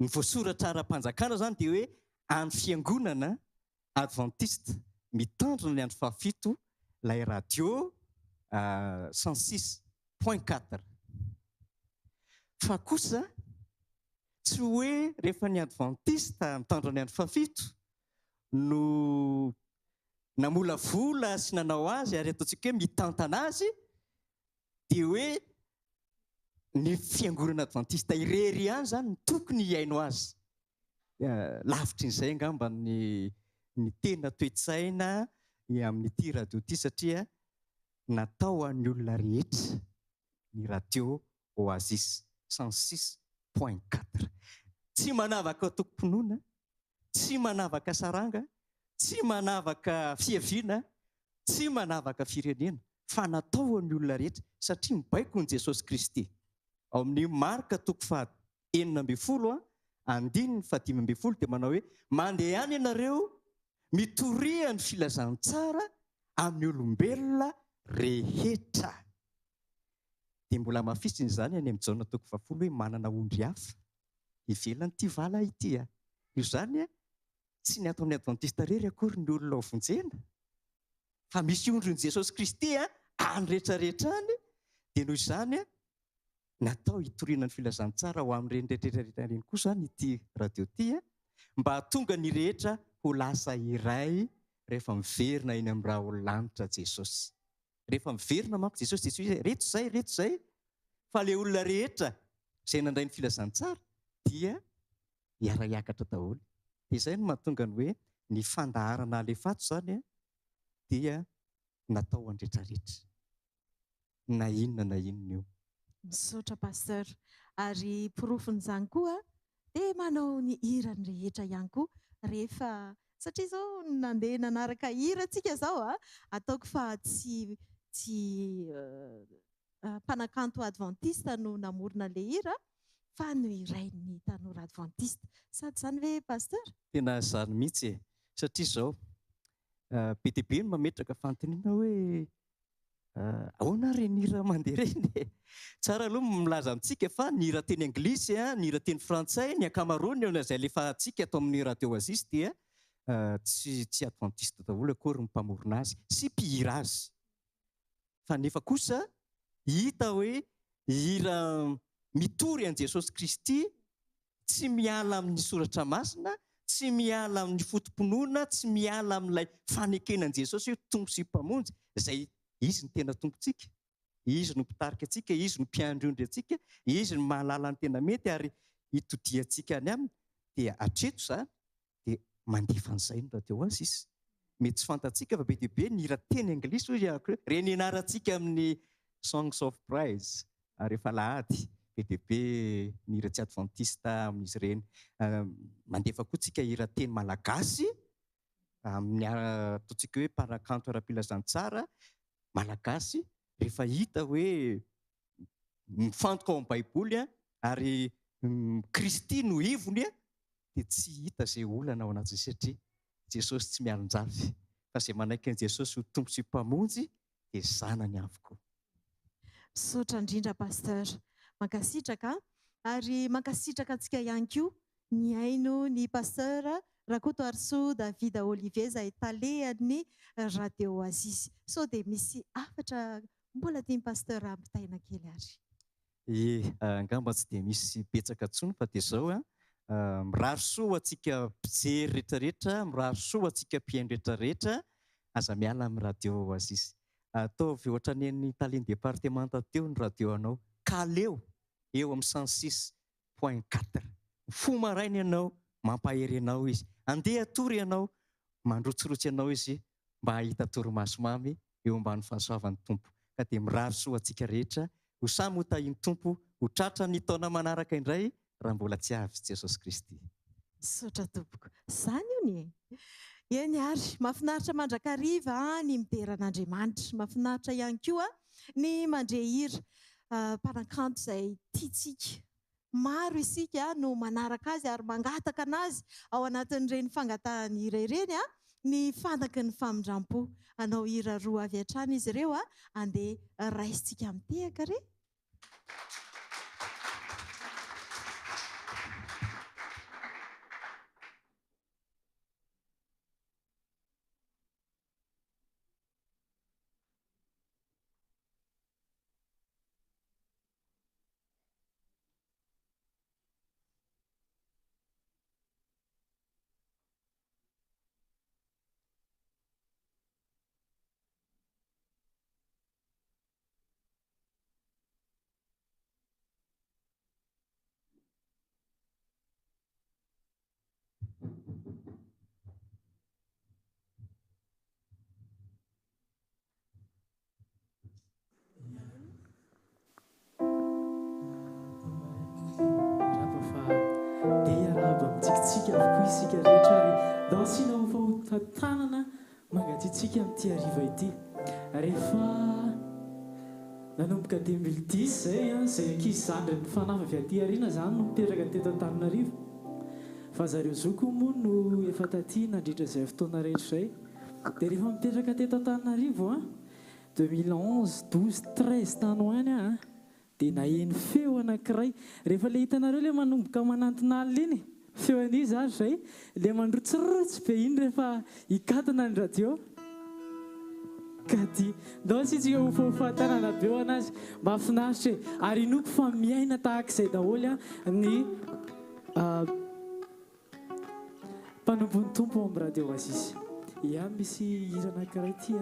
ny voasoratra ara-panjakana zany dia hoe amin'ny fiangonana Adventiste mitandrina ny andro fahafito ilay radio 106.4. Fa kosa tsy hoe rehefa ny Adventiste mitandrina ny andro fahafito no namolavola sy nanao azy ary ataontsika hoe mitantana azy dia hoe ny fiangonana Adventiste irery ihany zany ny tokony hiaino azy. Lavitry n'izay angamba ny tena toe-tsaina amin'ity radio ity satria natao an'ny olona rehetra ny radio Oasis 106.4. Tsy manavaka tokom-pinoana, tsy manavaka saranga, tsy manavaka fiaviana, tsy manavaka firenena, fa natao an'ny olona rehetra satria mibaiko ny Jesosy Kristy. Ao amin'ny marka 9:15 dia manao hoe mandeha any ianareo mitoriha ny filazantsara amin'ny olombelona rehetra. Dia mbola mafisiny izany any amin'ny Jaona 10 hoe manana ondry hafa ivelany ity vala ity. Io zany tsy ny atao amin'ny Adventiste rery akory ny olona ho vonjena, fa misy ondrin'i Jesosy Kristy any rehetrarehetra any. Dia noho izany natao hitoriana ny filazantsara ho amin'ireny rehetrarehetra ireny koa zany ity radio ity mba hatonga ny rehetra ho lasa iray rehefa miverina eny amin'ny raha lanitra Jesosy. Rehefa miverina manko Jesosy dia tsy hoe reto izay, fa ilay olona rehetra izay nandray ny filazantsara dia hiara-hiakatra daholo. Dia izay no mahatonga ny hoe ny fandaharana alefato zany dia natao any rehetrarehetra. Na inona io. Misaotra pasteur. Ary porofon'izany koa dia manao ny hira ny rehetra ihany koa rehefa satria izao nandeha nanaraka hira antsika izao ataoko fa tsy mpanakanto Adventiste no namorona ilay hira fa no irain'ny tanora Adventiste. Sady izany ve pasteur? Tena izany mihitsy satria izao be dia be no mametraka fanontaniana hoe ahoana reny hira mandeha reny? Tsara aloha milaza amintsika fa ny hira teny anglisy, ny hira teny frantsay, ny ankamaroany izay lefa antsika atao amin'ny radio Oasis dia tsy Adventiste daholo akory ny mpamorona azy sy mpihira azy. Fa nefa kosa hita hoe hira mitory an'i Jesosy Kristy, tsy miala amin'ny soratra masina, tsy miala amin'ny fotom-pinoana, tsy miala amin'ilay fanekenan'i Jesosy hoe tompo sy mpamonjy, izay izy ny tena tompontsika, izy no mpitarika antsika, izy no mpiandrondry antsika, izy no mahalala ny tena mety ary hitodiantsika any aminy. Dia hatreto izany dia mandefa an'izay ny radio Oasis. Mety tsy fantatsika fa be dia be ny hira teny anglisy hoe reny ianarantsika amin'ny Songs of Praise rehefa lahady. be dia be ny hira tsy adventista amin'izy ireny. Mandefa koa tsika hira teny malagasy amin'ny ataontsika hoe mpanakanto ara-pilazantsara malagasy. Rehefa hita hoe mifantoka ao amin'ny baiboly ary Kristy no ivony dia tsy hita izay olana ao anazy satria Jesosy tsy mialonjavy fa izay manaiky an' Jesosy ho tompo sy mpamonjy dia zanany avokoa. Misaotra indrindra pasteur, mankasitraka ary mankasitraka antsika ihany koa ny aino ny pasteur Rakotoarisoa David Olivier izay talehan'ny Radio Oasis. So dia misy hafatra mbola tiany pasteur ampitaina kely ary. Angamba tsy dia misy betsaka intsony fa dia izao mirary soa antsika mpijery rehetrarehetra, mirary soa antsika mpihaino rehetrarehetra, aza miala amin'ny Radio Oasis. Ataovy ohatra ny Tallinn départementa teo ny radio anao, kaleo eo amin'ny 106.4. Fo maraina ianao mampahery anao izy, andeha atory ianao mandrotsirotsy anao izy mba hahita torimaso mamy eo ambany fahasoavan'ny tompo. Ka dia mirary soa antsika rehetra, ho samy ho tahiany tompo, ho tratra ny taona manaraka indray raha mbola tsy avy Jesosy Kristy. Misaotra tompoko, izany io ny eny ary mahafinaritra mandrakariva ny mideran'Andriamanitra, mahafinaritra ihany koa ny mandre hira mpanakanto izay tiantsika. Maro isika no manaraka azy ary mangataka anazy ao anatin'ireny fangatahany hira ireny ny fanaky ny famindrampo. Anao hira roa avy hatrany izy ireo andeha raisitsika mitehaka re. Tsika avokoa isika rehetra ary dansina ho fahotanana mangatsiatsika amin'ity hariva ity. Rehefa nanomboka 2010 izay ankizy zandry ny fanahy avy aty aoriana izany no mipetraka teto Antananarivo. Fa zareo zoko moa no efa taty nandritra izay fotoana rehetra izay. Dia rehefa mipetraka teto Antananarivo 2011, 12, 13 tany ho any dia naheno feo anankiray. Rehefa ilay hitanareo ilay manomboka manantona alina iny, feo an'izy ary izay ilay mandrotsirotsy be iny rehefa hikatona ny radio. Ka dia dansitsika ho fahafantarana be ho anazy mba finaritra ary inoko fa miaina tahaka izay daholo ny mpanombony tompo ao amin'ny Radio Oasis. Ia, misy hira anankiray ity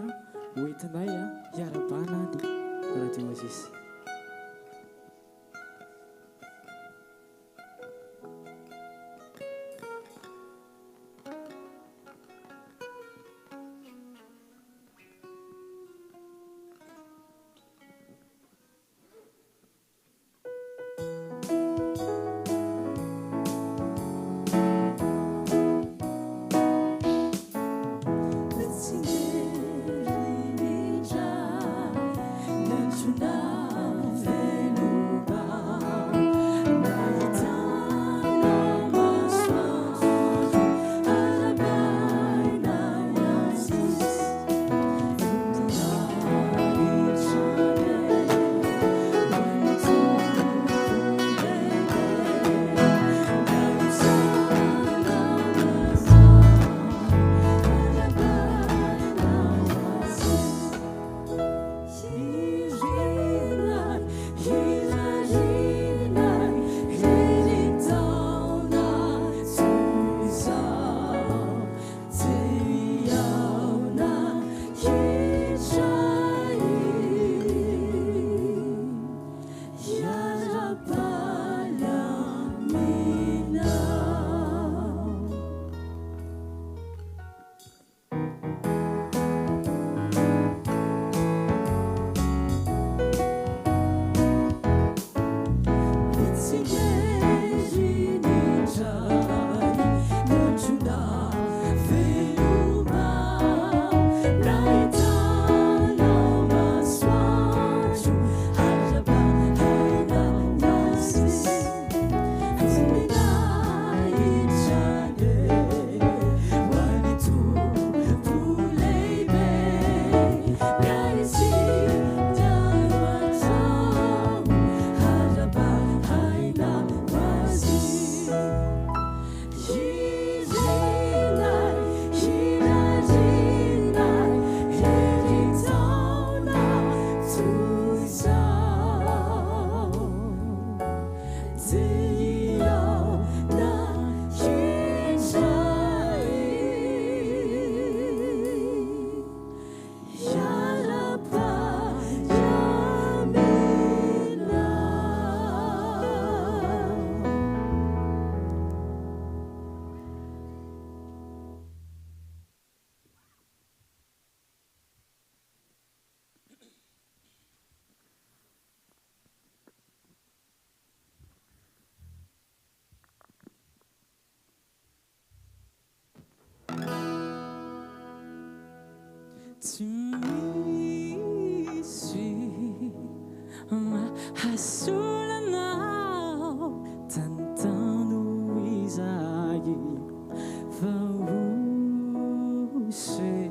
hoentinay hiarabana ny Radio Oasis. Now hasolanao tantano izay fa ose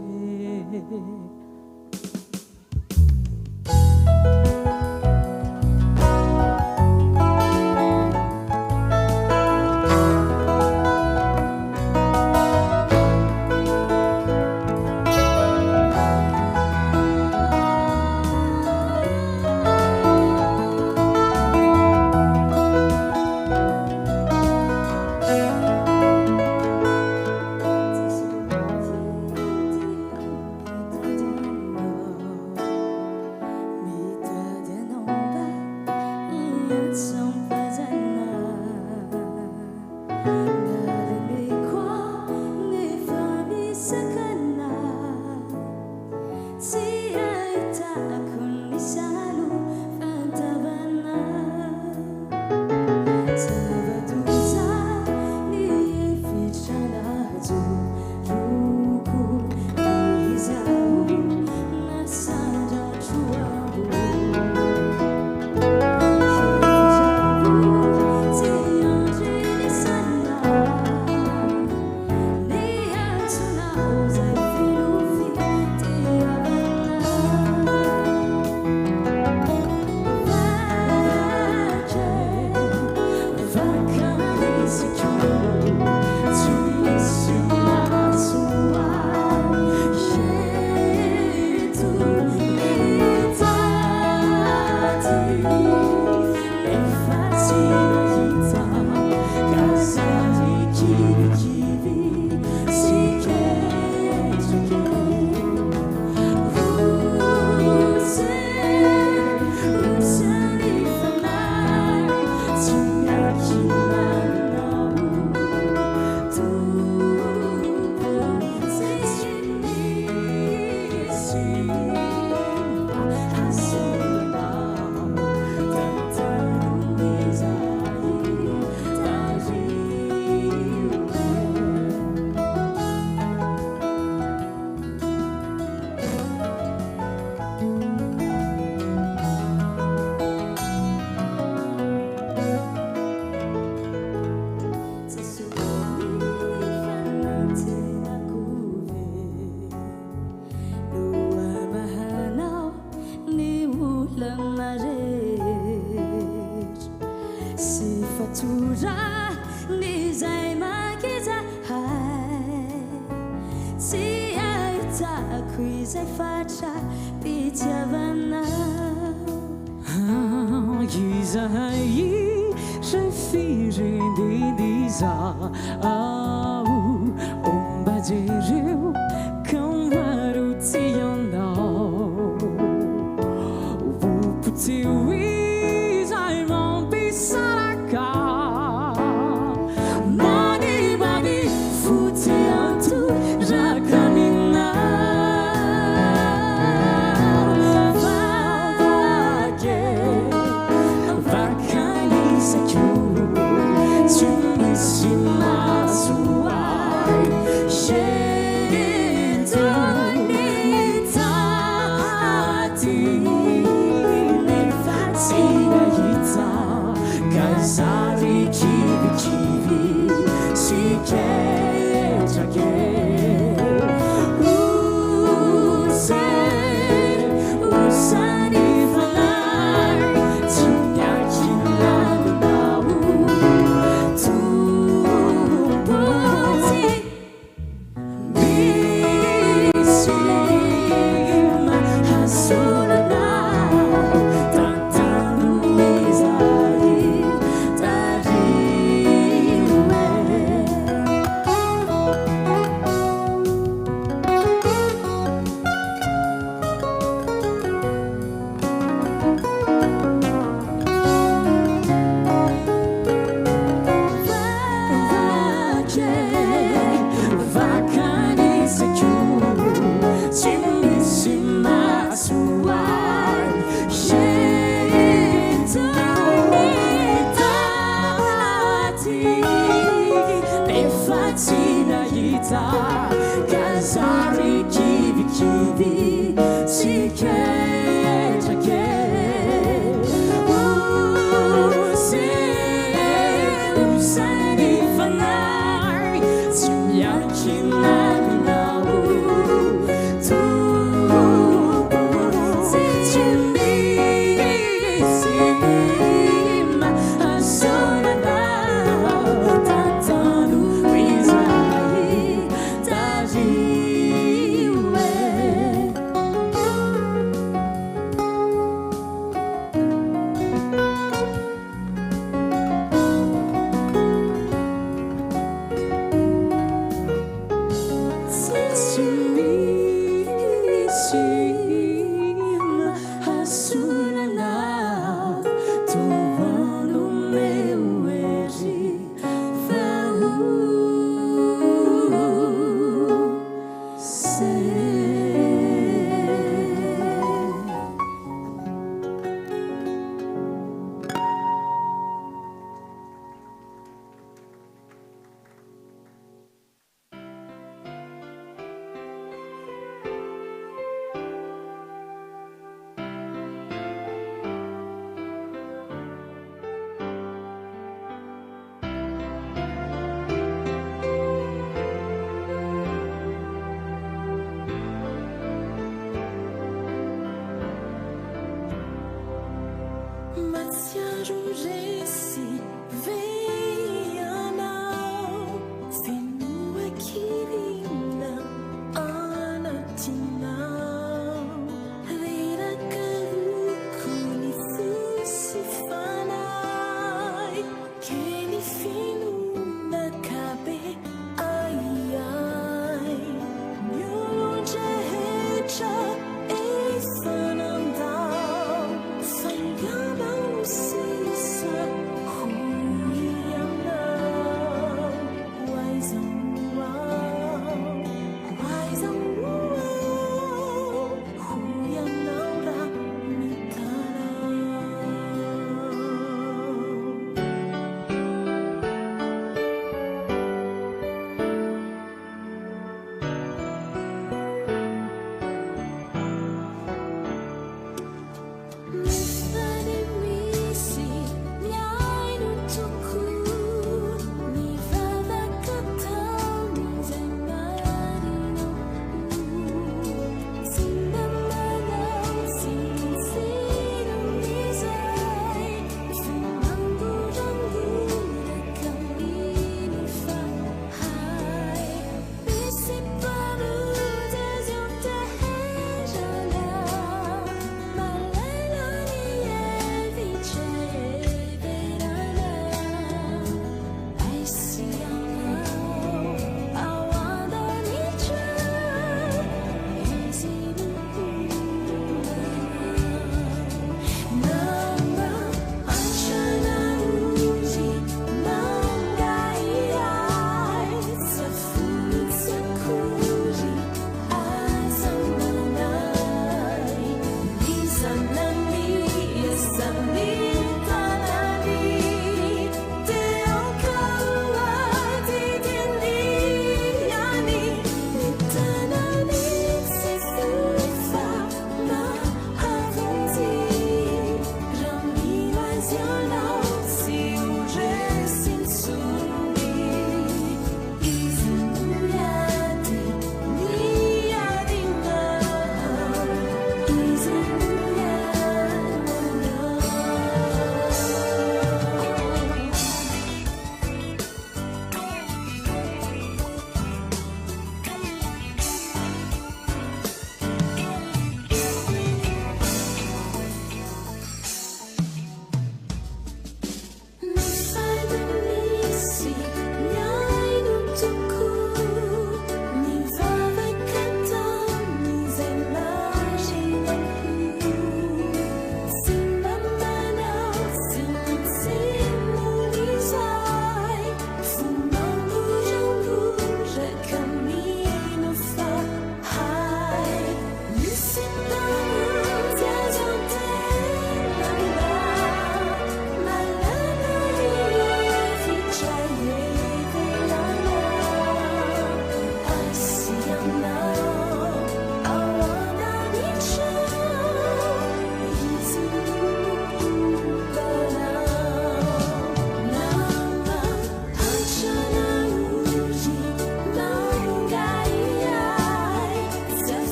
Chibi, si che,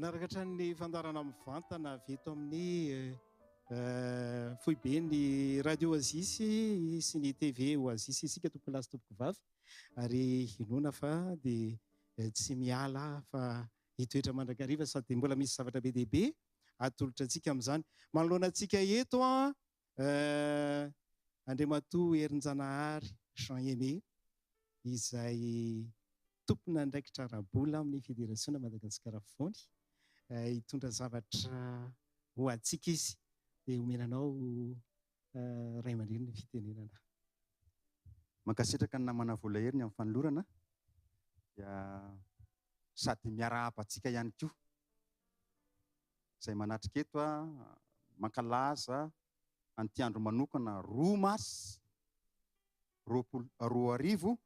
manaraka hatrany fandarana amin'ny vantana veto amin'ny foibe ny radio Oasis sy ny TV Oasis isika tompo lahy sy tompo vavy ary hinoana fa dia tsy miala fa hitoetra mandrakariva sady mbola misy zavatra be dehibe atolotra antsika amin'izany. Manoloana antsika eto a Andriamatoa Herinjanahary Jean Aimé izay tompona andraikitra arabola amin'ny Fédération Madagasikara afovoany hitondra zavatra ho antsika izy dia omenanao ray aman-dreny ny fitenenana. Mankasitraka ny namana vola heriny amin'ny fanolorana dia sady miarahaba antsika ihany koa izay manatrika eto mankalaza an'ity andro manokana 2 mars 2024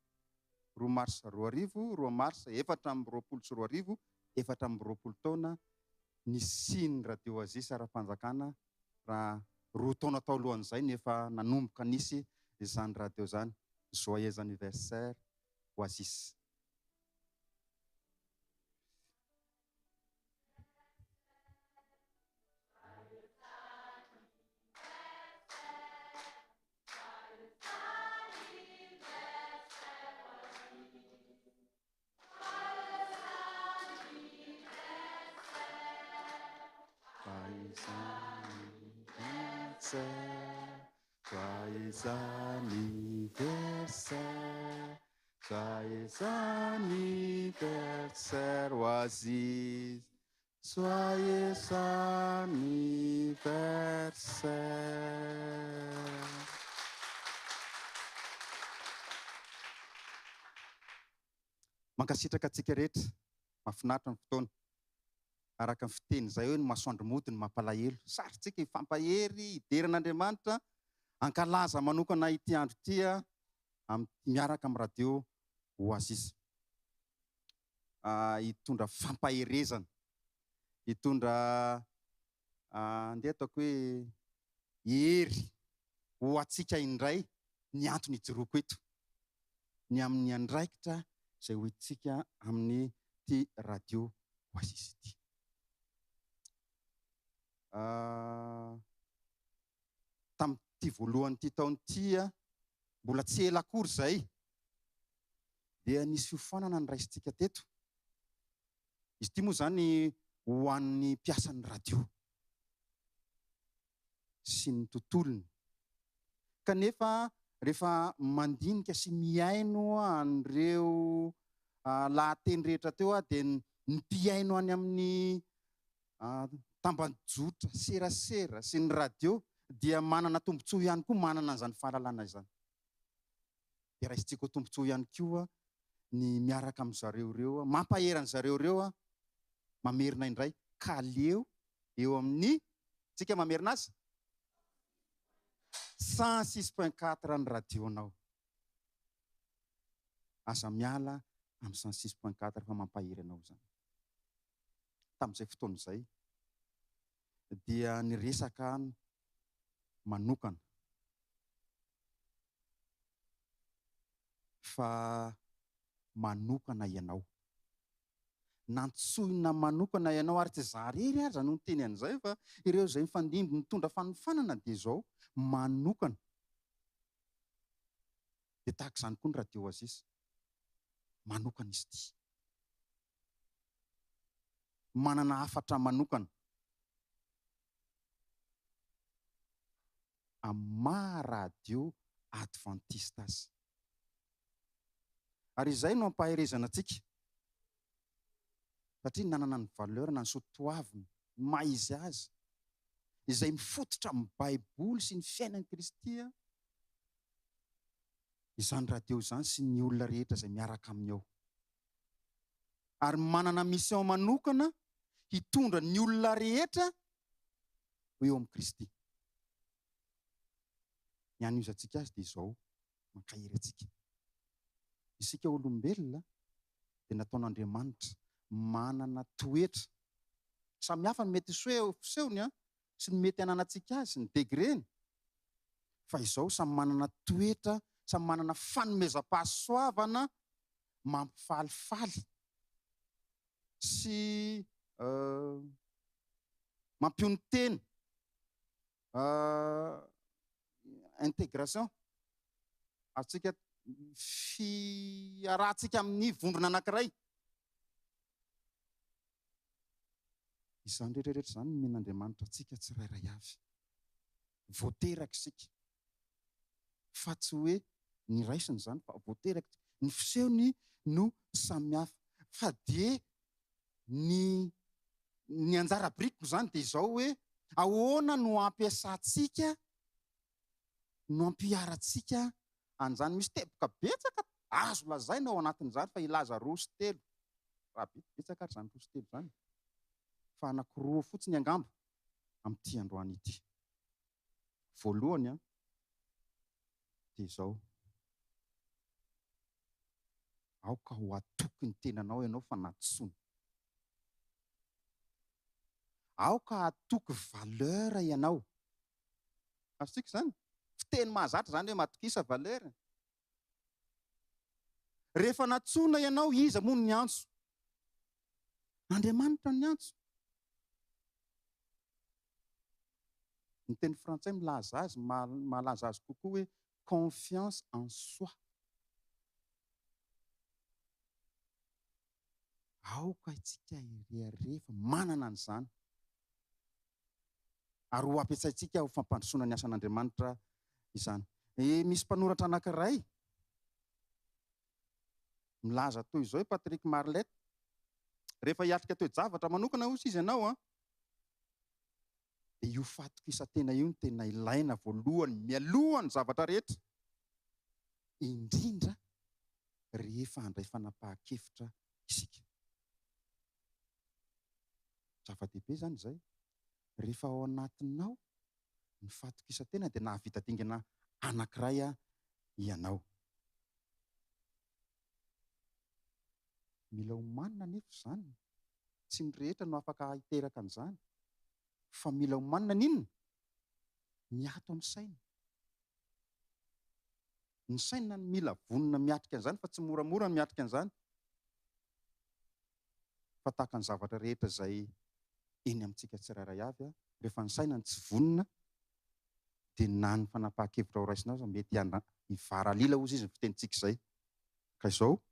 2 mars 2024 2 mars 2024 4 taona ny siny radio Oasis ara-panjakana raha 2 taona tao alohan'izay nefa nanomboka nisy izany radio izany. Joyeux anniversaire Oasis. Joyeux anniversaire, joyeux anniversaire Oasis, joyeux anniversaire. Mankasitraka antsika rehetra, mahafinaritra ny fotoana. Araka ny fiteny izay hoe ny masoandro mody ny mampalahelo. Sarotsika hifampahery, hiderin'Andriamanitra, ankalaza manokana ity andro ity miaraka amin'ny radio Oasis. Hitondra fampaherezana, hitondra andeha ataoko hoe hery ho antsika indray ny antony ijoroako eto, ny amin'ny andraikitra izay hoentsika amin'ny ity radio Oasis ity. Tamin'ity voalohan'ity taon'ity mbola tsy ela akory izay dia nisy fiofanana ny raisintsika teto. Izy ity moa izany ho an'ny mpiasan'ny radio sy ny tontolony. Kanefa rehefa mandinika sy miaino an'ireo lahateny rehetra teo dia ny mpiaino any amin'ny tambajotra, serasera sy ny radio dia manana tombontsoa ihany koa, manana an'izany fahalalana izany. Dia raisintsika ho tombontsoa ihany koa ny miaraka amin'ny zareo ireo, mampahery an' zareo ireo mamerina indray ka leo eo amin'ny tsika mamerina azy 106.4 ny radionao. Aza miala amin'ny 106.4 fa mampahery anao izany. Tamin'izay fotoana izay dia niresaka manokana fa manokana ianao, nantsoina manokana ianao ary tsy zarery aza no teny an'izay fa ireo izay mifandimby mitondra fanofanana dia izao manokana. Dia tahaka izany koa ny radio Oasis, manokana izy ity, manana hafatra manokana amin'ny maha radio adventiste azy. Ary izay no ampaherezana antsika satria nanana ny valeur na ny soatoaviny maha izy azy izay mifototra amin'ny Baiboly sy ny fiainan'i Kristy. Izany radio izany sy ny olona rehetra izay miaraka aminy ao. Ary manana mission manokana hitondra ny olona rehetra eo amin'ny Kristy. Ny an'izantsika azy dia izao mankahery antsika. Isika olombelona dia nataon'Andriamanitra manana toetra samihafa ny mety fisehony sy ny mety ananantsika azy ny degreny, fa izao samy manana toetra, samy manana fanomezam-pahasoavana mampifalifaly sy mampiony teny intégration. Atsika fiarahantsika amin'ny vondrona anankiray. Izany rehetrarehetra izany men'Andriamanitra antsika tsirairay avy. Voateraka isika. Fa tsy hoe ny raisiny izany fa voateraka ny fisehony no samihafa. Fa dia ny anjara biriko izany dia izao hoe ahoana no ampiasantsika no ampiaratsika an'izany. Misy teboka betsaka azo lazaina ao anatin'izany fa ilaza 2 sy 3 raha betsaka ary izany 2 sy 3 izany fa anankiroa fotsiny angamba amin'ity androany ity. Voalohany dia izao, aoka ho atoky ny tenanao ianao fa natsoina. Aoka atoky valeur ianao. Azontsika izany? Fiteny mahazatra izany hoe matokisa valeur. Rehefa natsoina ianao, iza moa ny antso? Andriamanitra ny antso. Ny teny frantsay malaza azy kokoa hoe confiance en soi. Aoka itsika rehefa manana an'izany. Ary ho ampiasaintsika ho fampandrosoana ny asan'Andriamanitra izany. Misy mpanoratra anankiray milaza toy izao hoe Patrick Marlette. Rehefa hiatrika toe-javatra manokana hozy izy ianao dia io fatokisa-tena io ny tena ilaina voalohany, mialohan'ny zavatra rehetra. Indrindra rehefa handray fanapahan-kevitra isika. Zava-dehibe izany izay. Rehefa ao anatinao ny fatokisa-tena dia nahavita dingana anankiray ianao. Mila homanina nefa izany. Tsy ny rehetra no afaka hiteraka an'izany. Fa mila homanina n'inona? Miato amin'ny saina. Ny saina mila vonona miatrika an'izany fa tsy moramora ny miatrika an'izany. Fa tahaka ny zavatra rehetra izay eny amintsika tsirairay avy, rehefa ny saina tsy vonona dia na ny fanapahan-kevitra ho raisinao mety hivara lila hozy izy ny fitenitsika izay. Ka izao,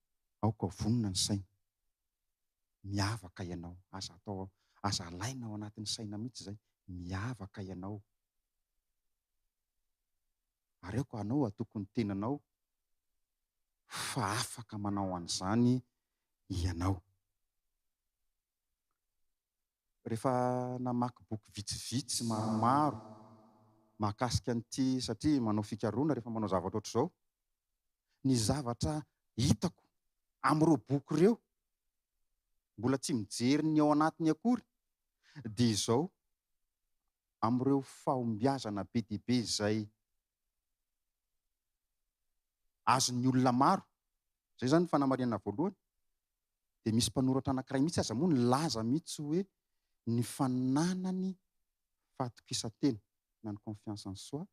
aoka vonona ny saina. Miavaka ianao. Aza alaina ao anatin'ny saina mihitsy izay. Miavaka ianao. Ary aoka anao atoky ny tenanao fa afaka manao an'izany ianao. Rehefa namaky boky vitsivitsy maromaro mahakasika an'ity, satria manao fikaroana rehefa manao zavatra ohatr'izao, ny zavatra hitako amin'ireo boky ireo mbola tsy mijery ny ao anatiny akory dia izao, amin'ireo fahombiazana be dia be izay azon'ny olona maro. Izay izany ny fanamarihana voalohany. Dia misy mpanoratra anankiray mihitsy aza moa nilaza mihitsy hoe ny fananany fatokisa-tena na ny confiance en soi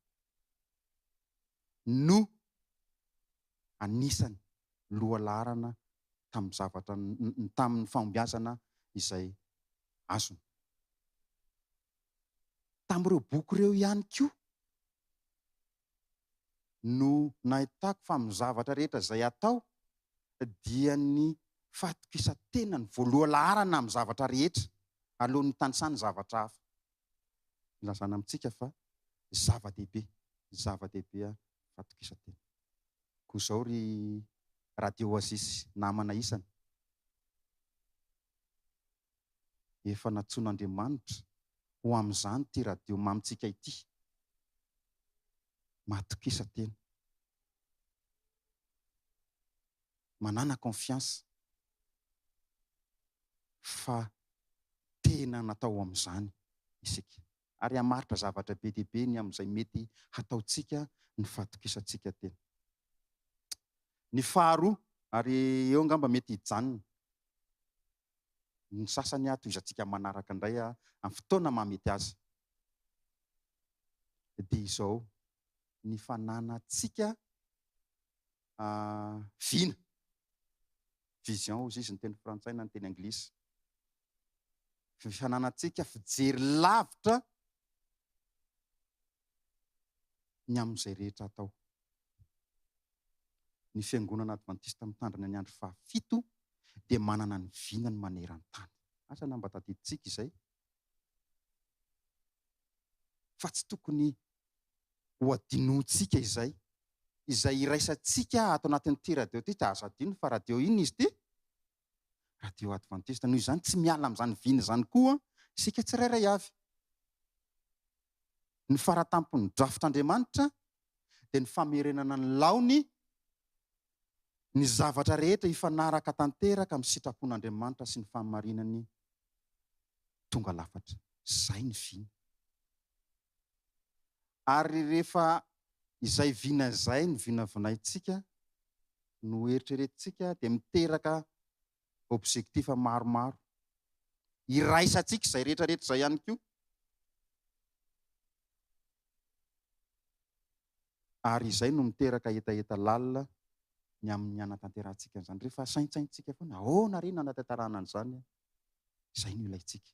no anisany lohalaharana tamin'ny zavatra tamin'ny fahombiazana izay azony. Tamin'ireo boky ireo ihany koa no nahitako fa amin'ny zavatra rehetra izay atao dia ny fatokisa-tena ny voaloha-laharana amin'ny zavatra rehetra alohan'ny tanisainy zavatra hafa. Ilazana amintsika fa zava-dehibe fatokisa-tena. Koa izao ry Radio Oasis namana isany. Efa natsoin'Andriamanitra ho amin'izany ity radio mamintsika ity. Matokisa-tena. Manana confiance fa tena natao amin'izany isika. Ary hamaritra zavatra be dia be ny amin'izay mety hataontsika ny fatokisantsika tena. Ny faharoa, ary eo angamba mety hijanona. Ny sasany tohizantsika manaraka indray amin'ny fotoana mahamety azy. Dia izao, ny fananantsika vina. Vision hozy izy ny teny frantsay na ny teny anglisy. Fananantsika fijery lavitra ny amin'izay rehetra atao. Ny ny fiangonana adventista mitandrina ny andro 7 dia manana ny vinany maneran-tany. Asa na mba tadiditsika izay. Fa tsy tokony ho adinoantsika izay iraisantsika ato anatin'ity radio ity, azo adino fa radio iny izy ity, radio adventista. Noho izany tsy miala amin'izany viny izany koa isika tsirairay avy. Ny faratampon'ny drafitr'Andriamanitra dia ny famerenana ny laony, ny zavatra rehetra ifanaraka tanteraka amin'ny sitrapon'Andriamanitra sy ny fahamarinany tonga lafatra. Izay ny vina. Ary rehefa izay vina izay ny vinavinaitsika no eritreretintsika dia miteraka objektifa maromaro. Iraisantsika izay rehetrarehetra izay ihany koa. Ary izay no miteraka etaeta lalina ny amin'ny anatanterantsika an'izany. Rehefa saintsaintsika foana, ahoana ry nanatanterahana an'izany? Izay no ilaitsika.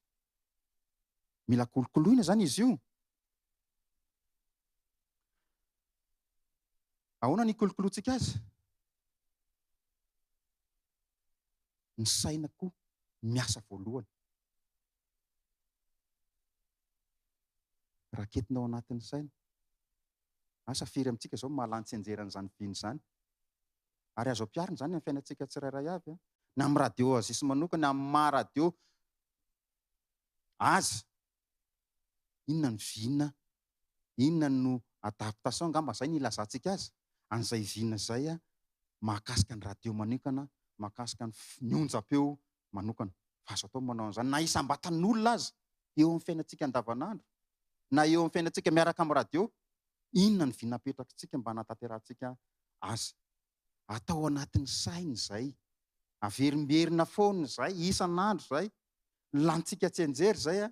Mila kolokoloina izany izy io. Ahoana ny kolokoloantsika azy? Ny saina koa miasa voalohany. Raketinao anatin'ny saina. Asa firy amintsika izao mahalany anjeran'izany viny izany. Ary azo ampiarina izany amin'ny fiainantsika tsirairay avy. Na amin'ny radio azy sy manokana, amin'ny maha radio azy. Inona ny vina? Inona no adaptation ngamba izay ny ilazantsika azy? An'izay vina izay mahakasika ny radio manokana, mahakasika ny onjam-peo manokana. Fa azo atao manao an'izany. Na isam-batan'olona azy eo amin'ny fiainantsika andavanandro, na eo amin'ny fiainantsika miaraka amin'ny radio, inona ny vina apetrakantsika mba hanatanterantsika azy? Atao anatin'ny saina izay. Averimberina foana izay, isan'andro izay. Lantsika tsy anjery izay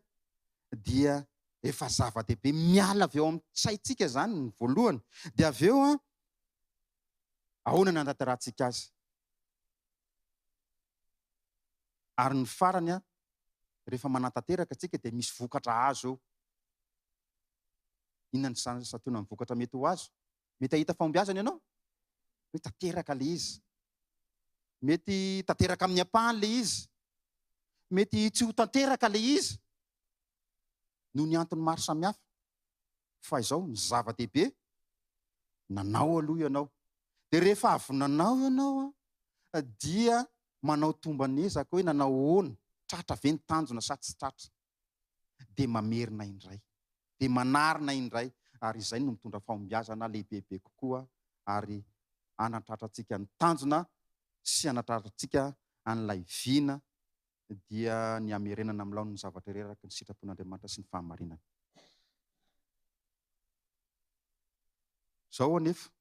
dia efa zava-dehibe. Miala avy eo amin'ny saintsika izany ny voalohany. Dia avy eo ahoana ny hanatanterantsika azy? Ary ny farany rehefa manatanteraka tsika dia misy vokatra azo eo. Inona ny santiona ny vokatra mety ho azo? Mety ahita fahombiazana ianao? Mety tanteraka le izy. Mety tanteraka amin'ny ampahany le izy. Mety tsy ho tanteraka le izy. Noho ny antony maro samihafa. Fa izao ny zava-dehibe nanao aloha ianao. Dia rehefa avy nanao ianao dia manao tomban'ezaka hoe nanao ahoana, tratra ve ny tanjona sa tsy tratra. Dia mamerina indray. Dia manarina indray. Ary izay no mitondra fahombiazana lehibebe kokoa. Ary anatratratsika ny tanjona sy anatratratsika an'ilay vina dia ny amerenana amin'ny laon'ny zavatra reraka ny sitrapon'Andriamanitra sy ny fahamarinana. Zao anefa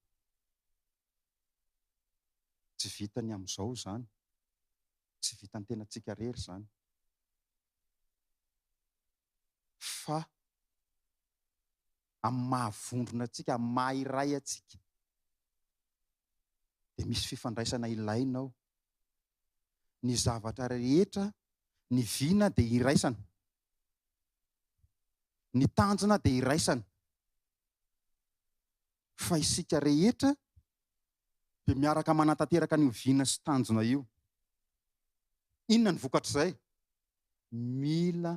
tsy vitany amin'izao izany. Tsy vitany tenantsika rery izany. Fa amin'ny mahavondrona atsika, amin'ny maha-iray atsika. Dia misy fifandraisana ilainao. Ny zavatra rehetra, ny vina dia iraisana. Ny tanjona dia iraisana. Fa isika rehetra dia miaraka manatanteraka an'io vina sy tanjona io. Inona ny vokatra izay? Mila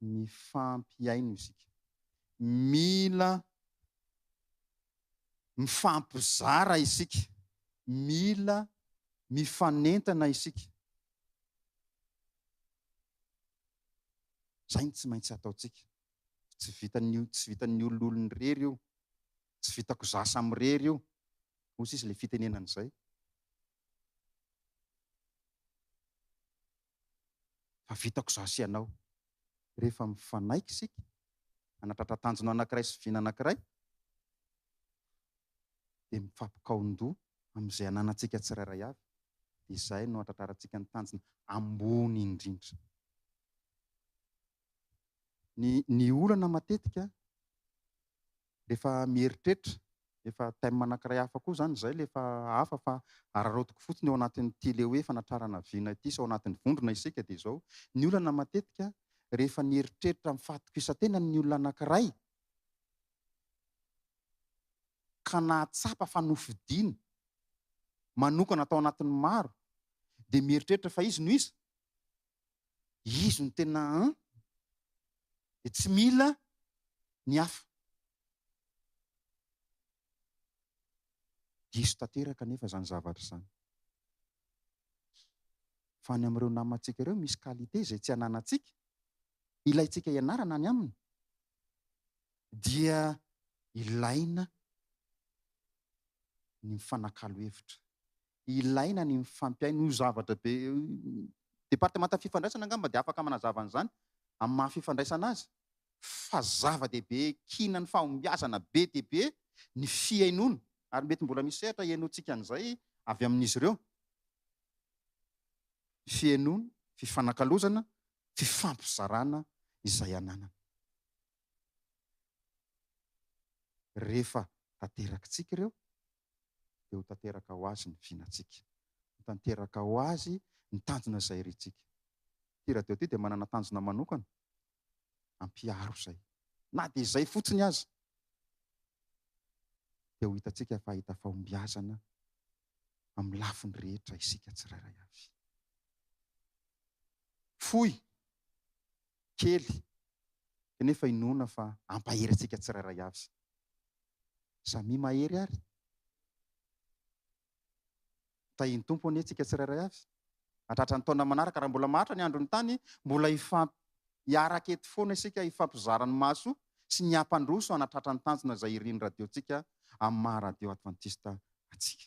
mifampiaino isika. Mila mifampizara isika. Mila mifanentana isika. Izay ny tsy maintsy ataontsika. Tsy vitan'ny olon'olony rery io. Tsy vitako zasa amin'ny rery io. Hoy izy ilay fitenenana izay. Fa vitako zasa ianao. Rehefa mifanaiky isika, anatratra tanjona anankiray sy vina anankiray, dia mifampikaondoha amin'izay ananantsika tsirairay avy. Dia izay no atantarantsika ny tanjona ambony indrindra. Ny olana matetika rehefa mieritreritra, efa thème anankiray hafa koa izany izay, efa hafa fa araraotiko fotsiny eo anatin'ity le hoe fanatrarana vina ity sy ao anatin'ny vondrona isika dia izao. Ny olana matetika rehefa nieritreritra mifatokisa-tena ny olona anankiray ka nahatsapa fa nofidiana manokana atao anatin'ny maro dia mieritreritra fa izy no izy no tena dia tsy mila ny hafa. Diso tanteraka nefa zany zavatra zany. Fa ny amin'ireo namantsika ireo misy qualité izay tsy ananantsika, ilayntsika ianarana any aminy, dia ilaina ny mifanakalo hevitra, ilaina ny mifampiaino io zavatra be. Departemanta fifandraisana angamba dia afaka manazava an'izany amin'ny maha fifandraisana azy. Fa zava-dehibe kina ny fahombiazana be dia be ny fiainoana, ary mety mbola misy sehatra iainoantsika an'izay avy amin'izy ireo. Fiainoana, fifanakalozana, fifampizarana izay ananana. Rehefa tanterakitsika ireo dia ho tanteraka ho azy ny vinantsika, ho tanteraka ho azy ny tanjona izay ritsika. Ty radio ty dia manana tanjona manokana ampiaro izay, na dia izay fotsiny azy, dia ho hitantsika fa hita fahombiazana amin'ny lafiny rehetra isika tsirairay avy. Fohy kely nefa inoana fa ampahery antsika tsirairay avy. Samy mahery ary tahiny tompo anie antsika tsirairay avy. Hatratra ny taona manaraka raha mbola mahatra ny andro ny tany, mbola hiaraka eto foana isika hifampizarany maso sy ny ampandroso hanatratra ny tanjona izay iriny radiontsika amin'ny maha radio adventista atsika.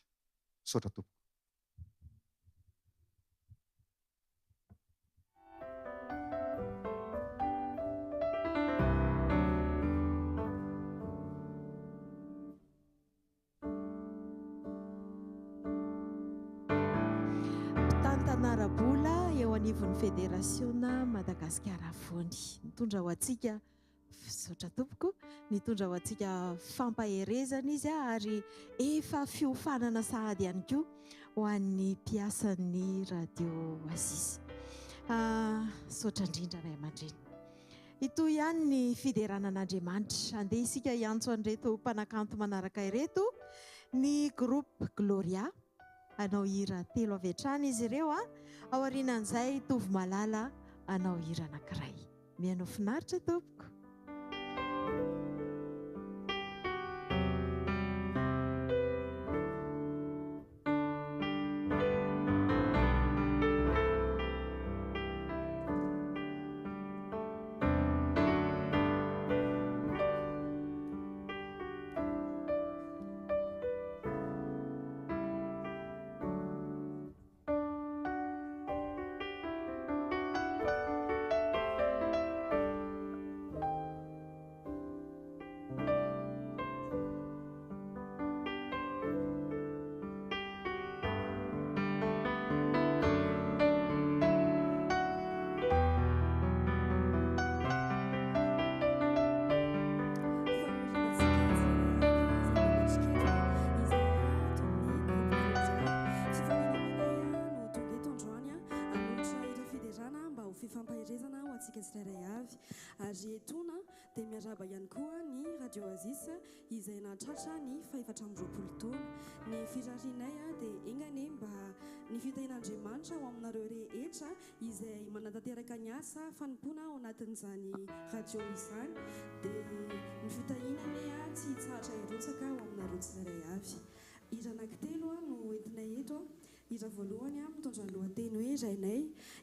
Saotra tompoko. Tantanarabola eo anivon'ny Fédérationna Madagasikara Fony. Nitondra ho antsika, saotra tompoko, nitondra ho antsika fampaherezana izy ary efa fiofanana sahady ihany koa ho an'ny mpiasan'ny radio Oasis. Saotra indrindra ray aman-dreny. Ito ihany ny fideranan'Andriamanitra. Andeha isika hiantso an'ireto mpanakanto manaraka ireto, ny groupe Gloria. Anao hira 3 avy hatrany izy ireo ao aorianan'izay Tovy Malala anao hira anankiray. Mihaino finaritra tompoko. Ary etona dia miaraba ihany koa ny radio Oasis izay nahatratra ny 420 taona. Ny firarinay dia ingany mba ny fitahin'Andriamanitra ho aminareo rehetra izay manatanteraka ny asa fanompoana ao anatin'izany radio izany, dia ny fitahinany tsy hitsahatra irotsaka ho aminareo tsirairay avy. Hira anankitelo no entinay eto. Hira voalohany mitondra ny lohateny hoe Rainay.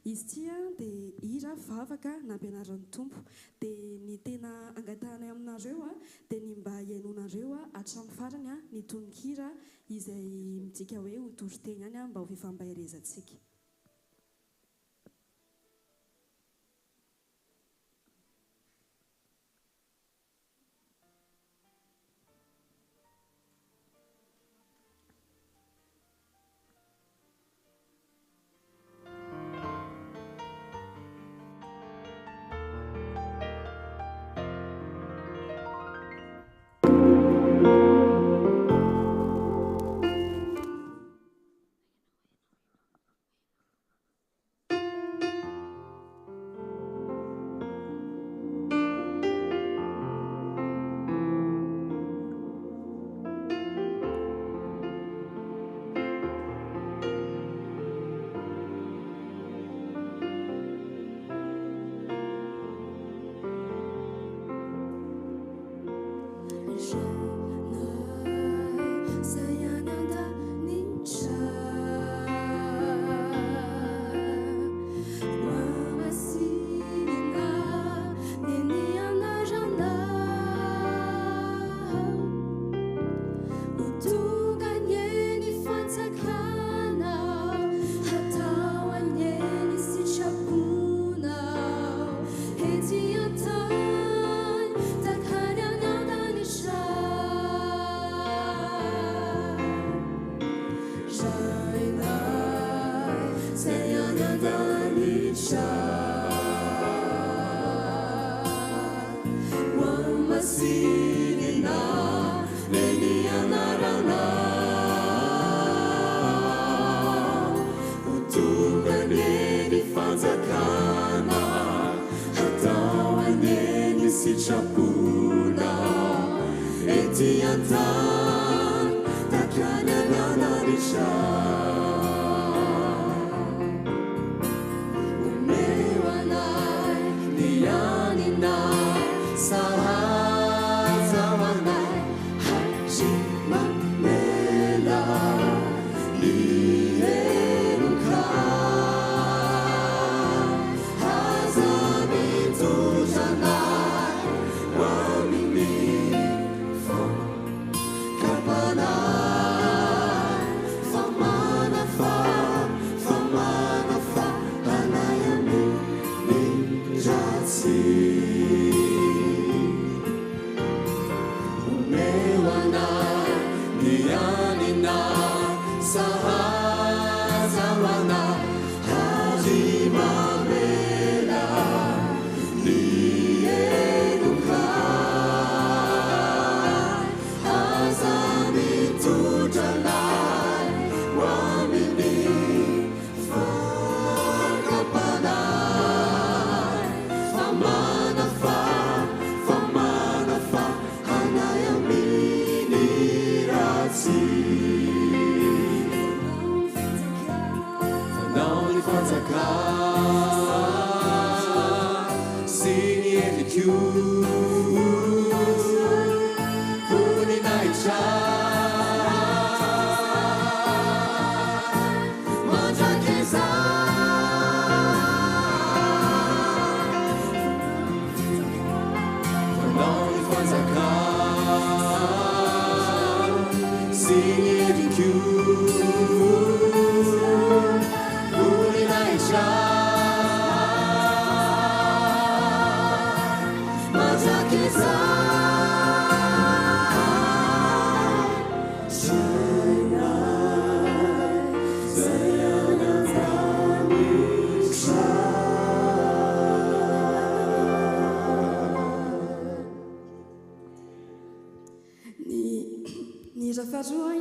Izy tia dia hira vavaka nampianaran'ny tompo, dia ny tena angatahanay aminareo dia ny mba hiainonareo hatramin'ny farany ny tononkira izay midika hoe ho toriteny any mba ho fifambairezantsika.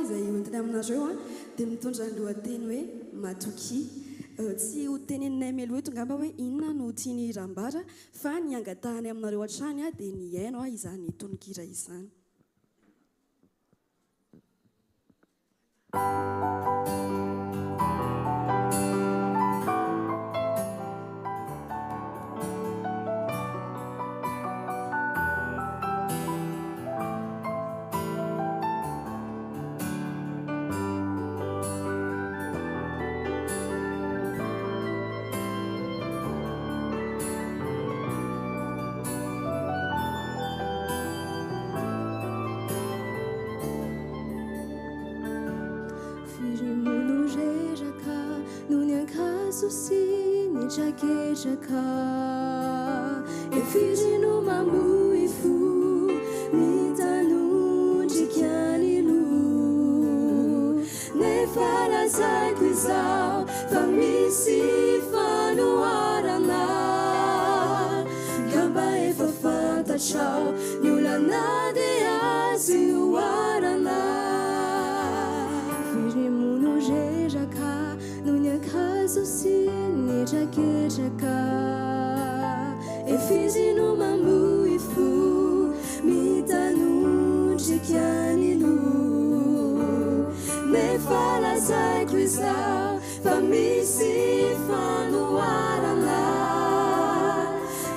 Izay hoentina aminareo dia mitondra ny lohateny hoe matoki tsy ho teneninay melo eto ngamba hoe inona no tiany rambara fa ny angatahany aminareo hatrany dia ny haino izany tononkira izany. Jaketraka efirino mambuifu mitanundrikianilu nefala saikuizao famisi fanuarana gamba efafanta chao nyulanade asiuarana firimuno jeraka nunyakazusi Jaketraka efizino mambuifu mitanundrikianilu nefala saikuizao famisi fanuarana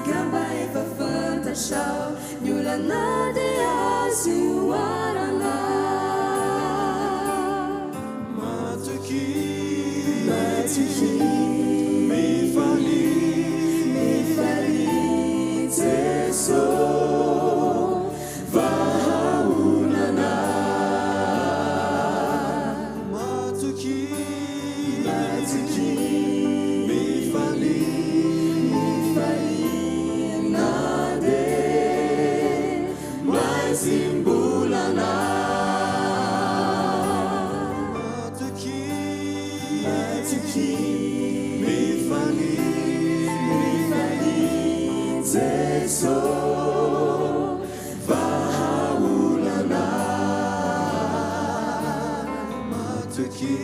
gamba efafanta chao nyulanade asiuarana matuki so vahaunana matuki mifali nade maizimbulana Jesu vahaulana matuki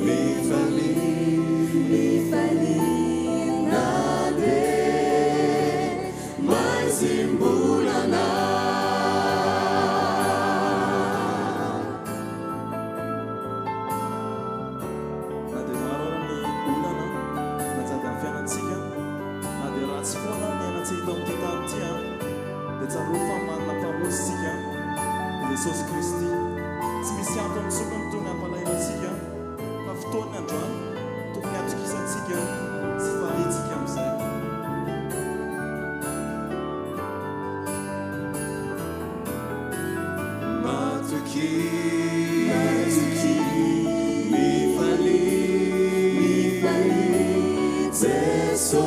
mifali nade mazimbulana Jesús Kristi tsy misy antony tsokony tony hampalainantsika fa fotoany androany tokony atokisantsika sy falentsika amin'izay matoki mifali Jesu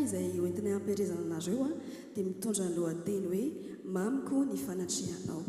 izay hoentina hampiarezana anareo dia mitondra ny lohateny hoe mamiko ny fanatrihanao.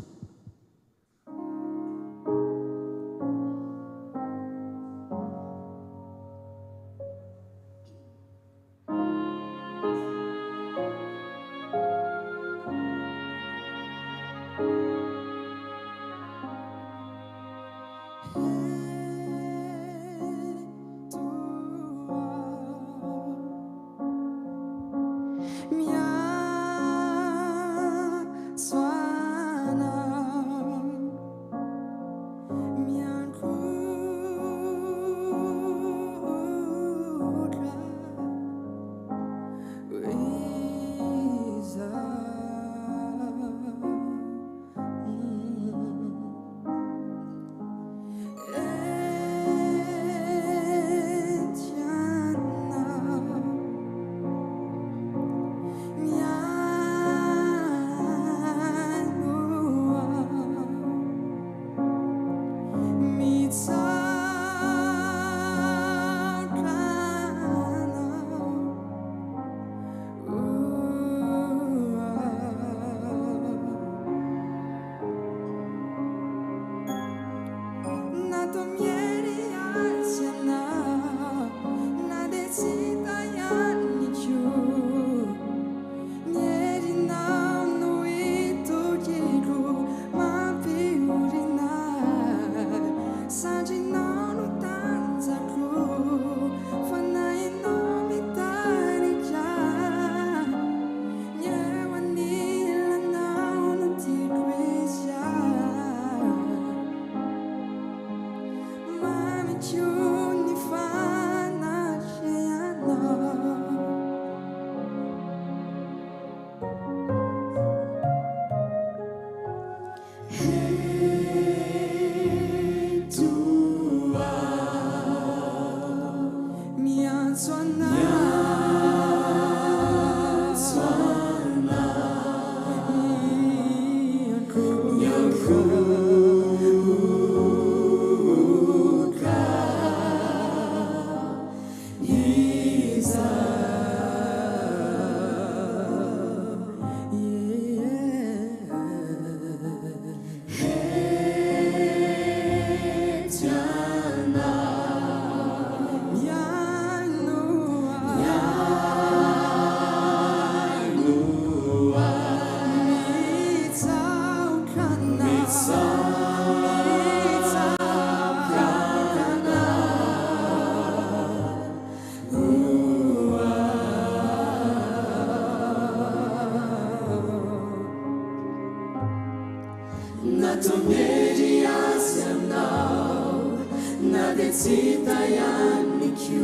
tsy tayaniko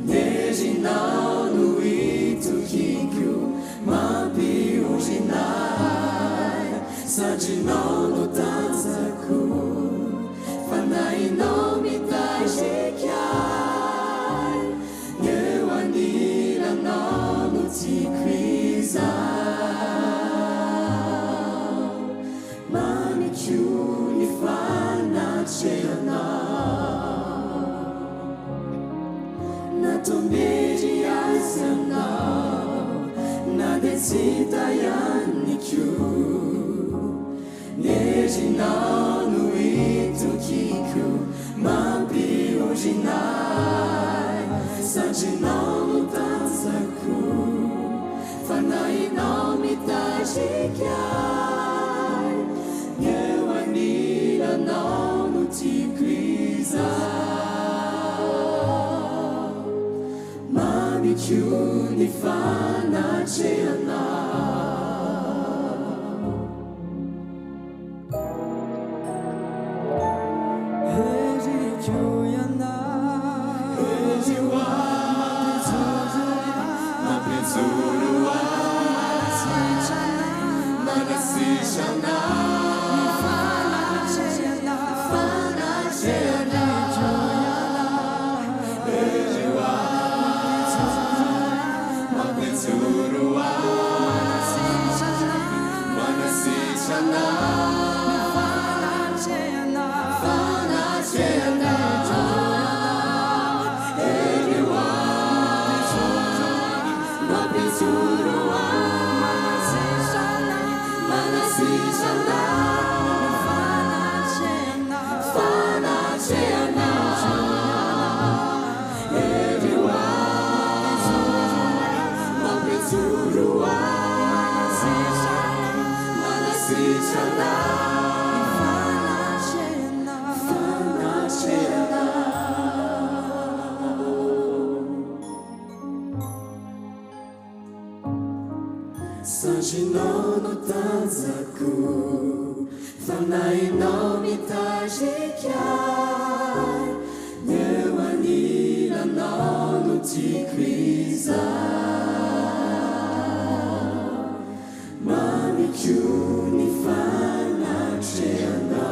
nerinao no itokiko mampiorinay sadrinao no tanjako fanainao mitazikay eo anilanao no tiako izao manikio ny fanatrehanao natombery azy anao na de tsy tayaniko nerinao no itokiko mampiorinay sadrinao no tanjako fanainao mitazikay eo anilanao no tiako izao mamikio ny fanatrehanao Sadrinao no tanjako fanainao mitazikay eo anilanao no tiako izao mamikio ny fanatrehanao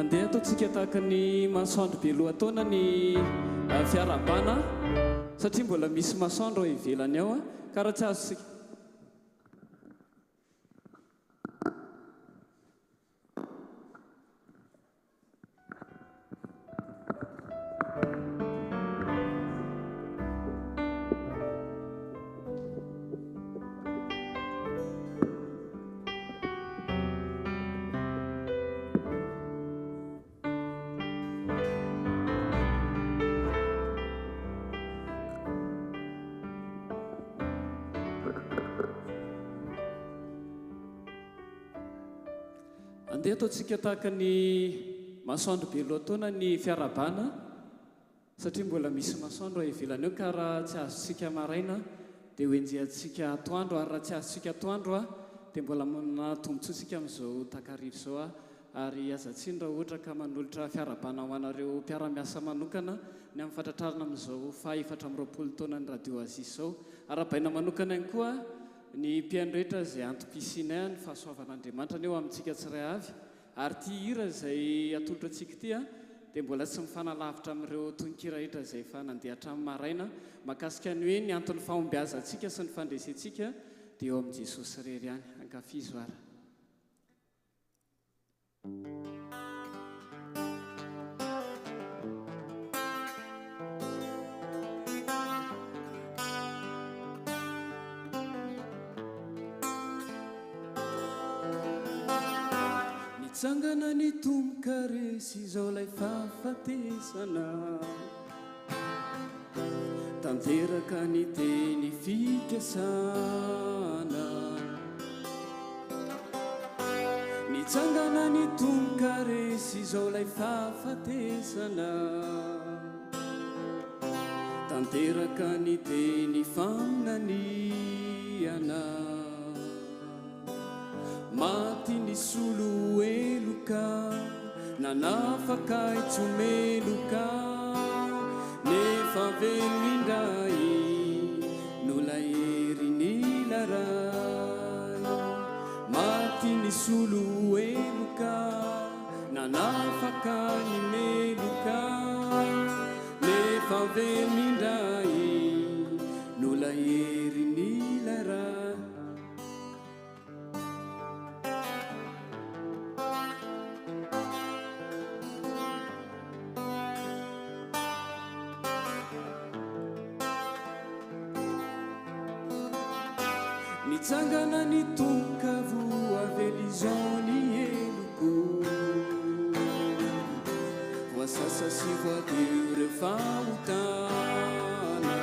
andeha ataontsika tahaka ny masoandro be lohataona ny fiarabana satria mbola misy masoandro ao ivelany ao ka raha tsy azosika andeha ataontsika tahaka ny masoandro be lohataona ny fiarabana satria mbola misy masoandro ivelany eo ka raha tsy azontsika maraina dia hoenjehantsika atoandro ary raha tsy azontsika atoandro dia mbola natombontsotsika amin'izao takarivo izao ary azatsiny raha ohatra ka manolotra fiarabana ho anareo mpiaramiasa manokana ny amin'ny fantratrarana amin'izao fahaefatra amin'ny roapolo taona ny radio Aziz izao arabaina manokana ihany koa ny mpiaino rehetra izay antom-pisinay ny fahasoavan'Andriamanitra ny eo amintsika tsiray avy ary ty hira izay atolotra antsika ity dia mbola tsy mifanalavitra amin'ireo tononkira rehetra izay efa nandeha hatramin'ny maraina mahakasika ny hoe ny antony fahombiazantsika sy ny fandresentsika dia eo amin'i Jesosy irery ihany ankafizo ara nitsangana ny tomboka resy izao lay fahafatesana tanteraka ny teny fikasana nitsangana ny tomboka resy izao lay fahafatesana tanteraka ny teny faminaniana maty ny solo eloka nanafaka itsomeloka nefa velindray no lahery ny laray maty ny solo eloka nanafaka ny meloka nefa velindray no lahery ny laray nitsangana ny tomboka voavelizao ny eloko voasasa sy voadio reo fahotana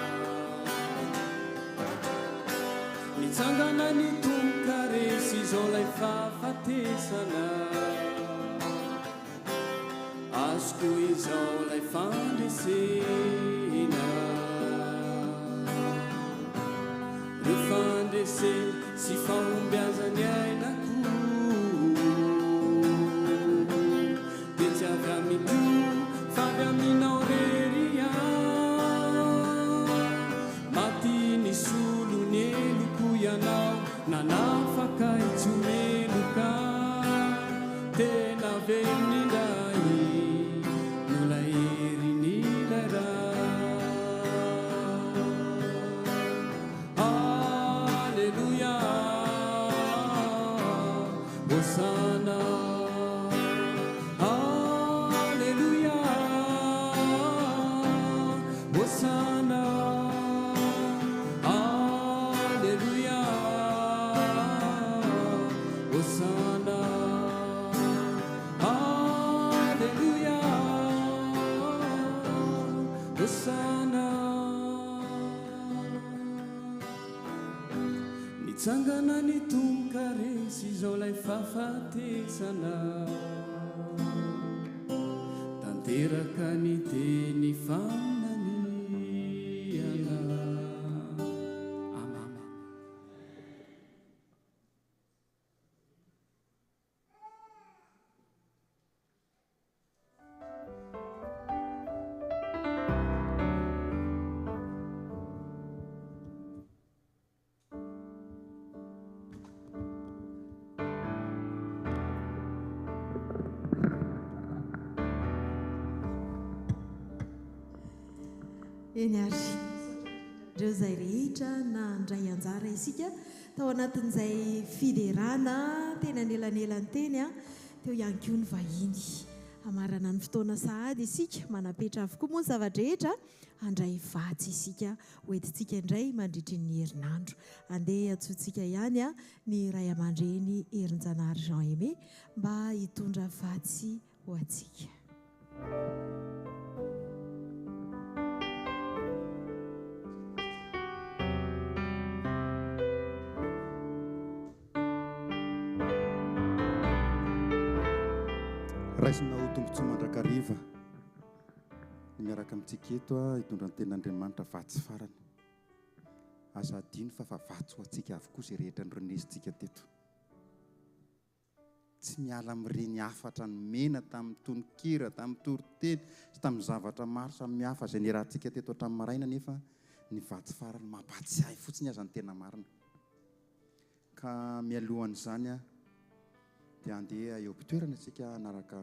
nitsangana ny tomboka resy izao lay fahafatesana azoko izao lay fandresena refandese sy fahombiazany ainako de tsy avy amiko favy aminao reria maty ny solo ny eloko ianao nanafaka itsomeloka tena velonindray no lahery ny lara Hosanna, Alleluia, Hosanna, Alleluia, Hosanna, Alleluia, Hosanna. Nitsangana ny tomboka resy izao lay fahafatesana tanteraka ny teny faminaniana amen. Eny ary ireo izay rehetra na andray anjara isika tao anatin'izay fiderana tena nelanelany teny teo ihany koa ny vahiny amarana ny fotoana sahady isika manapetra avokoa moa ny zavadrehetra andray vatsy isika hoentintsika indray mandritry ny herinandro andeha atsotsika ihany ny ray aman-dreny Herinjanahary Jean Aimé mba hitondra vatsy ho atsika. raisinao tombontsoa mandrakariva ny miaraka amintsika eto hitondra ny ten'Andriamanitra vatsy farany asa adino fa vatsy ho antsika avokoa izay rehetra nyronezitsika teto tsy miala amin'ireny afatra ny mena tamin'ny tononkira tamin'ny toroteny sy tamin'ny zavatra maro samihafa izay niarahantsika teto hatramin'ny maraina nefa ny vatsy farany mampatsiahy fotsiny aza ny tena marina ka mialohan'izany dia andeha eo am-pitoerana isika anaraka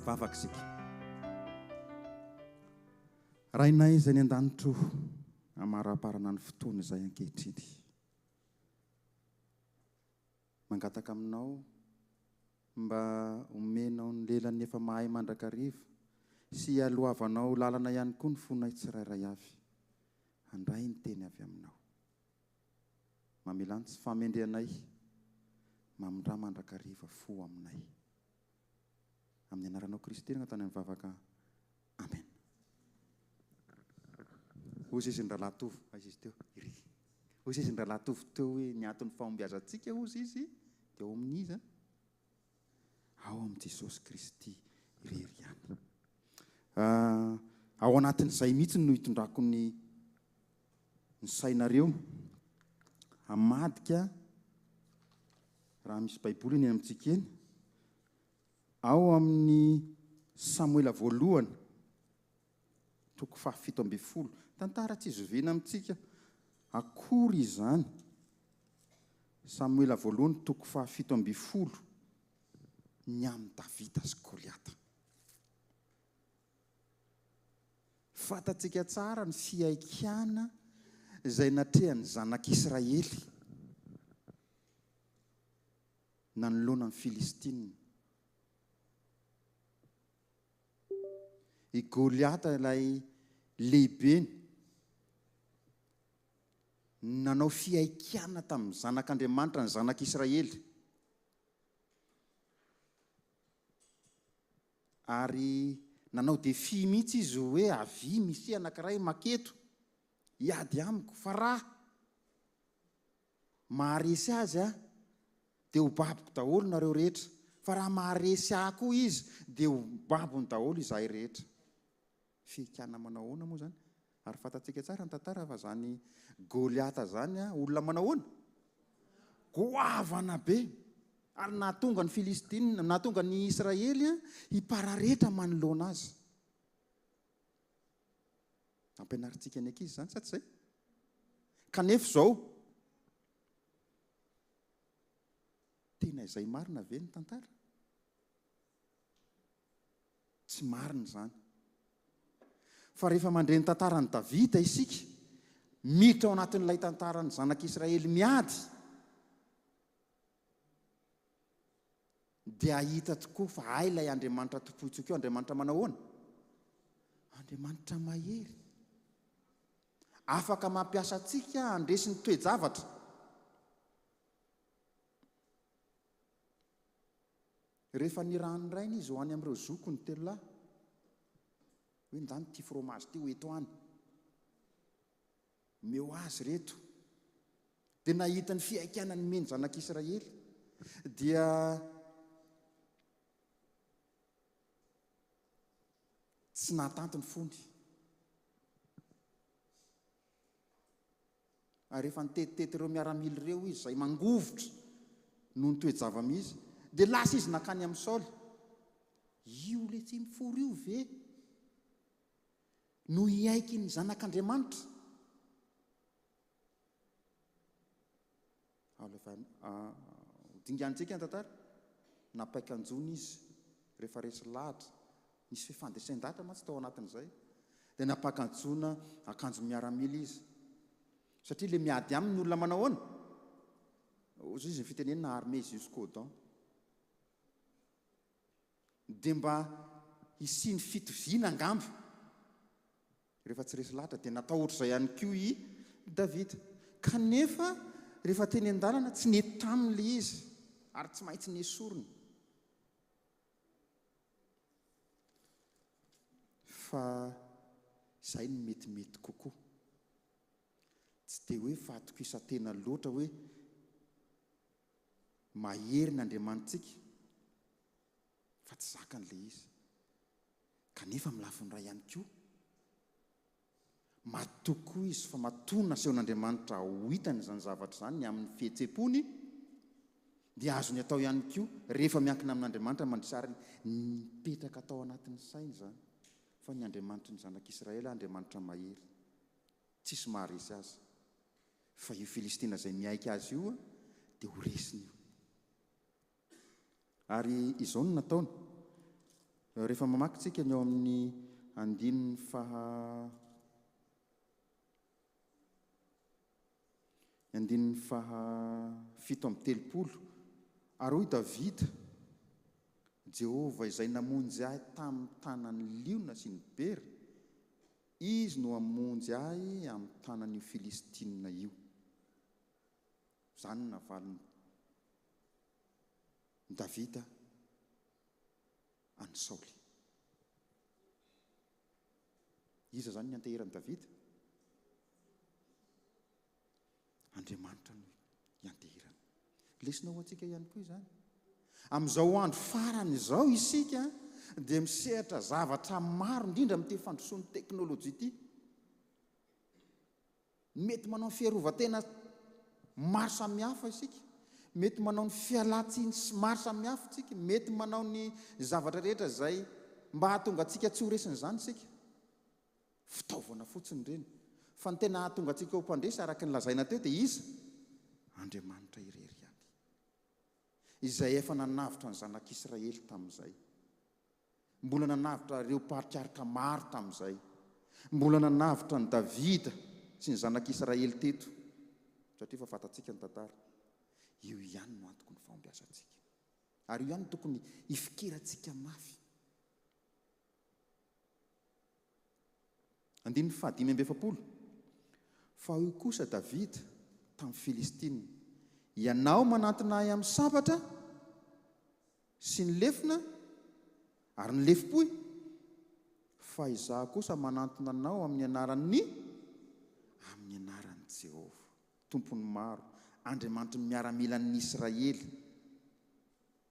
vavaka isika rainay izay ny an-danitro amara-parana ny fotoana izay ankehitriny mangataka aminao mba omenao ny lelany efa mahay mandrakariva sy aloavanao lalana ihany koa ny fonay tsirairay avy handray ny teny avy aminao mamelany tsy famendreanay mamindra mandrakariva fo aminay amin'ny anaranao Kristy tena tany amin'ny vavaka amen. Ozy izy ndrala tovy izy teo iry. Ozy izy ndrala tovy teo hoe ny aton'ny fahombiazantsika ozy izy dia ao amin'izy ao amin'ny Jesosy Kristy irery ihany. Ao anatin'izay mihitsy no hitondrako ny sainareo hamadika raha misy baiboly eny amintsika eny ao amin'ny Samuela voalohany 7:12 tantara tsy izoviana amintsika akory izany. Samuela voalohany 7:12 ny amin'ny Davida sy Goliata. Fantatsika tsara ny fiaikiana izay natrehan'ny zanak'Israely nanoloana ny Filistina. I Goliata ilay lehibeny nanao fiaikiana tamin'ny zanak'Andriamanitra ny zanak'Israely. Ary nanao defi mihitsy izy hoe avy misy anankiray maketo hiady amiko fa raha maharesy azy dia ho babiko daholo nareo rehetra, fa raha maharesy koa izy dia ho babony daholo izahay rehetra. Fiaikiana manao ahoana moa zany? Ary fantatsika tsara ny tantara fa zany Goliata zany olona manao ahoana? Goavana be. Ary nahatonga ny Filistina, nahatonga ny Israely hiparareta manoloana azy. Ampianarintsika ny ankizy zany sa tsy izay? Kanefa izao tena izay marina ve ny tantara? Tsy marina zany. Fa rehefa mandre ny tantaran'i Davida isika, miditra ao anatin'ilay tantarany zanak'Israely miady, dia ahita tokoa fa ay ilay Andriamanitra topoitsika eo. Andriamanitra manao ahoana? Andriamanitra mahery. Afaka mampiasa antsika handresy ny toe-javatra. Rehefa nirahany rainy izy ho any amin'ireo zoko ny telo lahy, hoe ndany ty fromage ty ho eto any, meo azy reto. Dia nahita ny fiaikiana ny meny zanak'Israely dia tsy nahatanty ny fony. Ary rehefa nitetitety ireo miaramila ireo izy izay mangovotra noho ny toe-java-mizy, dia lasa izy nakany amin'ny Saoly. Io le tsy mifory io ve no hiaiky ny zanak'Andriamanitra? Dingantsika ny tantara, napaikanjony izy rehefa resy lahatra, nisy fifandraisan-data mantsy tao anatin'izay, dia napakanjona akanjo miaramila izy. Satria le miady aminy olona manao ahoana? Ozy izy ny fitenenina armée jusqu'aux dents. Dia mba hisiny fitoviana angamba. Rehefa tsy resy lahatra dia natao ohatr'izay ihany koa i Davida. Kanefa rehefa teny an-dalana tsy nety taminy le izy, ary tsy maintsy nesorony. Fa izay ny metimety kokoa. Tsy dia hoe fahatokisa-tena loatra hoe mahery ny Andriamanitsika, fa tsy zakan'ilay izy. Kanefa amin'ny lafiny iray ihany koa, matokoa izy fa matona asehon'Andriamanitra ho hitany izany zavatra izany ny amin'ny fihetsem-pony, dia azony atao ihany koa rehefa miankina amin'Andriamanitra mandrisary mipetraka atao anatin'ny sainy izany. Fa ny Andriamanitra ny zanak'Israely Andriamanitra mahery, tsisy maharesy azy. Fa io Filistina izay miaiky azy io dia ho resiny io. Ary izao no nataony. Rehefa mamaky tsika ny ao amin'ny 7:30, ary hoy Davida, Jehovah izay namonjy ahy tamin'ny tanan'ny liona sy ny bery, izy no hamonjy ahy amin'ny tanan'io Filistina io. Zany navaliny ny Davida any Saoly. Iza zany ny antehiran'i Davida? Andriamanitra no iantehirana. Lesinao antsika ihany koa izany. Amin'izao andro farany izao isika dia misehatra zavatra maro indrindra amin'ity fandrosoan'ny teknôlôjia ity. Mety manao ny fiarovan-tena maro samihafa isika. Mety manao ny fialan-tsiny maro samihafa isika. Mety manao ny zavatra rehetra izay mba hahatonga antsika tsy ho resin'izany isika. Fitaovana fotsiny ireny. Fa ny tena hahatonga antsika ho mpandresy araka ny lazaina teo dia iza? Andriamanitra irery ihany. Izay efa nanavitra ny zanak'Israely tamin'izay. Mbola nanavitra ireo patriarka maro tamin'izay. Mbola nanavitra ny Davida sy ny zanak'Israely teto. Satria fa fatatsika ny tantara. Io ihany no antoko ny fahombiazantsika. Ary io ihany no tokony ifikirantsika mafy. 1:7. Fa io kosa Davida tamin'ny Filistina, ianao manantona ahy amin'ny sabatra sy ny lefina ary ny lefim-poy, fa izaho kosa manantona anao amin'ny anaran'ny Jehova, tompony maro, Andriamanitra ny miaramilan'ny Israely,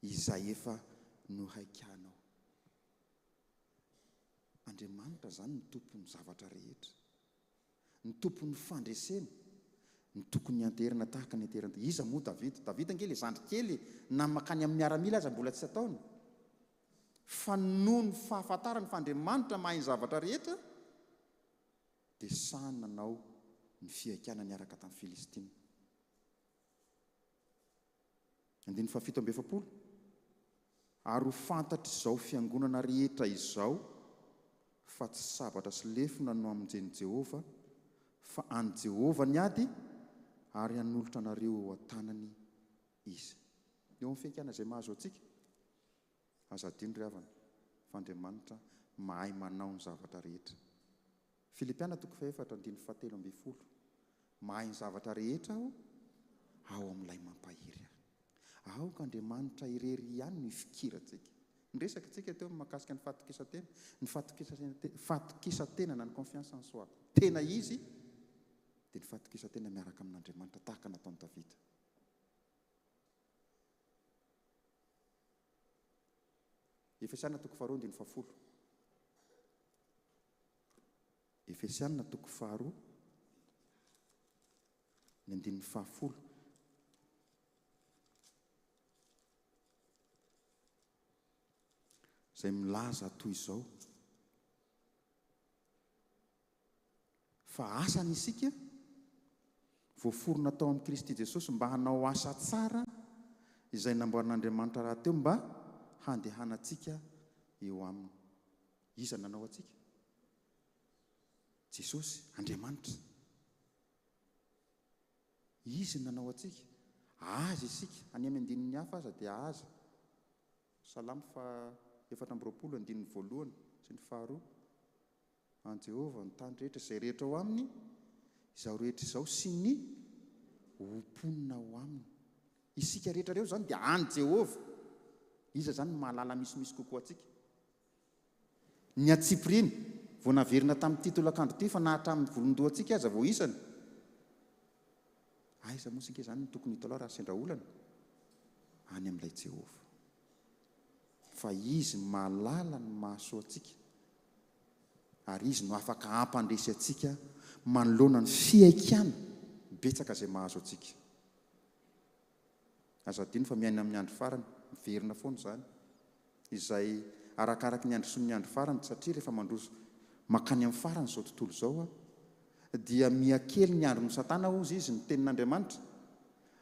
izay efa nohaikanao. Andriamanitra zany ny tompon'ny zavatra rehetra, ny tompon'ny fandresena, ny tokony anterina tahaka ny anterina. Iza moa Davida? Davida angely zandry kely na makany amin'ny miaramila aza mbola tsy ataony. Fa noho ny fahafantarany fa Andriamanitra mahay ny zavatra rehetra, dia sahany nanao ny fiaikana niaraka tamin'ny Filistina. 7:7. Ary ho fantatra izao fiangonana rehetra izao fa tsy sabatra sy lefina no amin'izay Jehova, fa any Jehova ny ady ary hanolotra anareo eo an-tanany izy. Eo amin'ny fiaikana izay mahazo antsika, aza adino ry havana fa Andriamanitra mahay manao ny zavatra rehetra. Filipiana 4:7. Mahay ny zavatra rehetra ao amin'ilay mampahiry ahy. Aoka Andriamanitra irery ihany no ifikirantsika. Niresaka tsika teo mahakasika ny fatokisantena, ny fatokisantena na ny confiance en soi. Tena izy dia ny fatokisantena miaraka amin'Andriamanitra tahaka nataon'ny Davida. Efesiana 2:10. Efesiana 2:10. Izay milaza toy izao. Fa asany isika voaforona tao amin'ny Kristy Jesosy mba hanao asa tsara izay namboarin'Andriamanitra rahateo mba handehanantsika eo aminy. Iza nanao atsika? Jesosy, Andriamanitra. Izy nanao atsika. Aza isika, any amin'ny andininy hafa aza dia aza. Salamo 4:1 sy ny 2. An Jehova ny tany rehetra izay rehetra ao aminy, izao rehetra izao sy ny omponina ao aminy. Isika rehetra reo zany dia an Jehova. Iza zany mahalala misimisy kokoa atsika? Ny Atsipriny vao naverina tamin'ny titolakandro ity fa nahatra amin'ny volondohantsika aza vao isany. Aiza moa isika zany no tokony hita aloha raha sendra olana? Any amin'ilay Jehova. Fa izy mahalala ny mahasoa atsika, ary izy no afaka hampandresy atsika manoloana ny fiaikana betsaka izay mahazo atsika. Aza adino fa miaina amin'ny andro farany, miverina foana izany, izay arakaraka ny andro sy ny andro farany, satria rehefa mandroso makany amin'ny farany izao tontolo izao dia miakely ny andro ny Satana ozy izy ny tenin'Andriamanitra.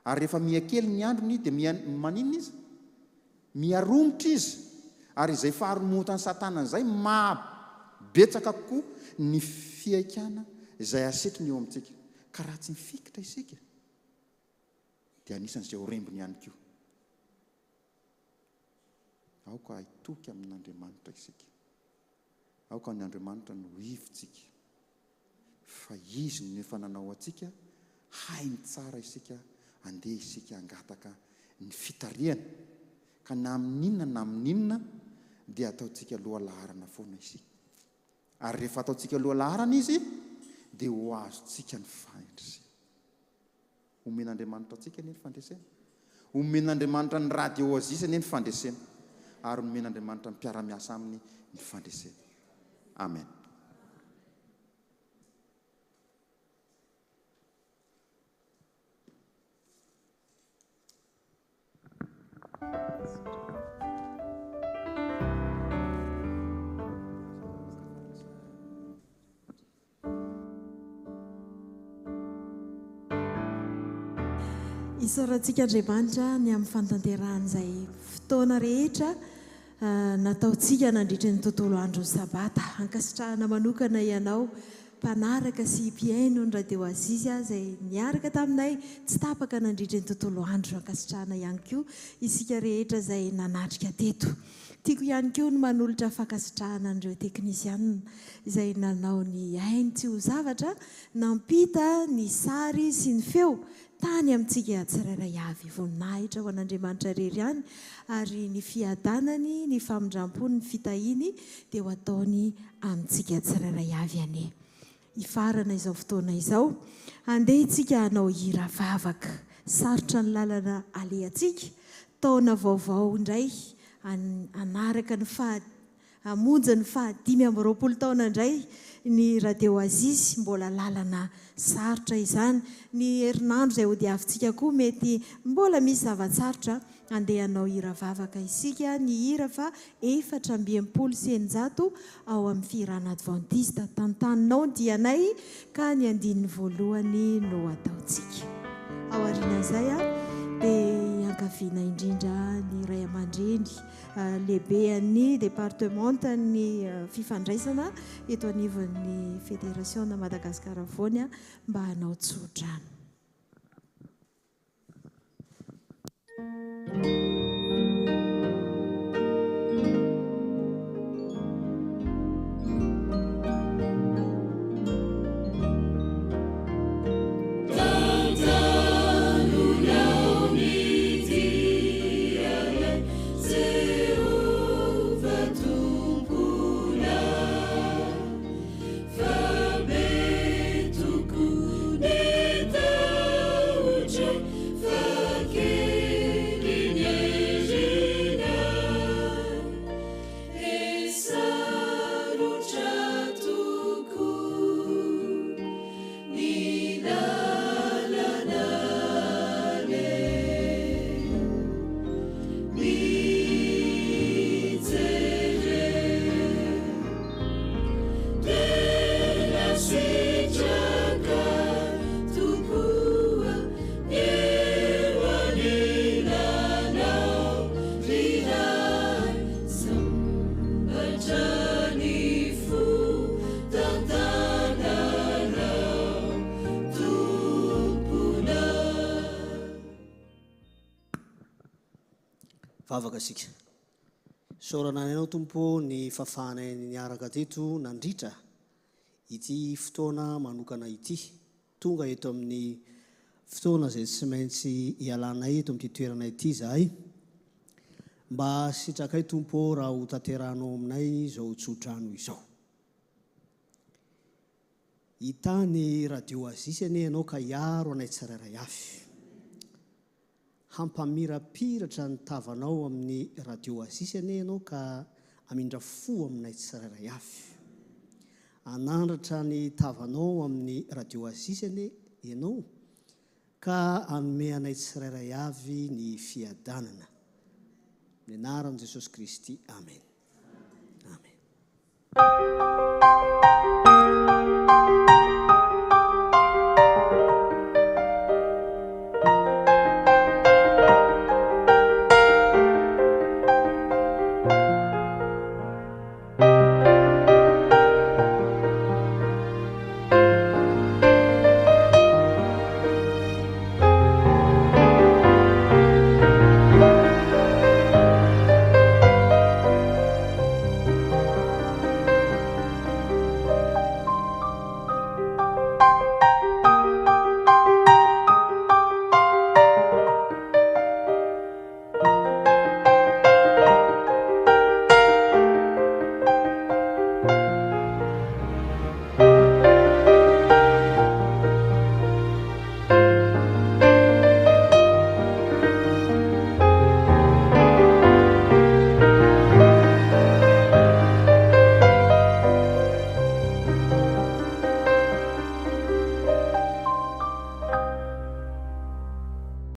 Ary rehefa miakely ny androny dia maninona izy? Miaromotra izy. Ary izay faharomontany Satana izay mabetsaka kokoa ny fiaikana izay asetriny eo amintsika. Ka raha tsy mifikitra isika dia anisan'izay ho rembony ihany koa. Aoka hitoky amin'Andriamanitra isika. Aoka ny Andriamanitra no hivontsika. Fa izy no efa nanao atsika, hainy tsara isika, andeha isika hangataka ny fitariana ka na amin'inona na amin'inona dia ataontsika loha laharana foana izy ary rehefa ataontsika loha laharana izy dia ho azontsika ny fahendresena omen'Andriamanitra antsika ny fandresena omen'Andriamanitra ny radio Oasis ny fandresena ary omen'Andriamanitra ny mpiara-miasa aminy ny fandresena amen. Isaorantsika Andriamanitra ny amin'ny fantanteran'izay fotoana rehetra nataontsika nandritra ny tontolo andro sabata. Ankasitrahana manokana ianao mpanaraka sy mpiaino ny radio Oasis izay niaraka taminay tsy tapaka nandritra ny tontolo andro. Ankasitrahana ihany koa isika rehetra izay nanatrika teto. Tiako ihany koa ny manolotra fankasitrahana an'ireo teknisianina izay nanao ny ainy tsy ho zavatra nampita ny sary sy ny feo tany amintsika tsirairay avy. Voninahitra ho an'Andriamanitra rery ihany ary ny fiadanany ny famindram-pony ny fitahiny dia ho ataony amintsika tsirairay avy ane. Ifarana izao fotoana izao andeha itsika hanao hira vavaka sarotra ny lalana alehantsika taona vaovao indray anaraka ny hamonjy ny 520 taona indray ny radio Oasis mbola lalana sarotra izany. Ny herinandro izay hodiavintsika koa mety mbola misy zavatsarotra andeha hanao hira vavaka isika ny hira fa 420 ao amin'ny firana Adventista tantaninao dianay ka ny andininy voalohany no ataontsika ao aorian'izay dia ankaviana indrindra ny ray aman-dreny lehibe ny departementan'ny fifandraisana eto anivon'ny Fédération de Madagascar avoany mba hanao tsodrano. Vavaka sika. Saorana anao tompo ny fafahanay niaraka teto nandritra ity fotoana manokana ity. Tonga eto amin'ny fotoana izay tsy maintsy hialanay eto amin'ity toerana ity zahay. Mba sitrakay tompo raha ho tanterahanao aminay izao tsodrano izao. Hita ny radio Oasis ane ianao ka hiaro anay tsirairay avy. Hampamirapiratra ny tavanao amin'ny radio Oasis ane ianao ka amindra fo aminay tsirairay avy. Anandratra ny tavanao amin'ny radio Oasis ane ianao ka anome anay tsirairay avy ny fiadanana. Ny anaran'i Jesosy Kristy. Amen. Amen.